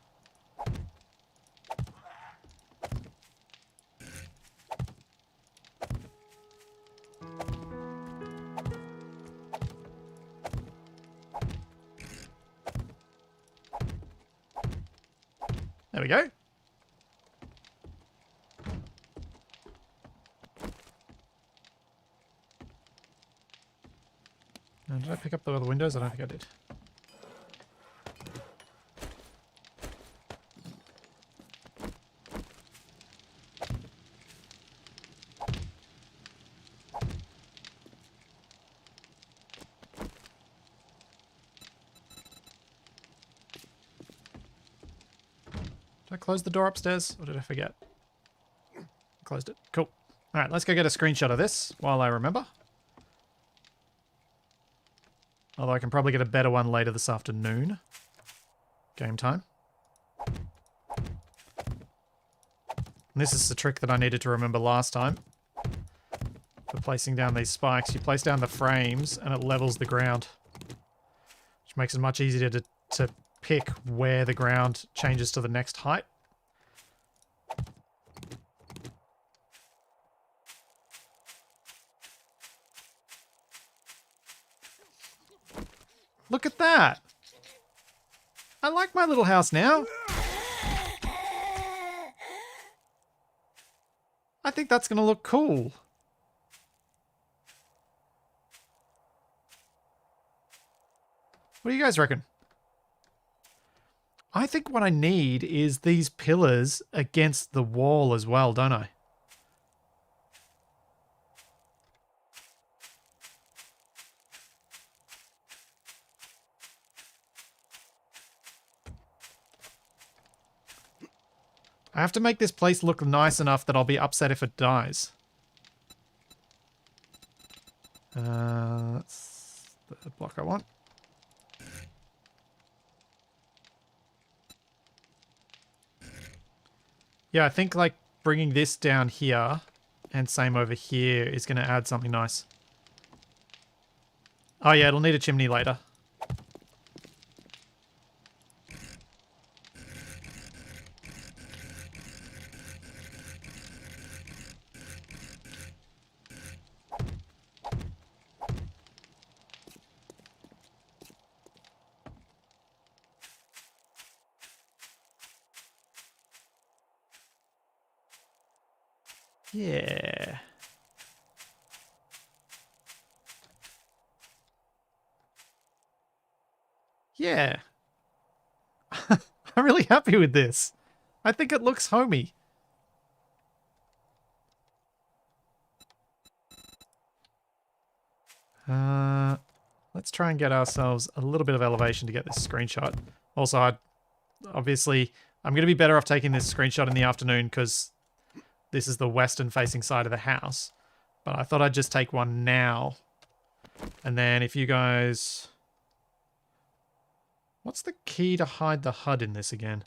There we go. Did I pick up the other windows? I don't think I did. Did I close the door upstairs or did I forget? Closed it. Cool. Alright, let's go get a screenshot of this while I remember. Although I can probably get a better one later this afternoon. Game time. And this is the trick that I needed to remember last time. For placing down these spikes, you place down the frames and it levels the ground. Which makes it much easier to pick where the ground changes to the next height. Look at that! I like my little house now. I think that's going to look cool. What do you guys reckon? I think what I need is these pillars against the wall as well, don't I? I have to make this place look nice enough that I'll be upset if it dies. That's the block I want. Yeah, I think like bringing this down here and same over here is going to add something nice. Oh yeah, it'll need a chimney later. Yeah. Yeah. I'm really happy with this. I think it looks homey. Let's try and get ourselves a little bit of elevation to get this screenshot. Also, obviously, I'm going to be better off taking this screenshot in the afternoon because this is the western facing side of the house. But I thought I'd just take one now. And then if you guys... What's the key to hide the HUD in this again?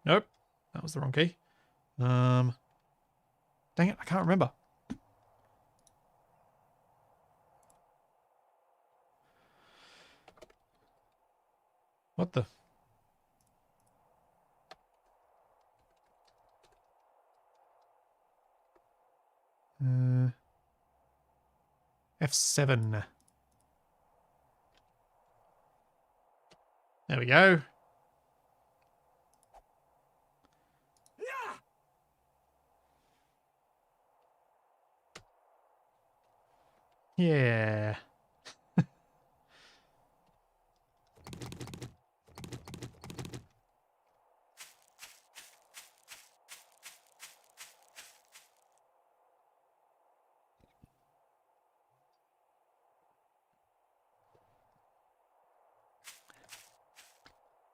Nope. That was the wrong key. Dang it, I can't remember. What the... F7. There we go. Yeah.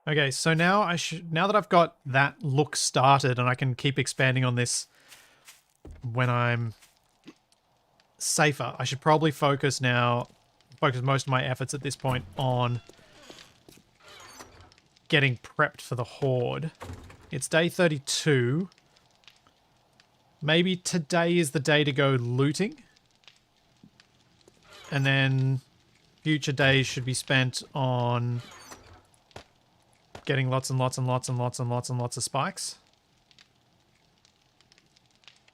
Okay, so now now that I've got that look started and I can keep expanding on this when I'm safer, I should probably focus most of my efforts at this point on getting prepped for the Horde. It's day 32. Maybe today is the day to go looting. And then future days should be spent on getting lots and lots and lots and lots and lots and lots of spikes.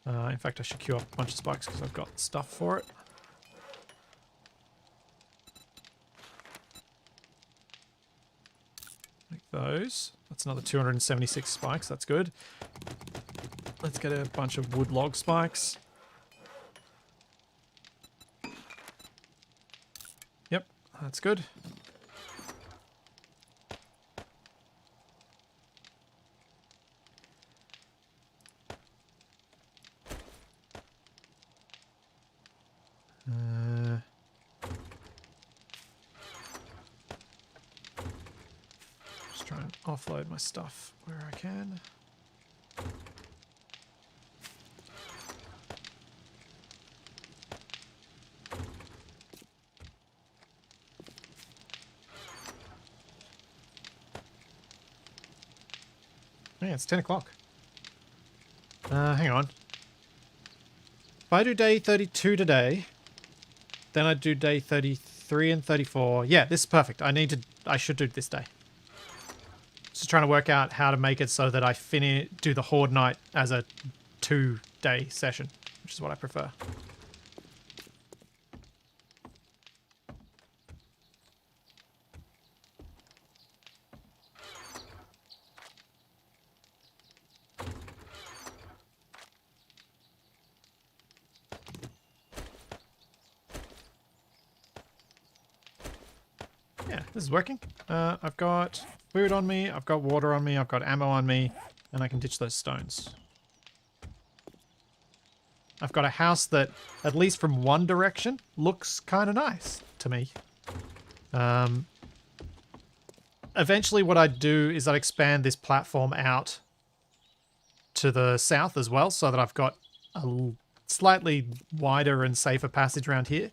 In fact, I should queue up a bunch of spikes because I've got stuff for it. Like those. That's another 276 spikes. That's good. Let's get a bunch of wood log spikes. Yep, that's good. Just try and offload my stuff where I can. Yeah, it's 10 o'clock. Hang on. If I do day 32 today, then I do day 33 and 34. Yeah, this is perfect. I should do this day. Just trying to work out how to make it so that I do the Horde night as a 2-day session, which is what I prefer. Yeah, this is working. I've got food on me, I've got water on me, I've got ammo on me, and I can ditch those stones. I've got a house that, at least from one direction, looks kind of nice to me. Eventually what I'd do is I'd expand this platform out to the south as well, so that I've got a slightly wider and safer passage around here.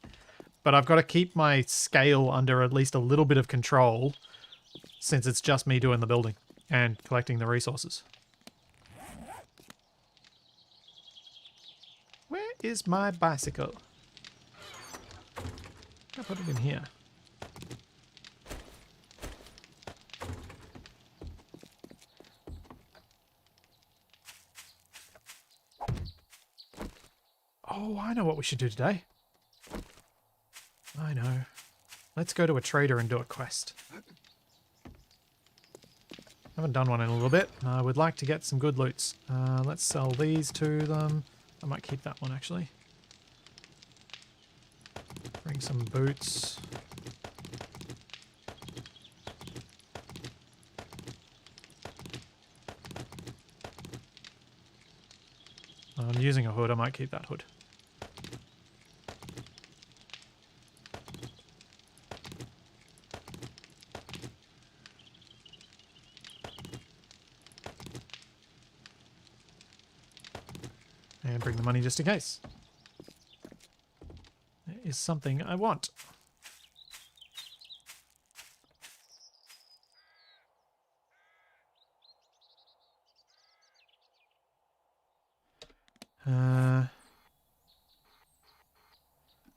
But I've got to keep my scale under at least a little bit of control, since it's just me doing the building and collecting the resources. Where is my bicycle? I'll put it in here. Oh, I know what we should do today. I know. Let's go to a trader and do a quest. Haven't done one in a little bit. I would like to get some good loots. Let's sell these to them. I might keep that one actually. Bring some boots. I'm using a hood. I might keep that hood. And bring the money just in case. There is something I want.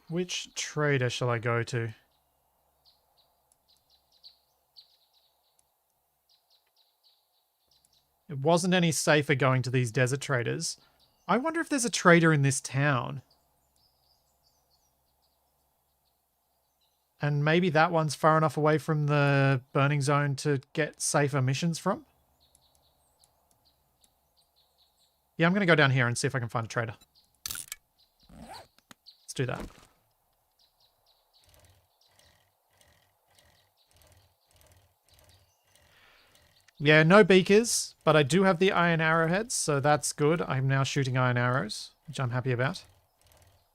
Which trader shall I go to? It wasn't any safer going to these desert traders. I wonder if there's a trader in this town. And maybe that one's far enough away from the burning zone to get safer missions from? Yeah, I'm going to go down here and see if I can find a trader. Let's do that. Yeah, no beakers, but I do have the iron arrowheads, so that's good. I'm now shooting iron arrows, which I'm happy about.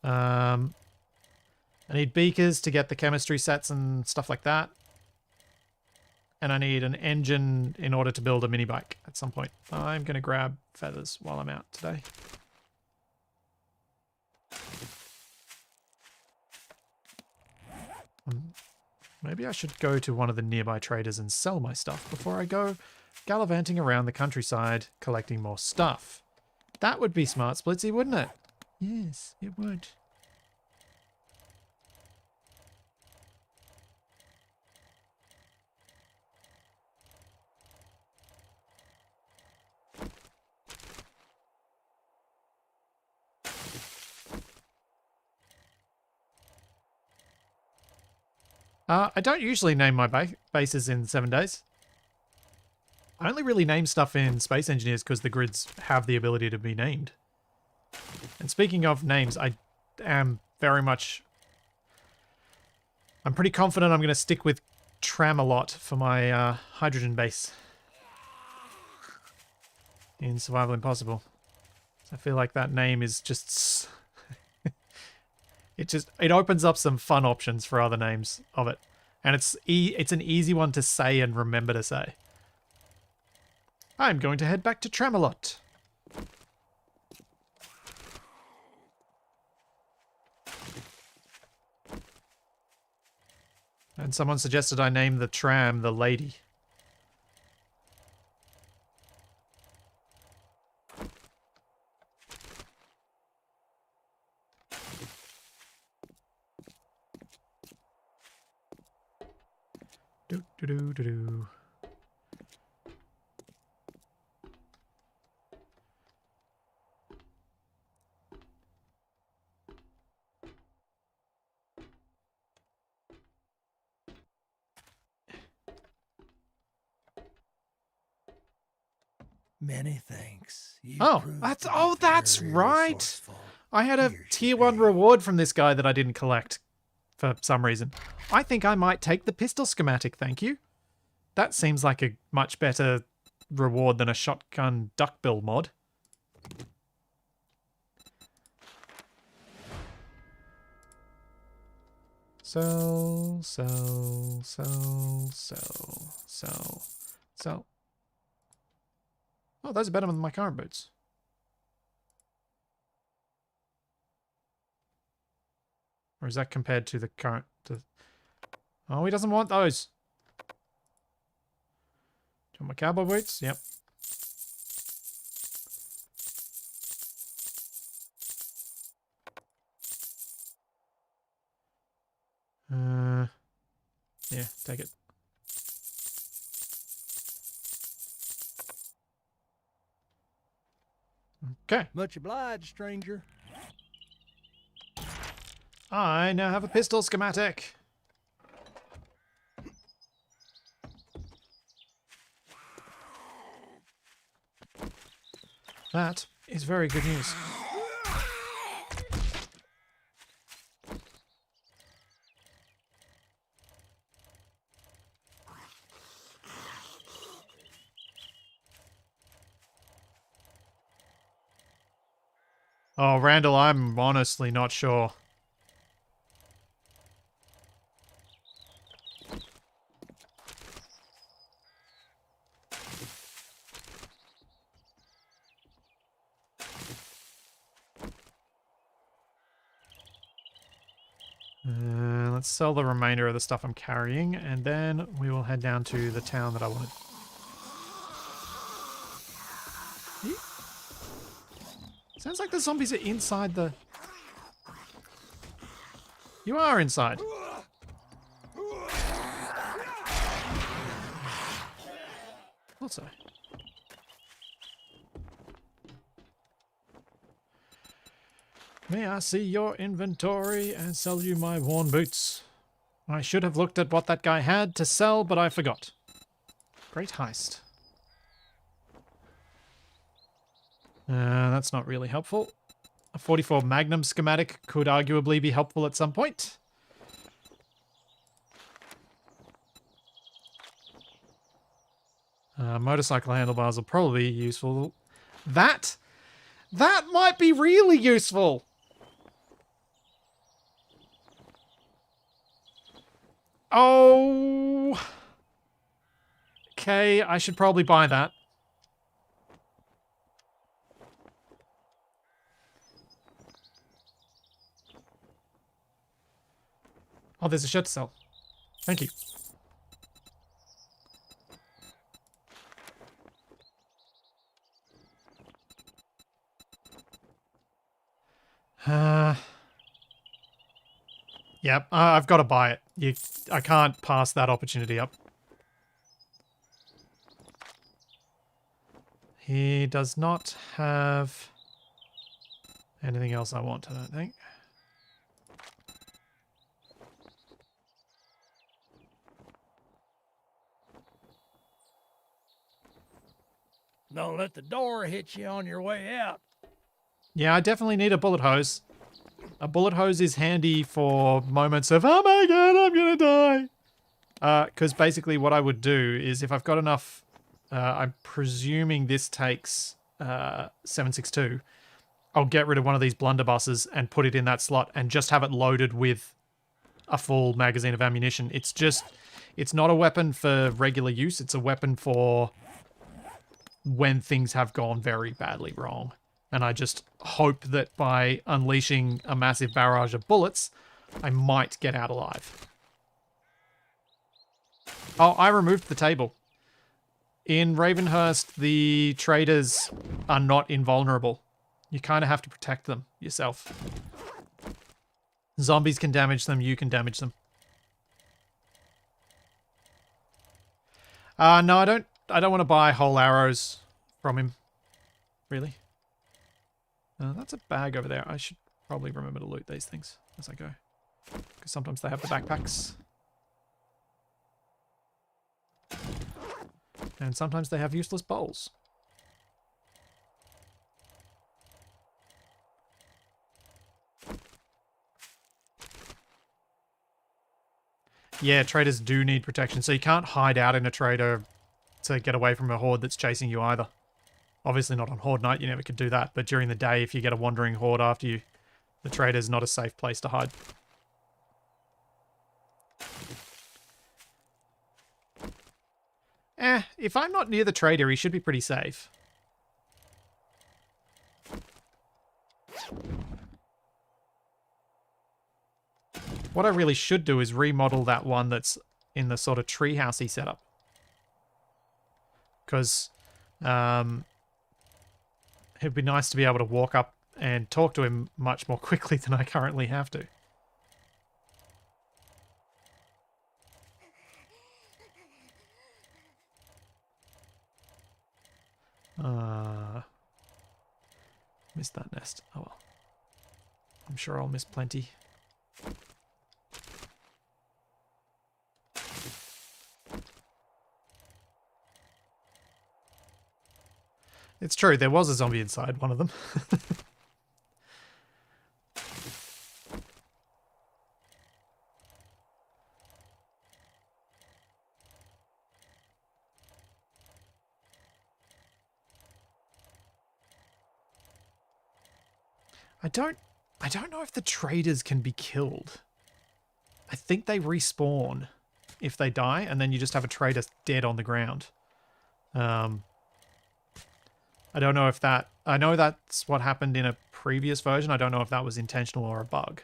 I need beakers to get the chemistry sets and stuff like that. And I need an engine in order to build a mini bike at some point. I'm going to grab feathers while I'm out today. Maybe I should go to one of the nearby traders and sell my stuff before I go gallivanting around the countryside collecting more stuff. That would be smart, Splitsy, wouldn't it? Yes, it would. I don't usually name my bases in 7 days. I only really name stuff in Space Engineers because the grids have the ability to be named. And speaking of names, I am very much... I'm pretty confident I'm going to stick with Tramelot for my hydrogen base in Survival Impossible. I feel like that name is just... it opens up some fun options for other names of it. And it's an easy one to say and remember to say. I'm going to head back to Tramelot. And someone suggested I name the tram the Lady. Do do do do do. Many thanks. That's right. I had a tier 1 reward from this guy that I didn't collect for some reason. I think I might take the pistol schematic, thank you. That seems like a much better reward than a shotgun duckbill mod. Sell. Oh, those are better than my current boots. Or is that compared to the current... Oh, he doesn't want those. Do you want my cowboy boots? Yep. Yeah, take it. Okay. Much obliged, stranger. I now have a pistol schematic. That is very good news. Oh, Randall, I'm honestly not sure. Let's sell the remainder of the stuff I'm carrying, and then we will head down to the town that I wanted. Sounds like the zombies are inside the... You are inside. Thought so. May I see your inventory and sell you my worn boots? I should have looked at what that guy had to sell, but I forgot. Great heist. That's not really helpful. A 44 Magnum schematic could arguably be helpful at some point. Motorcycle handlebars will probably be useful. That might be really useful. Oh. Okay, I should probably buy that. Oh, there's a shirt to sell. Thank you. Yep, I've got to buy it. I can't pass that opportunity up. He does not have anything else I want, I don't think. Don't let the door hit you on your way out. Yeah, I definitely need a bullet hose. A bullet hose is handy for moments of, oh my god, I'm gonna die. Because basically what I would do is if I've got enough, I'm presuming this takes 7.62, I'll get rid of one of these blunderbusses and put it in that slot and just have it loaded with a full magazine of ammunition. It's not a weapon for regular use, it's a weapon for when things have gone very badly wrong. And I just hope that by unleashing a massive barrage of bullets, I might get out alive. Oh, I removed the table. In Ravenhearst, the traders are not invulnerable. You kind of have to protect them yourself. Zombies can damage them, you can damage them. No, I don't want to buy whole arrows from him. Really? That's a bag over there. I should probably remember to loot these things as I go. Because sometimes they have the backpacks. And sometimes they have useless bowls. Yeah, traders do need protection, so you can't hide out in a trader to get away from a horde that's chasing you either. Obviously not on Horde Night, you never could do that, but during the day, if you get a wandering horde after you, the trader's not a safe place to hide. If I'm not near the trader, he should be pretty safe. What I really should do is remodel that one that's in the sort of treehousey setup. Because it'd be nice to be able to walk up and talk to him much more quickly than I currently have to. Missed that nest. Oh well. I'm sure I'll miss plenty. It's true, there was a zombie inside one of them. I don't know if the traders can be killed. I think they respawn if they die, and then you just have a trader dead on the ground. I don't know if that... I know that's what happened in a previous version. I don't know if that was intentional or a bug.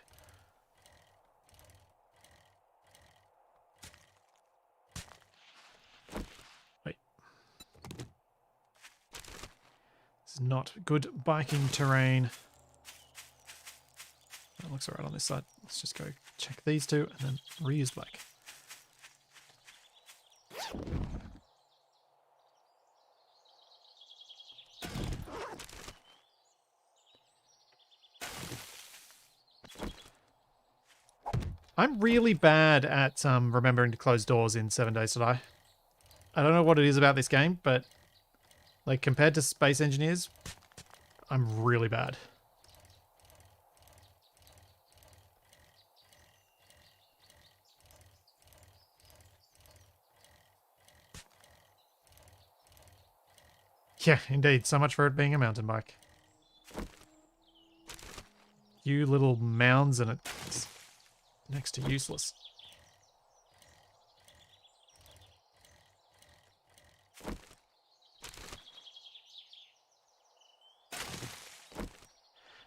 This is not good biking terrain. That looks alright on this side. Let's just go check these two and then reuse bike. I'm really bad at remembering to close doors in 7 Days to Die. I don't know what it is about this game, but like compared to Space Engineers, I'm really bad. Yeah, indeed. So much for it being a mountain bike. Few little mounds and it's next to useless.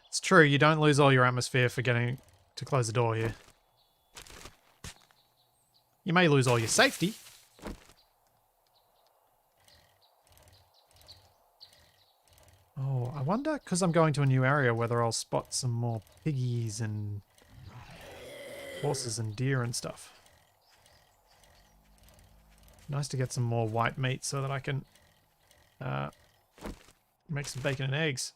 It's true, you don't lose all your atmosphere for getting to close the door here. You may lose all your safety. Oh, I wonder, because I'm going to a new area, whether I'll spot some more piggies and horses and deer and stuff. Nice to get some more white meat so that I can make some bacon and eggs.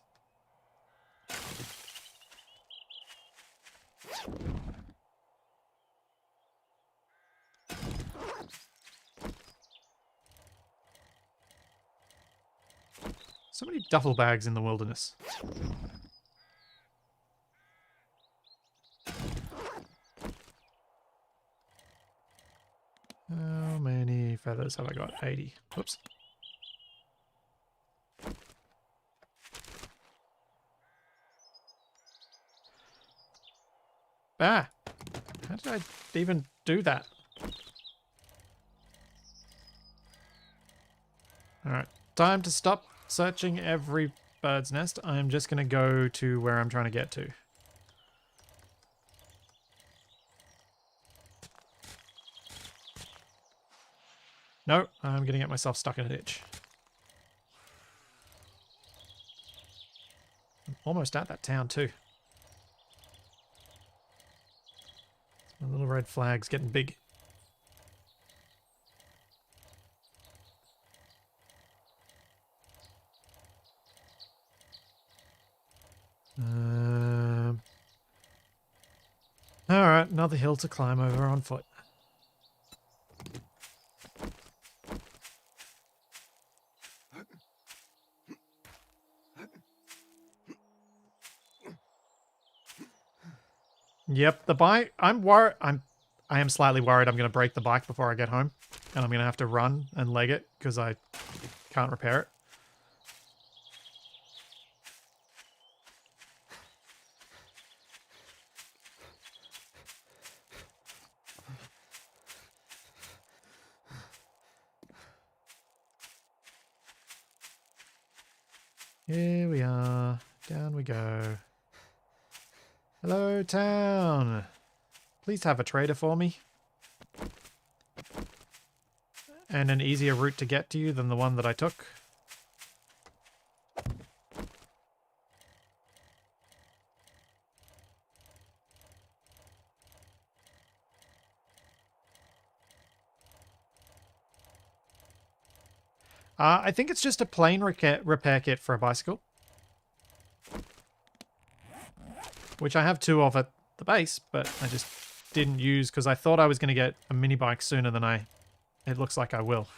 So many duffel bags in the wilderness. How many feathers have I got? 80. Whoops. Ah! How did I even do that? Alright, time to stop searching every bird's nest. I'm just going to go to where I'm trying to get to. No, I'm going to get myself stuck in a ditch. I'm almost at that town too. My little red flag's getting big. Alright, another hill to climb over on foot. Yep, the bike. I am slightly worried I'm going to break the bike before I get home, and I'm going to have to run and leg it because I can't repair it. Here we are. Down we go. Hello, town. Please have a trader for me. And an easier route to get to you than the one that I took. I think it's just a plain repair kit for a bicycle. Which I have 2 of at the base, but I just didn't use because I thought I was going to get a mini bike sooner than it looks like I will.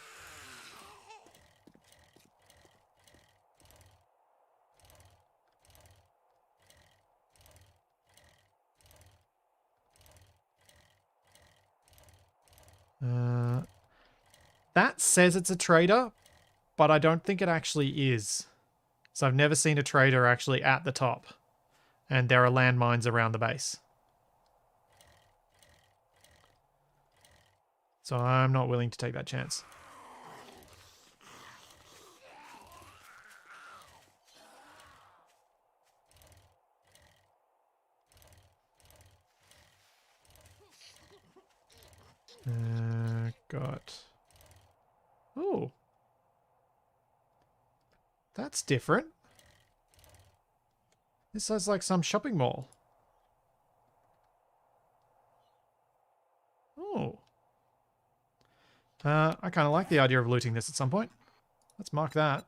That says it's a trader, but I don't think it actually is. So I've never seen a trader actually at the top. And there are landmines around the base. So I'm not willing to take that chance. Got... Oh. That's different. This is like some shopping mall. Oh. I kind of like the idea of looting this at some point. Let's mark that.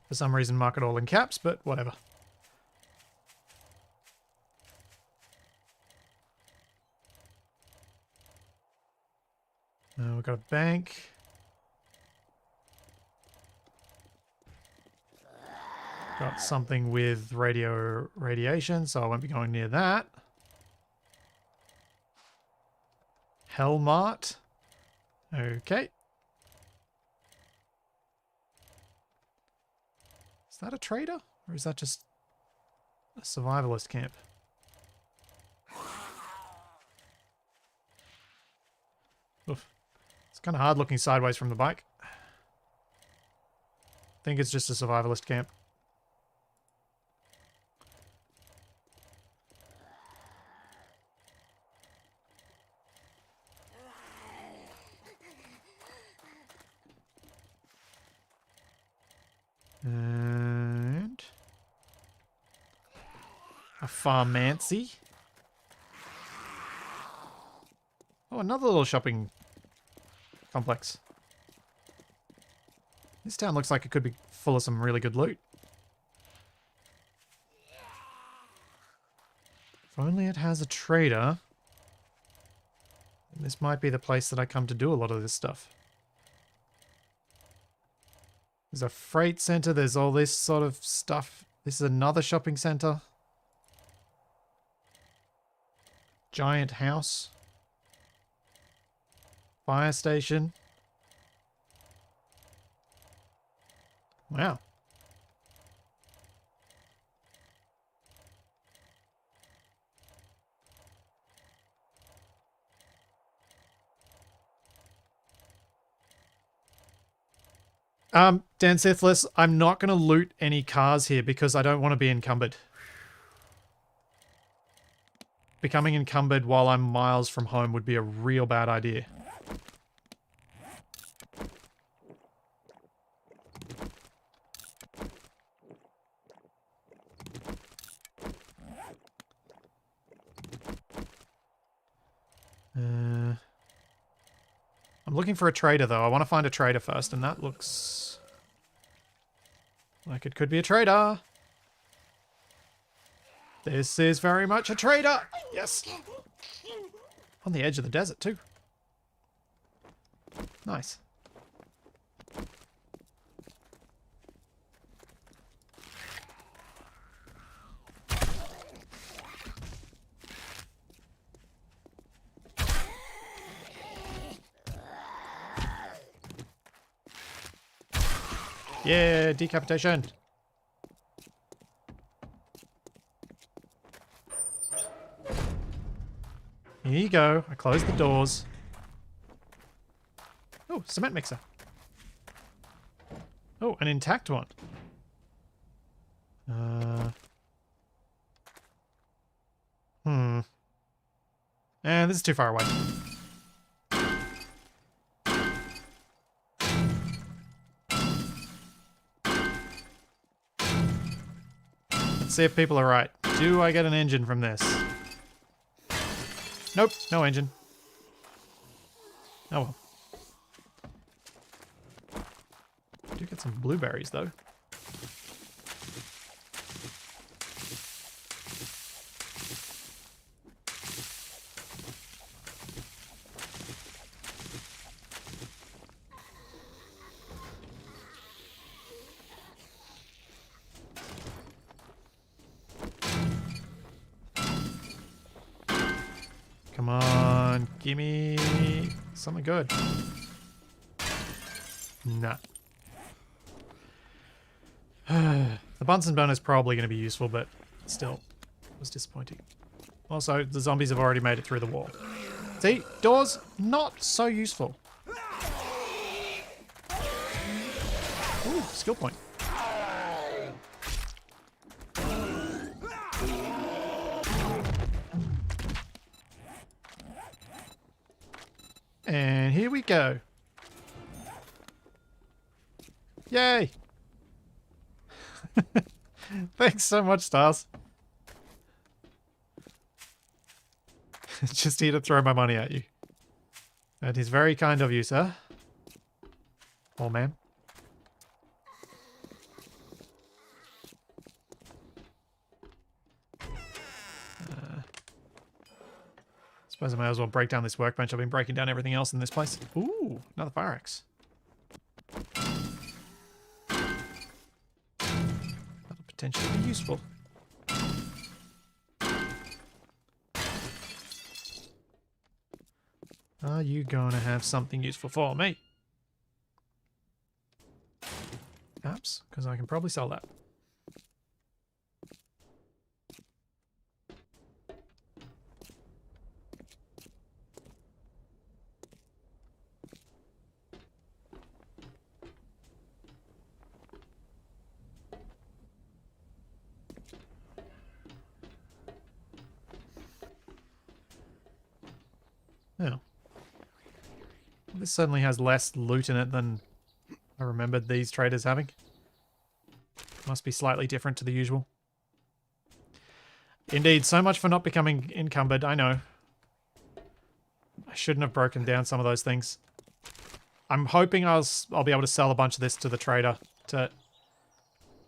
For some reason, mark it all in caps, but whatever. We've got a bank. Got something with radiation, so I won't be going near that. Hellmart. Okay. Is that a trader? Or is that just a survivalist camp? Oof. It's kind of hard looking sideways from the bike. I think it's just a survivalist camp. And a pharmacy. Oh, another little shopping complex. This town looks like it could be full of some really good loot. If only it has a trader. This might be the place that I come to do a lot of this stuff. There's a freight center. There's all this sort of stuff. This is another shopping center. Giant house. Fire station. Wow. Dan Sithless, I'm not going to loot any cars here because I don't want to be encumbered. Becoming encumbered while I'm miles from home would be a real bad idea. I'm looking for a trader, though. I want to find a trader first, and that looks like it could be a trader. This is very much a trader. Yes. On the edge of the desert, too. Nice. Yeah, decapitation. Here you go. I closed the doors. Oh, cement mixer. Oh, an intact one. And this is too far away. Let's see if people are right. Do I get an engine from this? Nope, no engine. Oh well. Do get some blueberries though. Come on, gimme something good. Nah. The Bunsen burner is probably going to be useful, but still, it was disappointing. Also, the zombies have already made it through the wall. See, doors, not so useful. Ooh, skill point. And here we go. Yay! Thanks so much, Stars. Just here to throw my money at you. That is very kind of you, sir. Or ma'am. Suppose I may as well break down this workbench. I've been breaking down everything else in this place. Ooh, another fire axe. That'll potentially be useful. Are you going to have something useful for me? Apps, because I can probably sell that. Oh. This certainly has less loot in it than I remembered these traders having. Must be slightly different to the usual. Indeed, so much for not becoming encumbered, I know. I shouldn't have broken down some of those things. I'm hoping I'll be able to sell a bunch of this to the trader to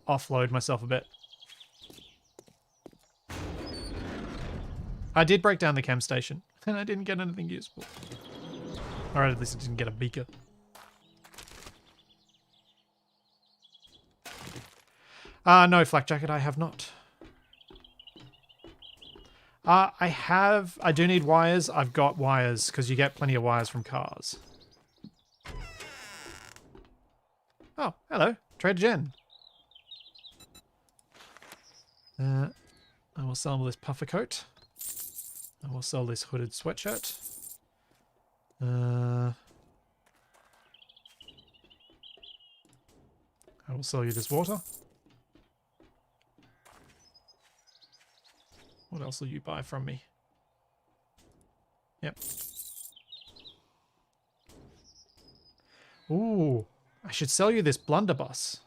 offload myself a bit. I did break down the chem station, and I didn't get anything useful. Or at least I didn't get a beaker. No, Flak Jacket, I have not. I do need wires. I've got wires, because you get plenty of wires from cars. Oh, hello. Trader Jen. I will sell this puffer coat. I will sell this hooded sweatshirt. I will sell you this water. What else will you buy from me? Yep. Ooh, I should sell you this blunderbuss.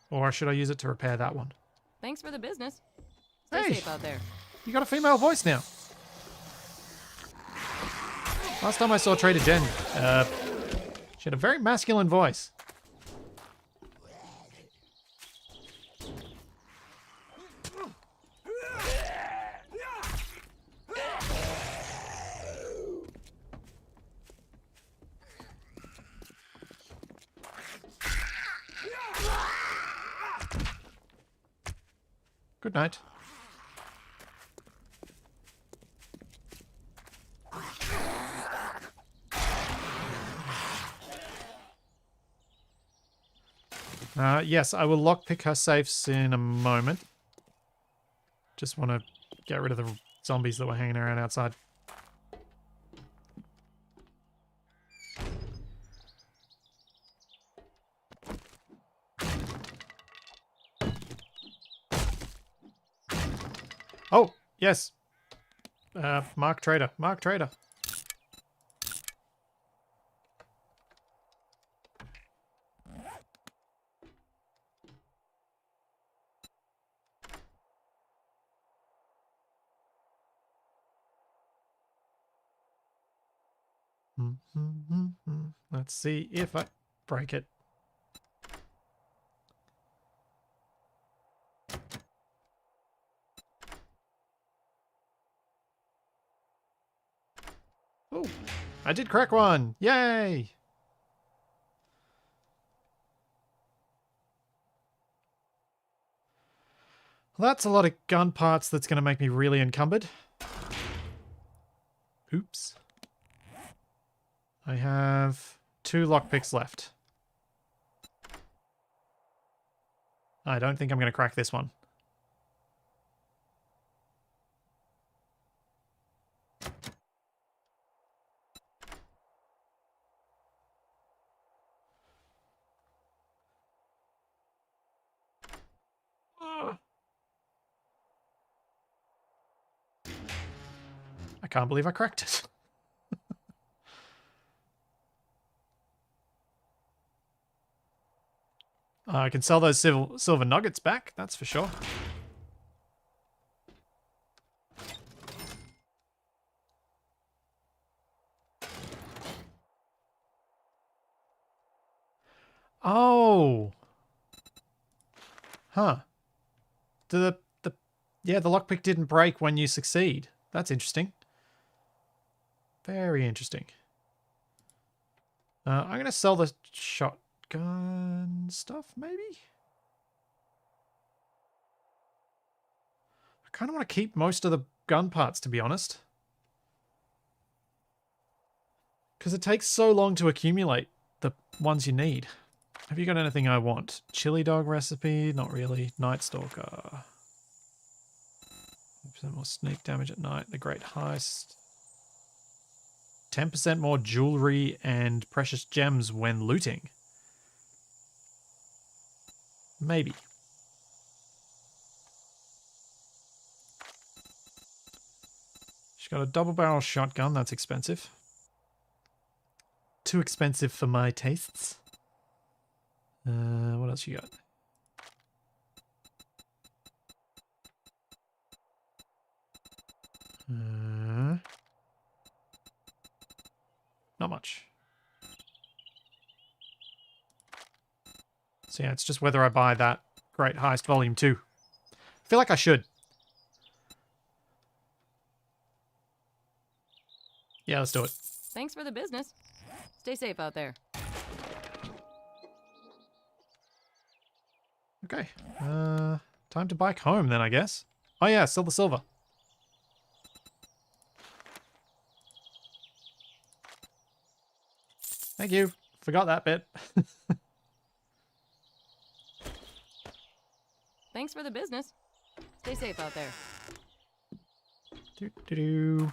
Or should I use it to repair that one? Thanks for the business. Stay Hey, safe out there. you got a female voice now. Last time I saw Trader Jen, she had a very masculine voice. Good night. Yes, I will lockpick her safes in a moment. Just want to get rid of the zombies that were hanging around outside. Oh, yes. Mark Trader. Mark Trader. Let's see if I break it. Oh, I did crack one. Yay! Well, that's a lot of gun parts that's going to make me really encumbered. Oops. I have 2 lockpicks left. I don't think I'm going to crack this one. I can't believe I cracked it. I can sell those silver nuggets back, that's for sure. Oh. Huh. Yeah, the lockpick didn't break when you succeed. That's interesting. Very interesting. I'm going to sell the shotgun stuff, maybe? I kind of want to keep most of the gun parts, to be honest. Because it takes so long to accumulate the ones you need. Have you got anything I want? Chili dog recipe? Not really. Night Stalker. 10% more sneak damage at night. The Great Heist. 10% more jewelry and precious gems when looting. Maybe. She's got a double barrel shotgun. That's expensive. Too expensive for my tastes. What else you got? Not much. So yeah, it's just whether I buy that Great Heist Volume 2. I feel like I should. Yeah, let's do it. Thanks for the business. Stay safe out there. Okay. Time to bike home then, I guess. Oh yeah, sell the silver. Thank you. Forgot that bit. Thanks for the business. Stay safe out there. Do.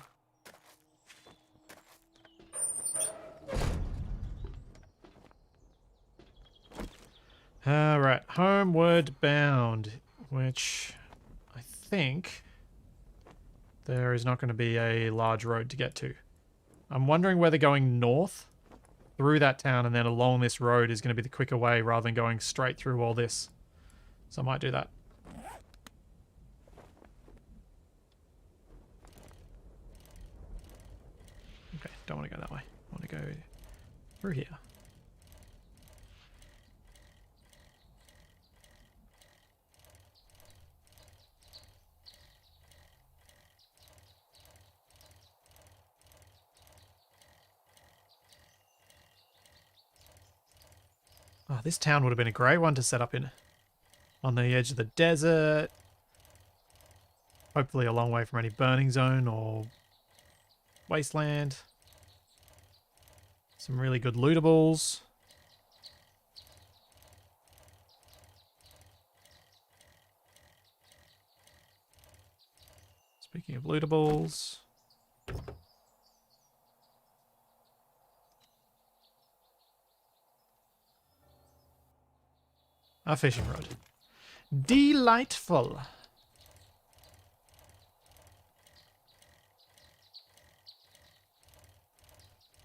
Alright, homeward bound, which I think there is not going to be a large road to get to. I'm wondering whether going north through that town and then along this road is going to be the quicker way rather than going straight through all this. So I might do that. Okay, don't want to go that way. I want to go through here. Oh, this town would have been a great one to set up in. On the edge of the desert. Hopefully a long way from any burning zone or wasteland. Some really good lootables. Speaking of lootables. A fishing rod. Delightful.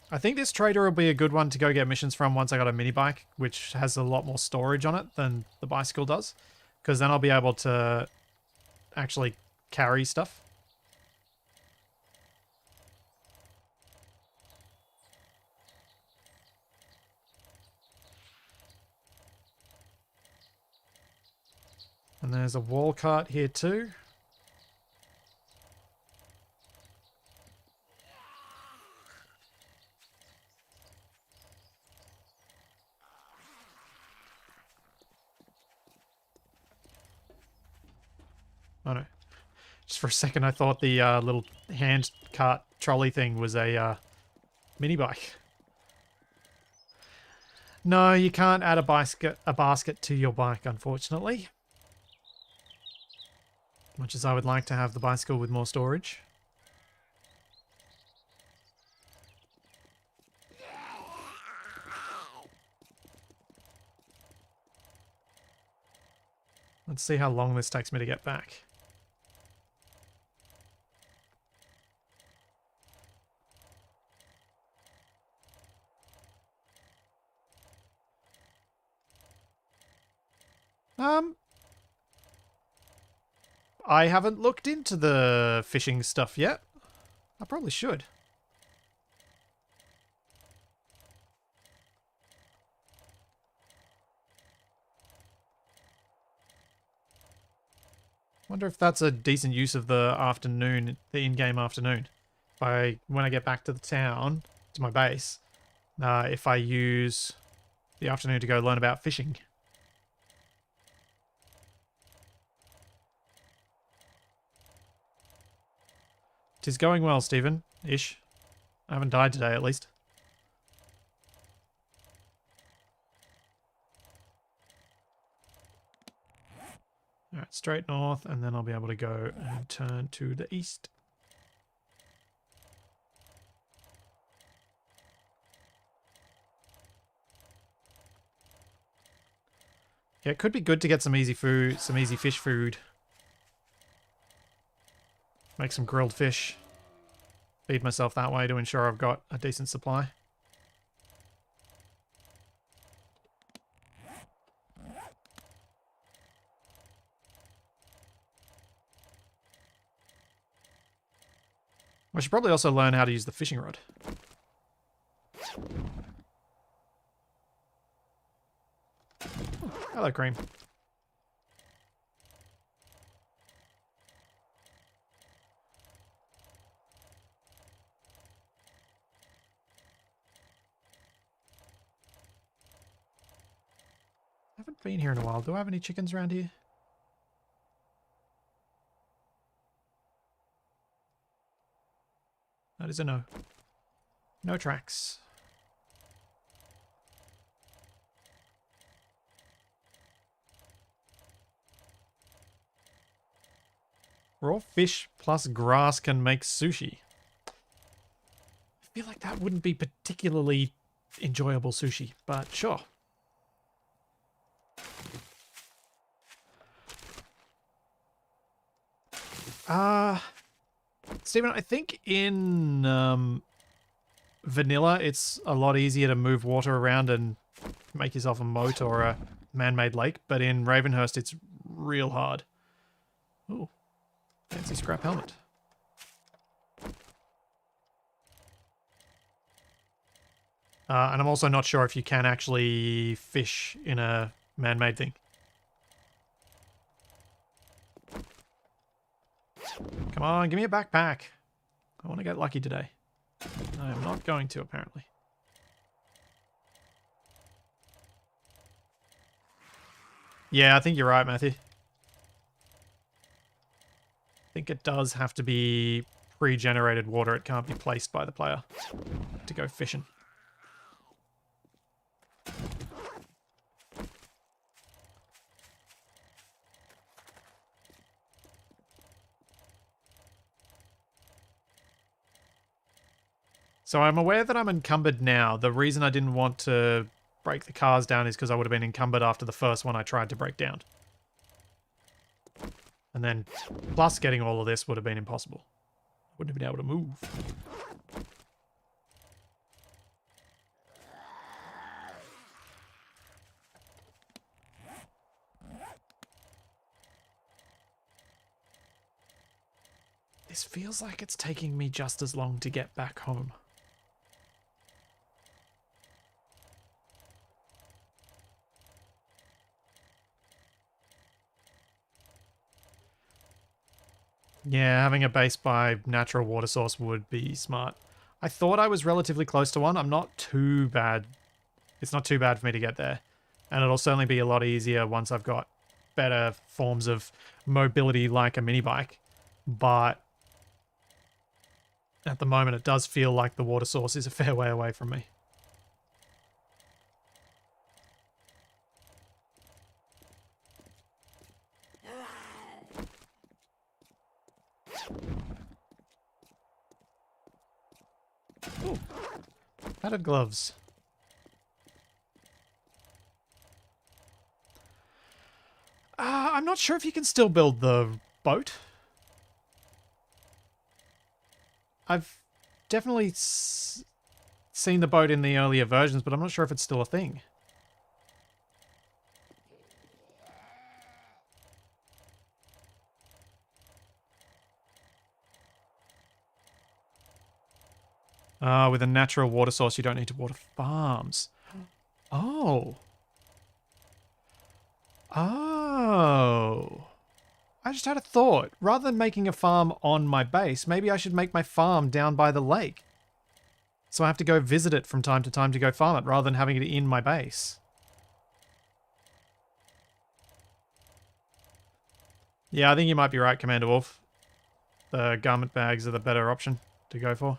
I think this trader will be a good one to go get missions from once I got a mini bike, which has a lot more storage on it than the bicycle does. Because then I'll be able to actually carry stuff. And there's a wall cart here too. Oh no. Just for a second I thought the little hand cart trolley thing was a mini bike. No, you can't add a basket to your bike, unfortunately. Much as I would like to have the bicycle with more storage. Let's see how long this takes me to get back. I haven't looked into the fishing stuff yet. I probably should. Wonder if that's a decent use of the afternoon, the in-game afternoon. When I get back to the town, to my base, if I use the afternoon to go learn about fishing. Tis going well, Stephen. Ish. I haven't died today, at least. Alright, straight north, and then I'll be able to go and turn to the east. Yeah, it could be good to get some easy food, some easy fish food. Make some grilled fish. Feed myself that way to ensure I've got a decent supply. I should probably also learn how to use the fishing rod. Oh, hello, Cream. I haven't been here in a while. Do I have any chickens around here? That is a no. No tracks. Raw fish plus grass can make sushi. I feel like that wouldn't be particularly enjoyable sushi, but sure. Stephen, I think in vanilla, it's a lot easier to move water around and make yourself a moat or a man-made lake, but in Ravenhearst, it's real hard. Ooh, fancy scrap helmet. And I'm also not sure if you can actually fish in a man-made thing. Come on, give me a backpack. I want to get lucky today. I am not going to, apparently. Yeah, I think you're right, Matthew. I think it does have to be pre-generated water. It can't be placed by the player to go fishing. So I'm aware that I'm encumbered now. The reason I didn't want to break the cars down is because I would have been encumbered after the first one I tried to break down. And then plus getting all of this would have been impossible. Wouldn't have been able to move. This feels like it's taking me just as long to get back home. Yeah, having a base by natural water source would be smart. I thought I was relatively close to one. I'm not too bad. It's not too bad for me to get there. And it'll certainly be a lot easier once I've got better forms of mobility like a mini bike. But at the moment, it does feel like the water source is a fair way away from me. Ooh, padded gloves. I'm not sure if you can still build the boat. I've definitely seen the boat in the earlier versions, but I'm not sure if it's still a thing. With a natural water source, you don't need to water farms. Oh. Oh. I just had a thought. Rather than making a farm on my base, maybe I should make my farm down by the lake. So I have to go visit it from time to time to go farm it, rather than having it in my base. Yeah, I think you might be right, Commander Wolf. The garment bags are the better option to go for.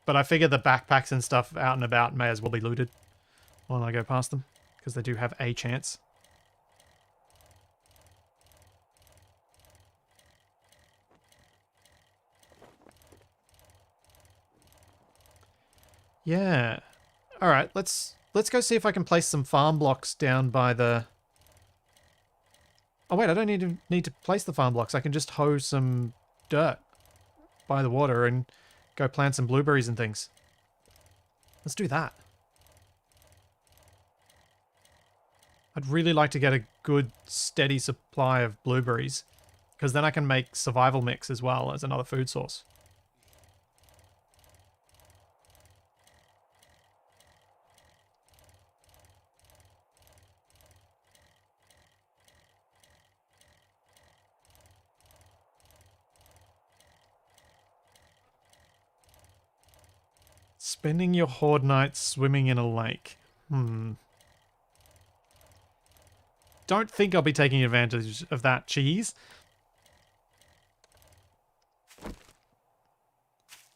But I figure the backpacks and stuff out and about may as well be looted while I go past them, because they do have a chance. Yeah. Alright, let's go see if I can place some farm blocks down by the... Oh wait, I don't need to place the farm blocks. I can just hoe some dirt by the water and go plant some blueberries and things. Let's do that. I'd really like to get a good, steady supply of blueberries, because then I can make survival mix as well as another food source. Spending your horde nights swimming in a lake. Don't think I'll be taking advantage of that, cheese.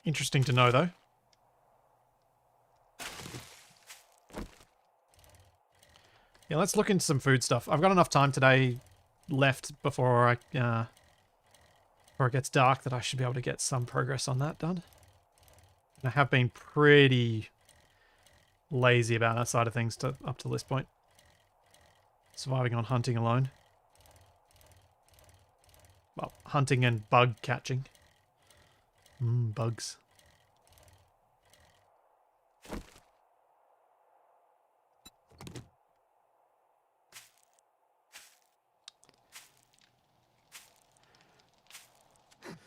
Interesting to know, though. Yeah, let's look into some food stuff. I've got enough time today left before it gets dark that I should be able to get some progress on that done. I have been pretty lazy about that side of things up to this point. Surviving on hunting alone. Well, hunting and bug catching. Bugs.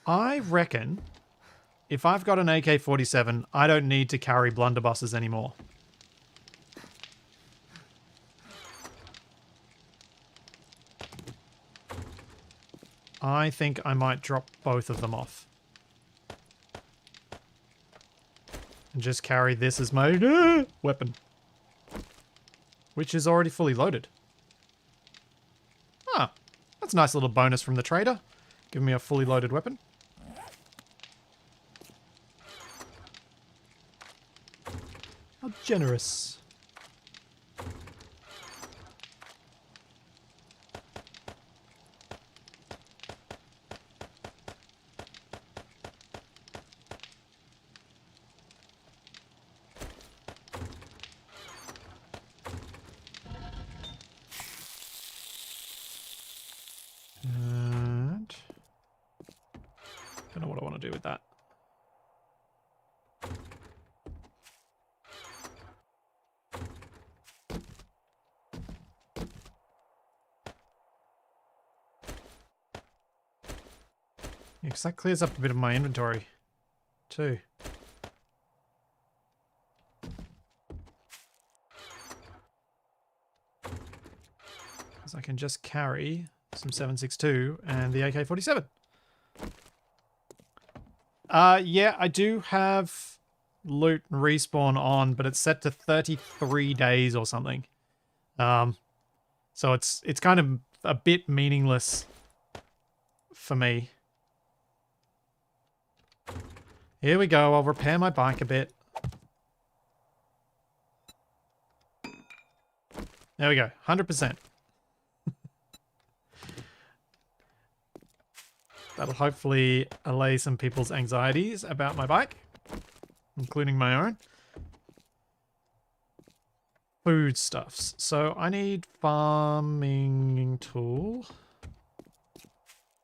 I reckon if I've got an AK-47, I don't need to carry blunderbusses anymore. I think I might drop both of them off. And just carry this as my weapon. Which is already fully loaded. Ah, that's a nice little bonus from the trader. Give me a fully loaded weapon. How generous. And don't know what I want to do with that. Yeah, because that clears up a bit of my inventory, too. Because I can just carry some 7.62 and the AK-47. Yeah, I do have loot and respawn on, but it's set to 33 days or something. So it's kind of a bit meaningless for me. Here we go. I'll repair my bike a bit. There we go. 100%. That'll hopefully allay some people's anxieties about my bike, including my own. Foodstuffs. So I need farming tool.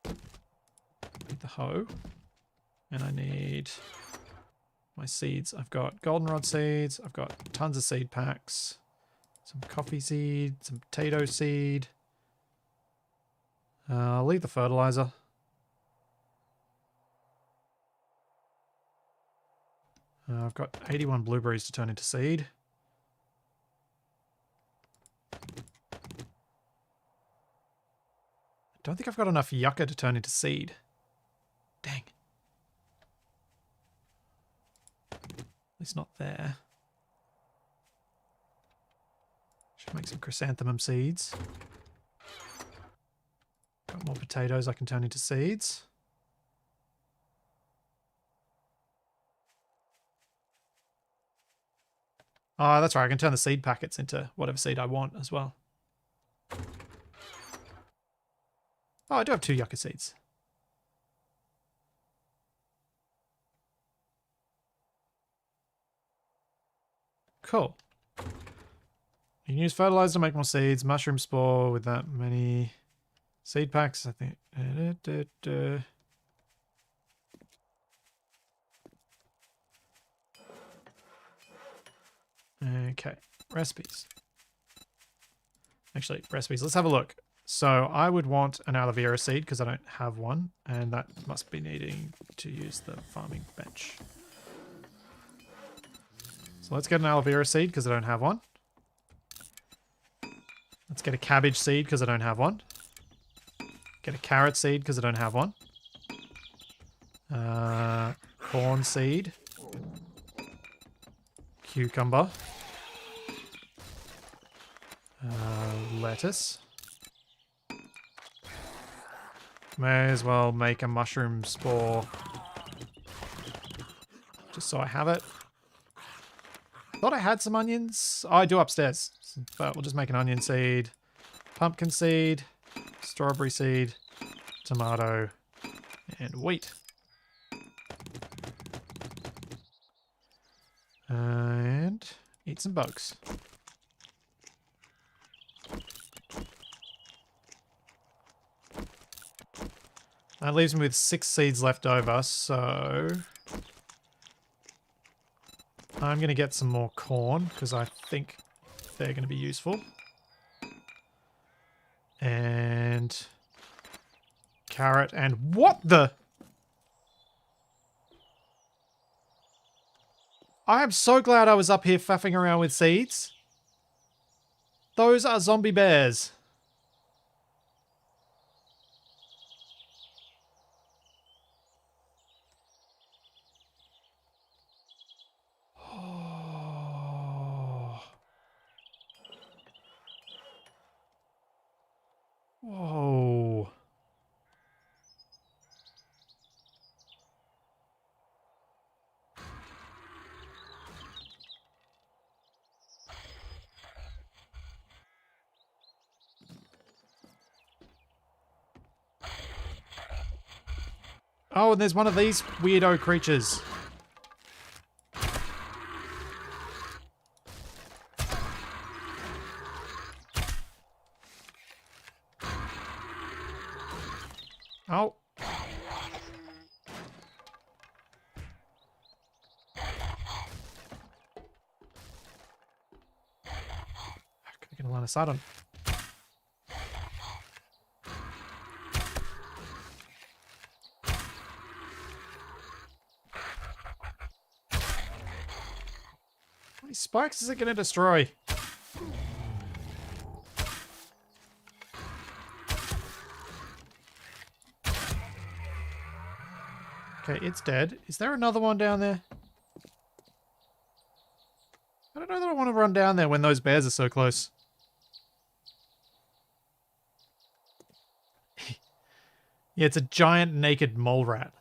Need the hoe. And I need my seeds. I've got goldenrod seeds. I've got tons of seed packs. Some coffee seed. Some potato seed. I'll leave the fertilizer. I've got 81 blueberries to turn into seed. I don't think I've got enough yucca to turn into seed. Dang. At least not there. Should make some chrysanthemum seeds. Got more potatoes I can turn into seeds. Oh, that's right. I can turn the seed packets into whatever seed I want as well. Oh, I do have 2 yucca seeds. Cool. You can use fertilizer to make more seeds. Mushroom spore with that many seed packs, I think. Okay, recipes. Actually, recipes. Let's have a look. So I would want an aloe vera seed because I don't have one, and that must be needing to use the farming bench. So let's get an aloe vera seed because I don't have one. Let's get a cabbage seed because I don't have one. Get a carrot seed because I don't have one. Corn seed. Cucumber. Lettuce. May as well make a mushroom spore. Just so I have it. Thought I had some onions. Oh, I do upstairs. But we'll just make an onion seed. Pumpkin seed. Strawberry seed. Tomato. And wheat. And eat some bugs. That leaves me with 6 seeds left over, so I'm going to get some more corn because I think they're going to be useful. And carrot and what the? I am so glad I was up here faffing around with seeds. Those are zombie bears. Whoa. Oh, and there's one of these weirdo creatures. Oh. Can I get a line of sight on? How many spikes is it going to destroy? Okay, it's dead. Is there another one down there? I don't know that I want to run down there when those bears are so close. Yeah, it's a giant naked mole rat.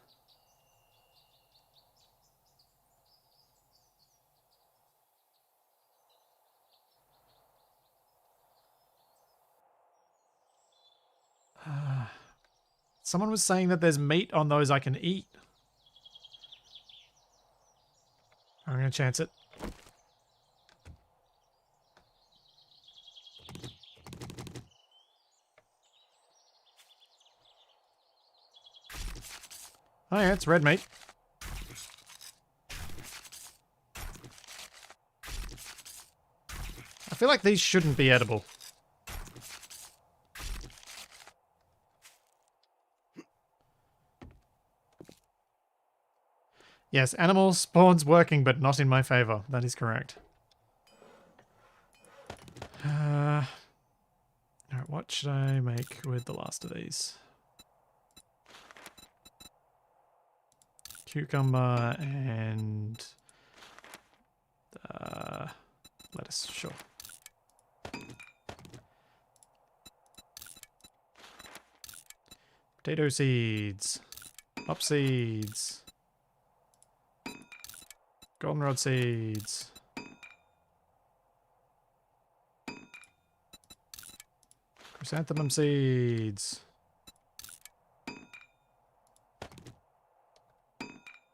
Someone was saying that there's meat on those I can eat. I'm going to chance it. Oh yeah, it's red meat. I feel like these shouldn't be edible. Yes, animal spawns working, but not in my favor. That is correct. Alright, what should I make with the last of these? Cucumber and lettuce, sure. Potato seeds, hop seeds, goldenrod seeds. Chrysanthemum seeds.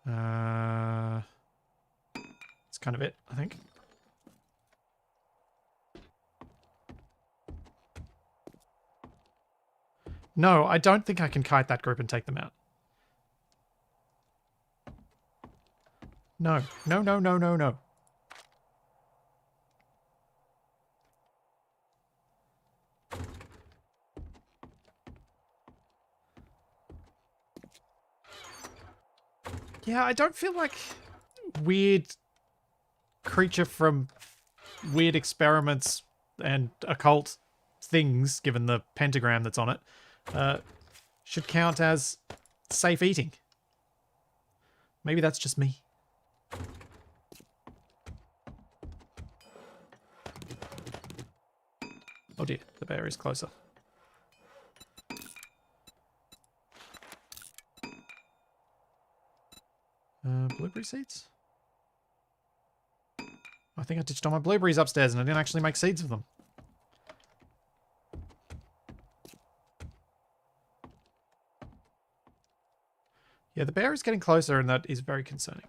That's kind of it, I think. No, I don't think I can kite that group and take them out. No, no, no, no, no, no. Yeah, I don't feel like weird creature from weird experiments and occult things, given the pentagram that's on it, should count as safe eating. Maybe that's just me. Oh dear, the bear is closer. Blueberry seeds? I think I ditched all my blueberries upstairs and I didn't actually make seeds of them. Yeah, the bear is getting closer and that is very concerning.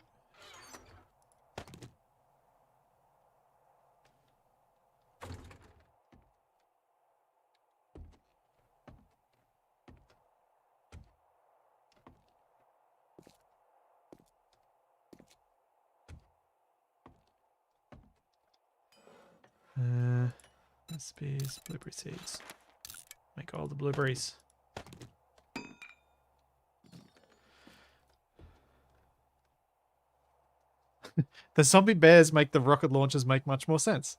Recipes, blueberry seeds. Make all the blueberries. The zombie bears make the rocket launchers make much more sense.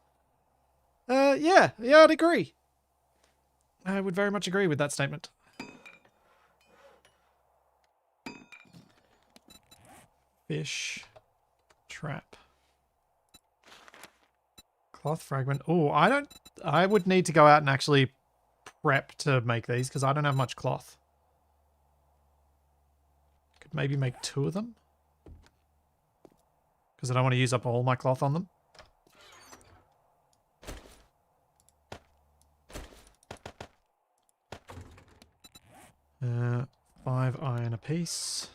Yeah, I'd agree. I would very much agree with that statement. Fish. Trap. Cloth fragment. Oh, I would need to go out and actually prep to make these because I don't have much cloth. Could maybe make 2 of them. Because I don't want to use up all my cloth on them. Uh, 5 iron apiece.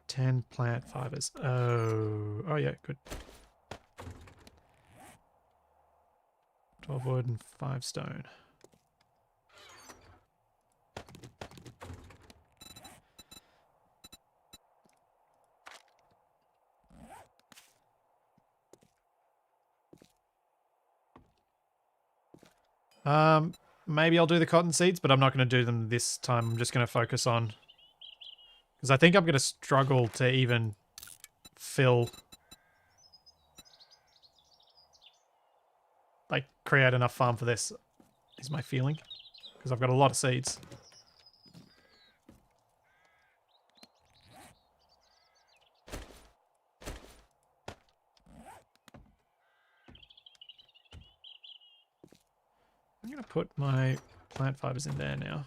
10 plant fibers. Oh yeah, good. 12 wood and 5 stone. Maybe I'll do the cotton seeds, but I'm not going to do them this time. I'm just going to focus on... Because I think I'm going to struggle to even fill... Like, create enough farm for this, is my feeling. Because I've got a lot of seeds. I'm going to put my plant fibers in there now.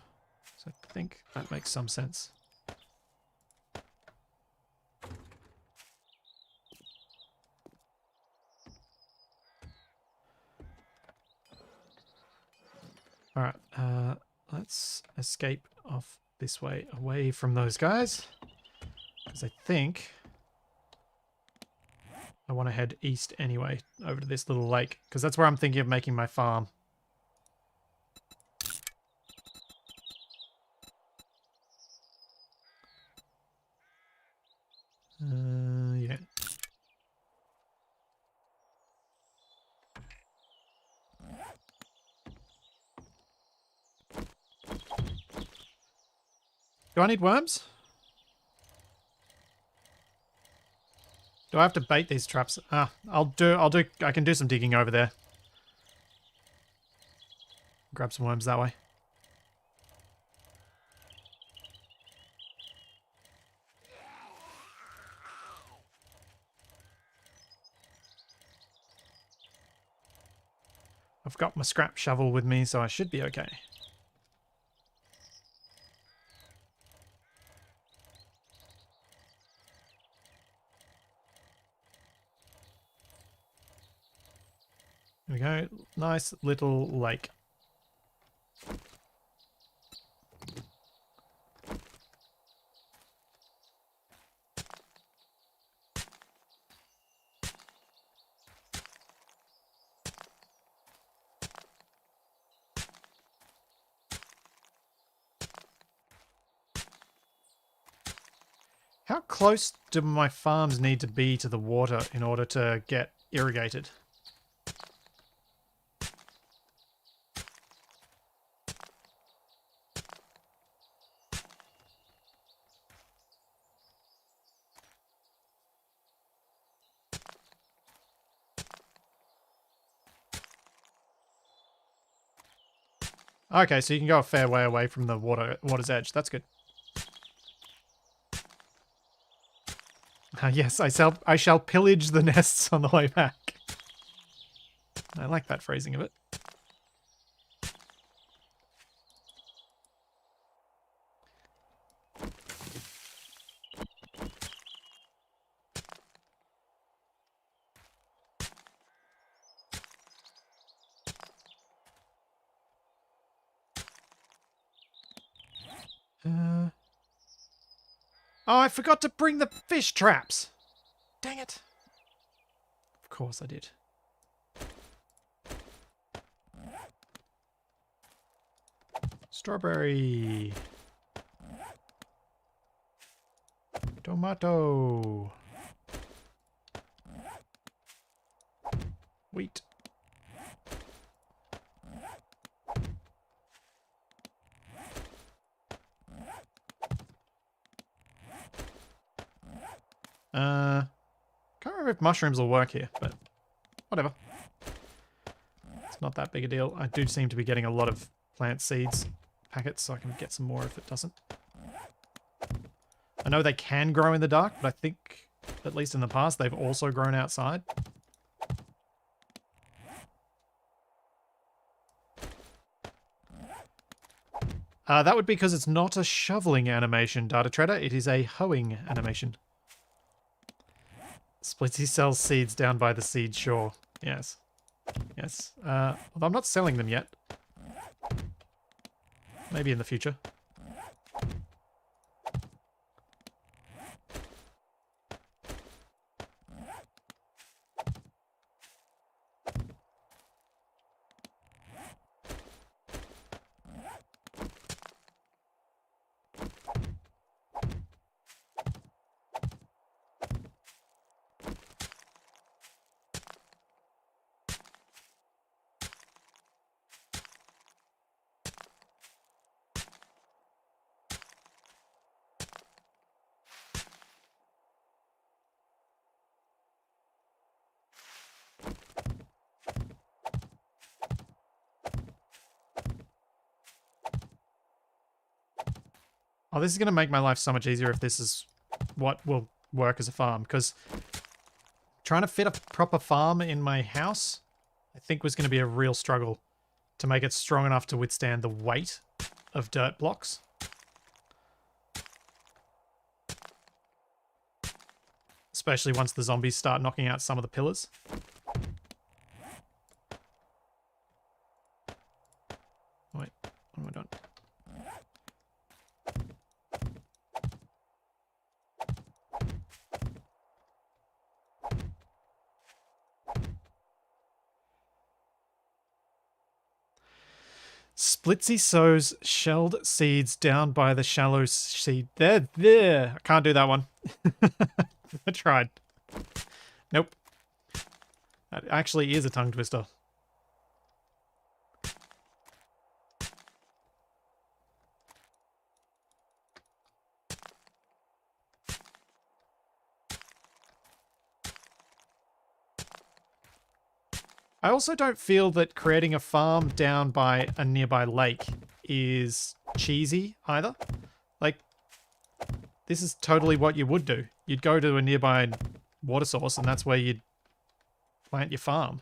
So I think that makes some sense. Alright, let's escape off this way, away from those guys. Because I think I want to head east anyway, over to this little lake. Because that's where I'm thinking of making my farm. Yeah. Do I need worms? Do I have to bait these traps? Ah, I can do some digging over there. Grab some worms that way. I've got my scrap shovel with me, so I should be okay. There we go. Nice little lake. How close do my farms need to be to the water in order to get irrigated? Okay, so you can go a fair way away from the water's edge. That's good. Yes, I shall pillage the nests on the way back. I like that phrasing of it. Oh, I forgot to bring the fish traps. Dang it. Of course I did. Strawberry. Tomato. Wheat. Can't remember if mushrooms will work here, but whatever. It's not that big a deal. I do seem to be getting a lot of plant seeds packets, so I can get some more if it doesn't. I know they can grow in the dark, but I think, at least in the past, they've also grown outside. That would be because it's not a shoveling animation, Data Treader. It is a hoeing animation. Splitsy sells seeds down by the seed shore. Yes. Yes. Although I'm not selling them yet. Maybe in the future. Oh, this is going to make my life so much easier if this is what will work as a farm, because trying to fit a proper farm in my house, I think was going to be a real struggle to make it strong enough to withstand the weight of dirt blocks. Especially once the zombies start knocking out some of the pillars. Wait, what am I doing? Splitsy sows shelled seeds down by the shallow seed. There. I can't do that one. I tried. Nope. That actually is a tongue twister. I also don't feel that creating a farm down by a nearby lake is cheesy either. Like, this is totally what you would do. You'd go to a nearby water source and that's where you'd plant your farm.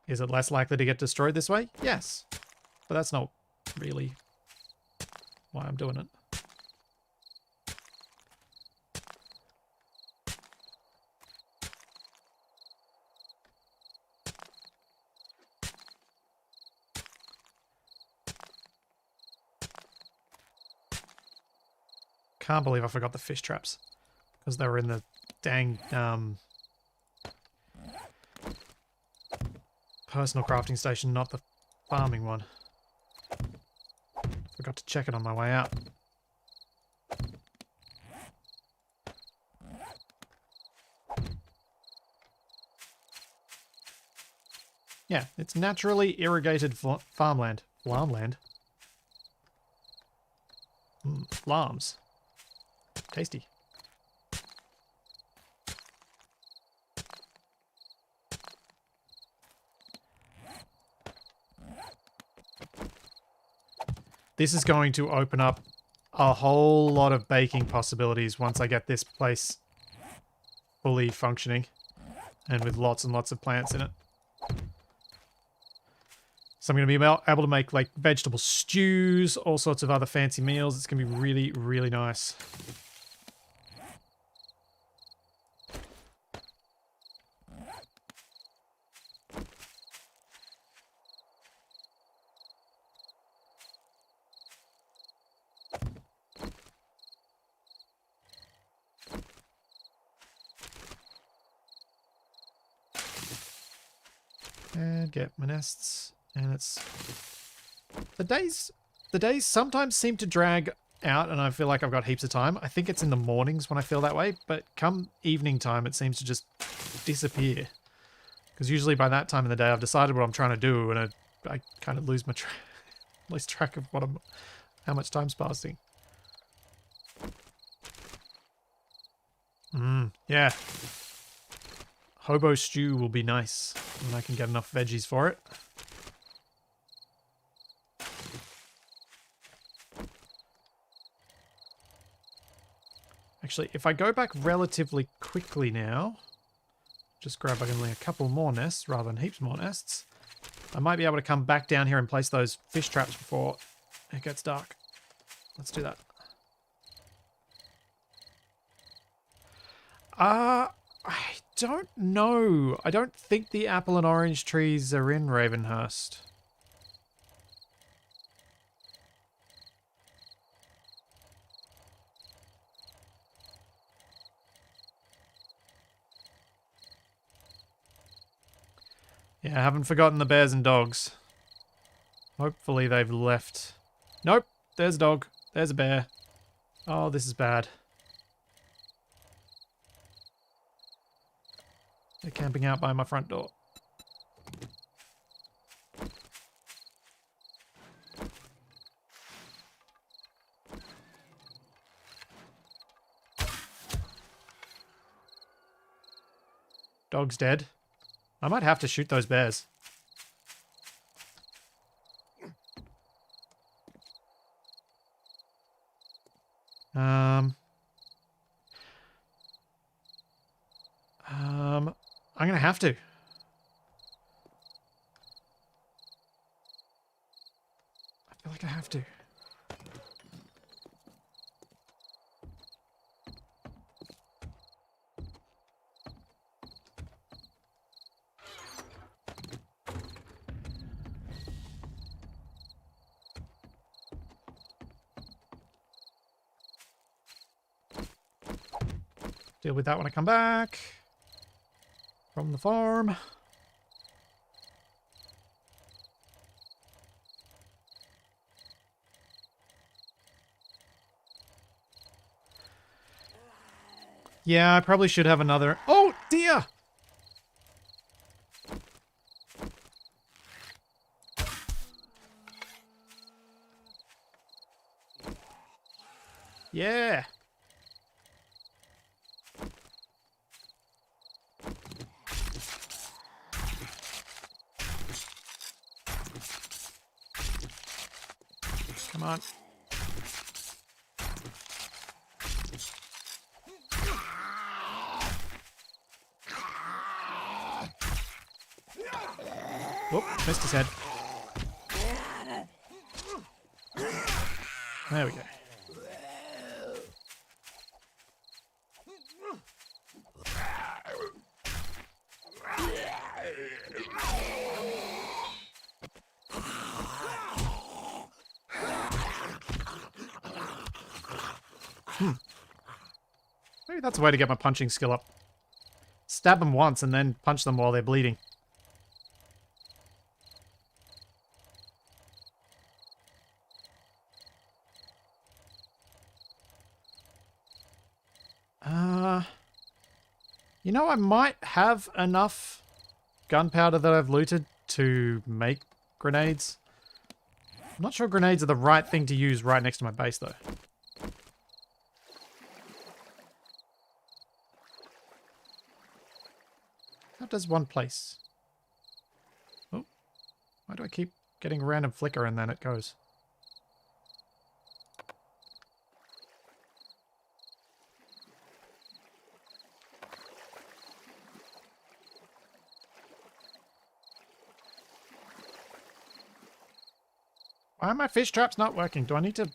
Is it less likely to get destroyed this way? Yes. But that's not really why I'm doing it. Can't believe I forgot the fish traps. Because they were in the dang personal crafting station, not the farming one. Forgot to check it on my way out. Yeah, it's naturally irrigated farmland. Farmland? Lambs. Tasty. This is going to open up a whole lot of baking possibilities once I get this place fully functioning and with lots and lots of plants in it. So I'm going to be able to make like vegetable stews, all sorts of other fancy meals. It's going to be really, really nice. And get my nests. And it's... The days sometimes seem to drag out and I feel like I've got heaps of time. I think it's in the mornings when I feel that way, but come evening time it seems to just disappear. Because usually by that time of the day I've decided what I'm trying to do and I kind of lose track of how much time's passing. Yeah. Hobo stew will be nice when I can get enough veggies for it. Actually, if I go back relatively quickly now, just grab only a couple more nests rather than heaps more nests, I might be able to come back down here and place those fish traps before it gets dark. Let's do that. I don't know. I don't think the apple and orange trees are in Ravenhearst. Yeah, I haven't forgotten the bears and dogs. Hopefully they've left. Nope, there's a dog. There's a bear. Oh, this is bad. They're camping out by my front door. Dog's dead. I might have to shoot those bears. I'm gonna have to. I feel like I have to. Deal with that when I come back from the farm. Yeah, I probably should have another. Oh, dear! Yeah. Come on. Whoop, missed his head. There we go. Maybe that's a way to get my punching skill up. Stab them once and then punch them while they're bleeding. You know, I might have enough gunpowder that I've looted to make grenades. I'm not sure grenades are the right thing to use right next to my base, though. How does one place? Oh, why do I keep getting a random flicker and then it goes? Why are my fish traps not working? Do I need to...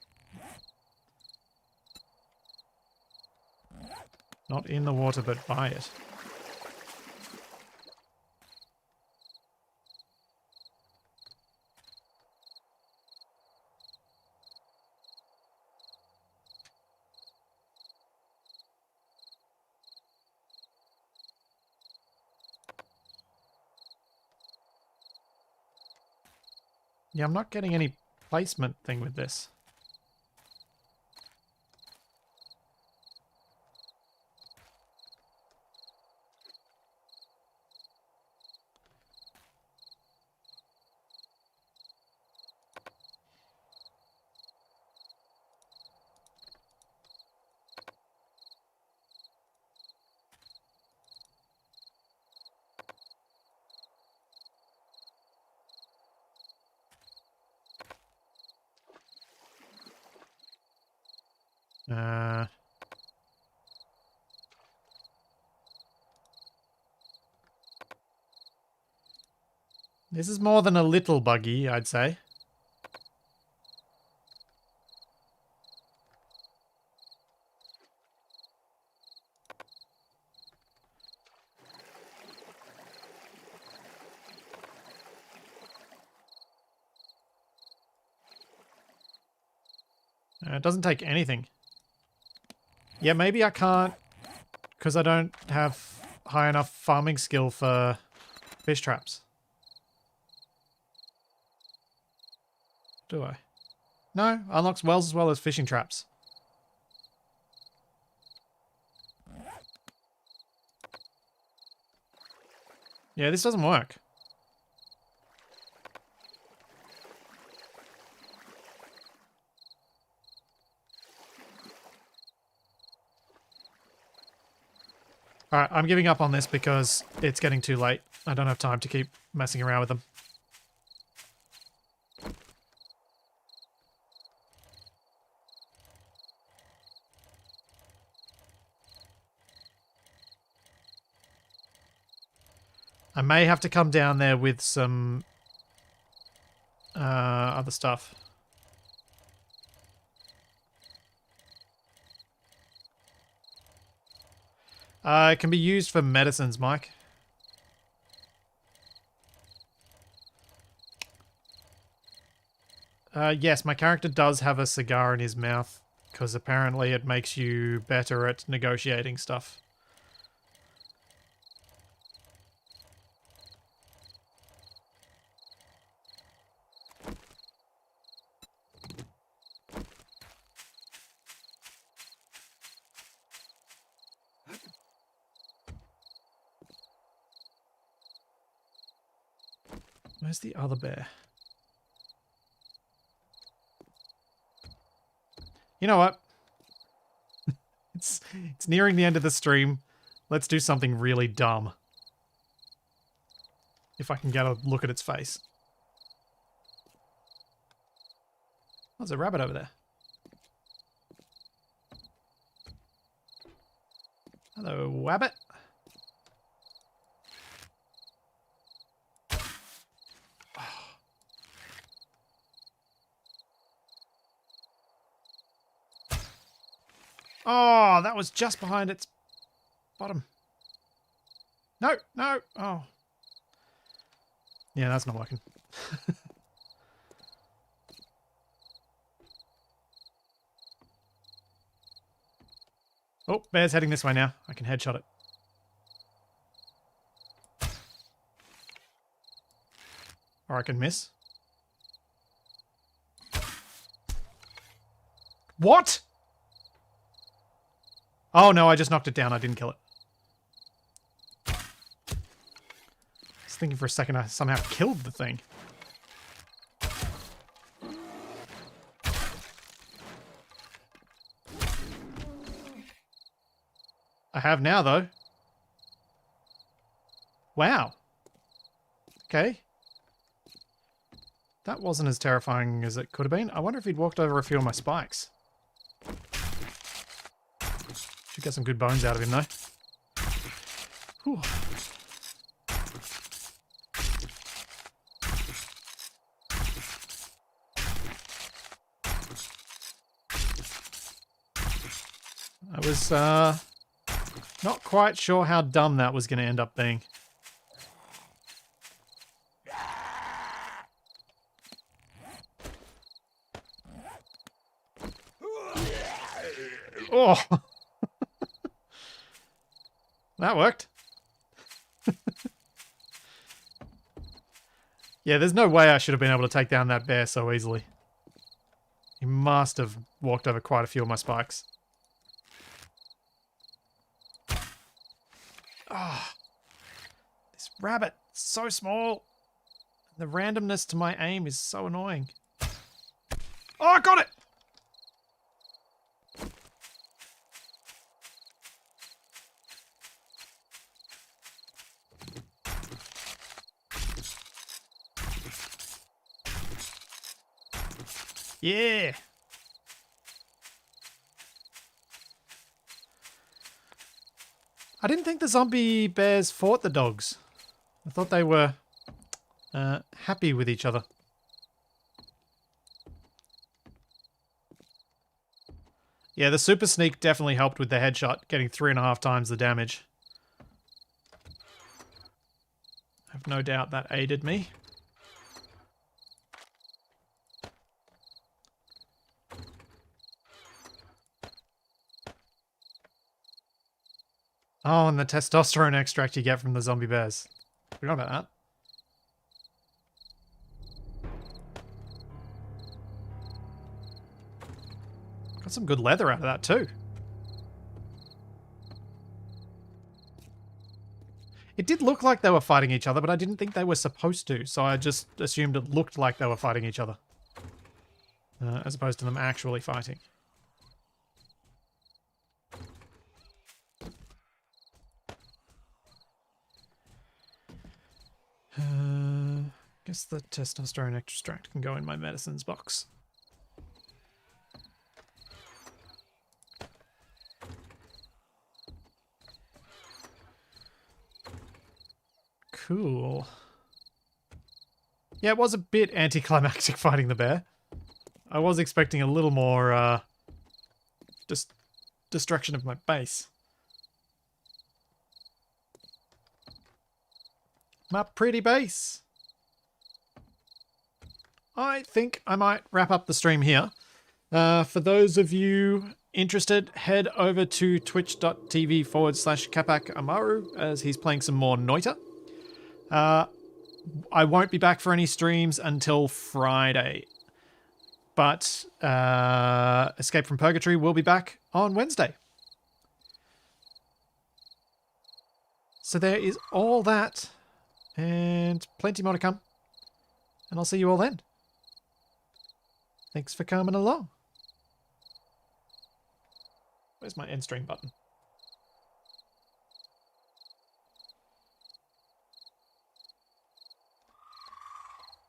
Not in the water, but by it. Yeah, I'm not getting any placement thing with this. This is more than a little buggy, I'd say. It doesn't take anything. Yeah, maybe I can't because I don't have high enough farming skill for fish traps. Do I? No, unlocks wells as well as fishing traps. Yeah, this doesn't work. Alright, I'm giving up on this because it's getting too late. I don't have time to keep messing around with them. I may have to come down there with some other stuff. It can be used for medicines, Mike. Yes, my character does have a cigar in his mouth, because apparently it makes you better at negotiating stuff. Where's the other bear? You know what? It's nearing the end of the stream. Let's do something really dumb. If I can get a look at its face. Oh, there's a rabbit over there. Hello, wabbit. Oh, that was just behind its bottom. No, no. Oh. Yeah, that's not working. Oh, bear's heading this way now. I can headshot it. Or I can miss. What? Oh no, I just knocked it down. I didn't kill it. I was thinking for a second I somehow killed the thing. I have now, though. Wow. Okay. That wasn't as terrifying as it could have been. I wonder if he'd walked over a few of my spikes. Should get some good bones out of him, though. Whew. I was, not quite sure how dumb that was going to end up being. Oh! That worked. Yeah, there's no way I should have been able to take down that bear so easily. He must have walked over quite a few of my spikes. Ah, this rabbit, so small. The randomness to my aim is so annoying. Oh, I got it! Yeah! I didn't think the zombie bears fought the dogs. I thought they were happy with each other. Yeah, the super sneak definitely helped with the headshot, getting 3.5 times the damage. I have no doubt that aided me. Oh, and the testosterone extract you get from the zombie bears. Forgot about that. Got some good leather out of that too. It did look like they were fighting each other, but I didn't think they were supposed to, so I just assumed it looked like they were fighting each other. As opposed to them actually fighting. Guess the testosterone extract can go in my medicines box. Cool. Yeah, it was a bit anticlimactic fighting the bear. I was expecting a little more destruction of my base. My pretty base. I think I might wrap up the stream here. For those of you interested, head over to twitch.tv/Capac Amaru as he's playing some more Noita. I won't be back for any streams until Friday. But Escape from Purgatory will be back on Wednesday. So there is all that and plenty more to come. And I'll see you all then. Thanks for coming along. Where's my end stream button?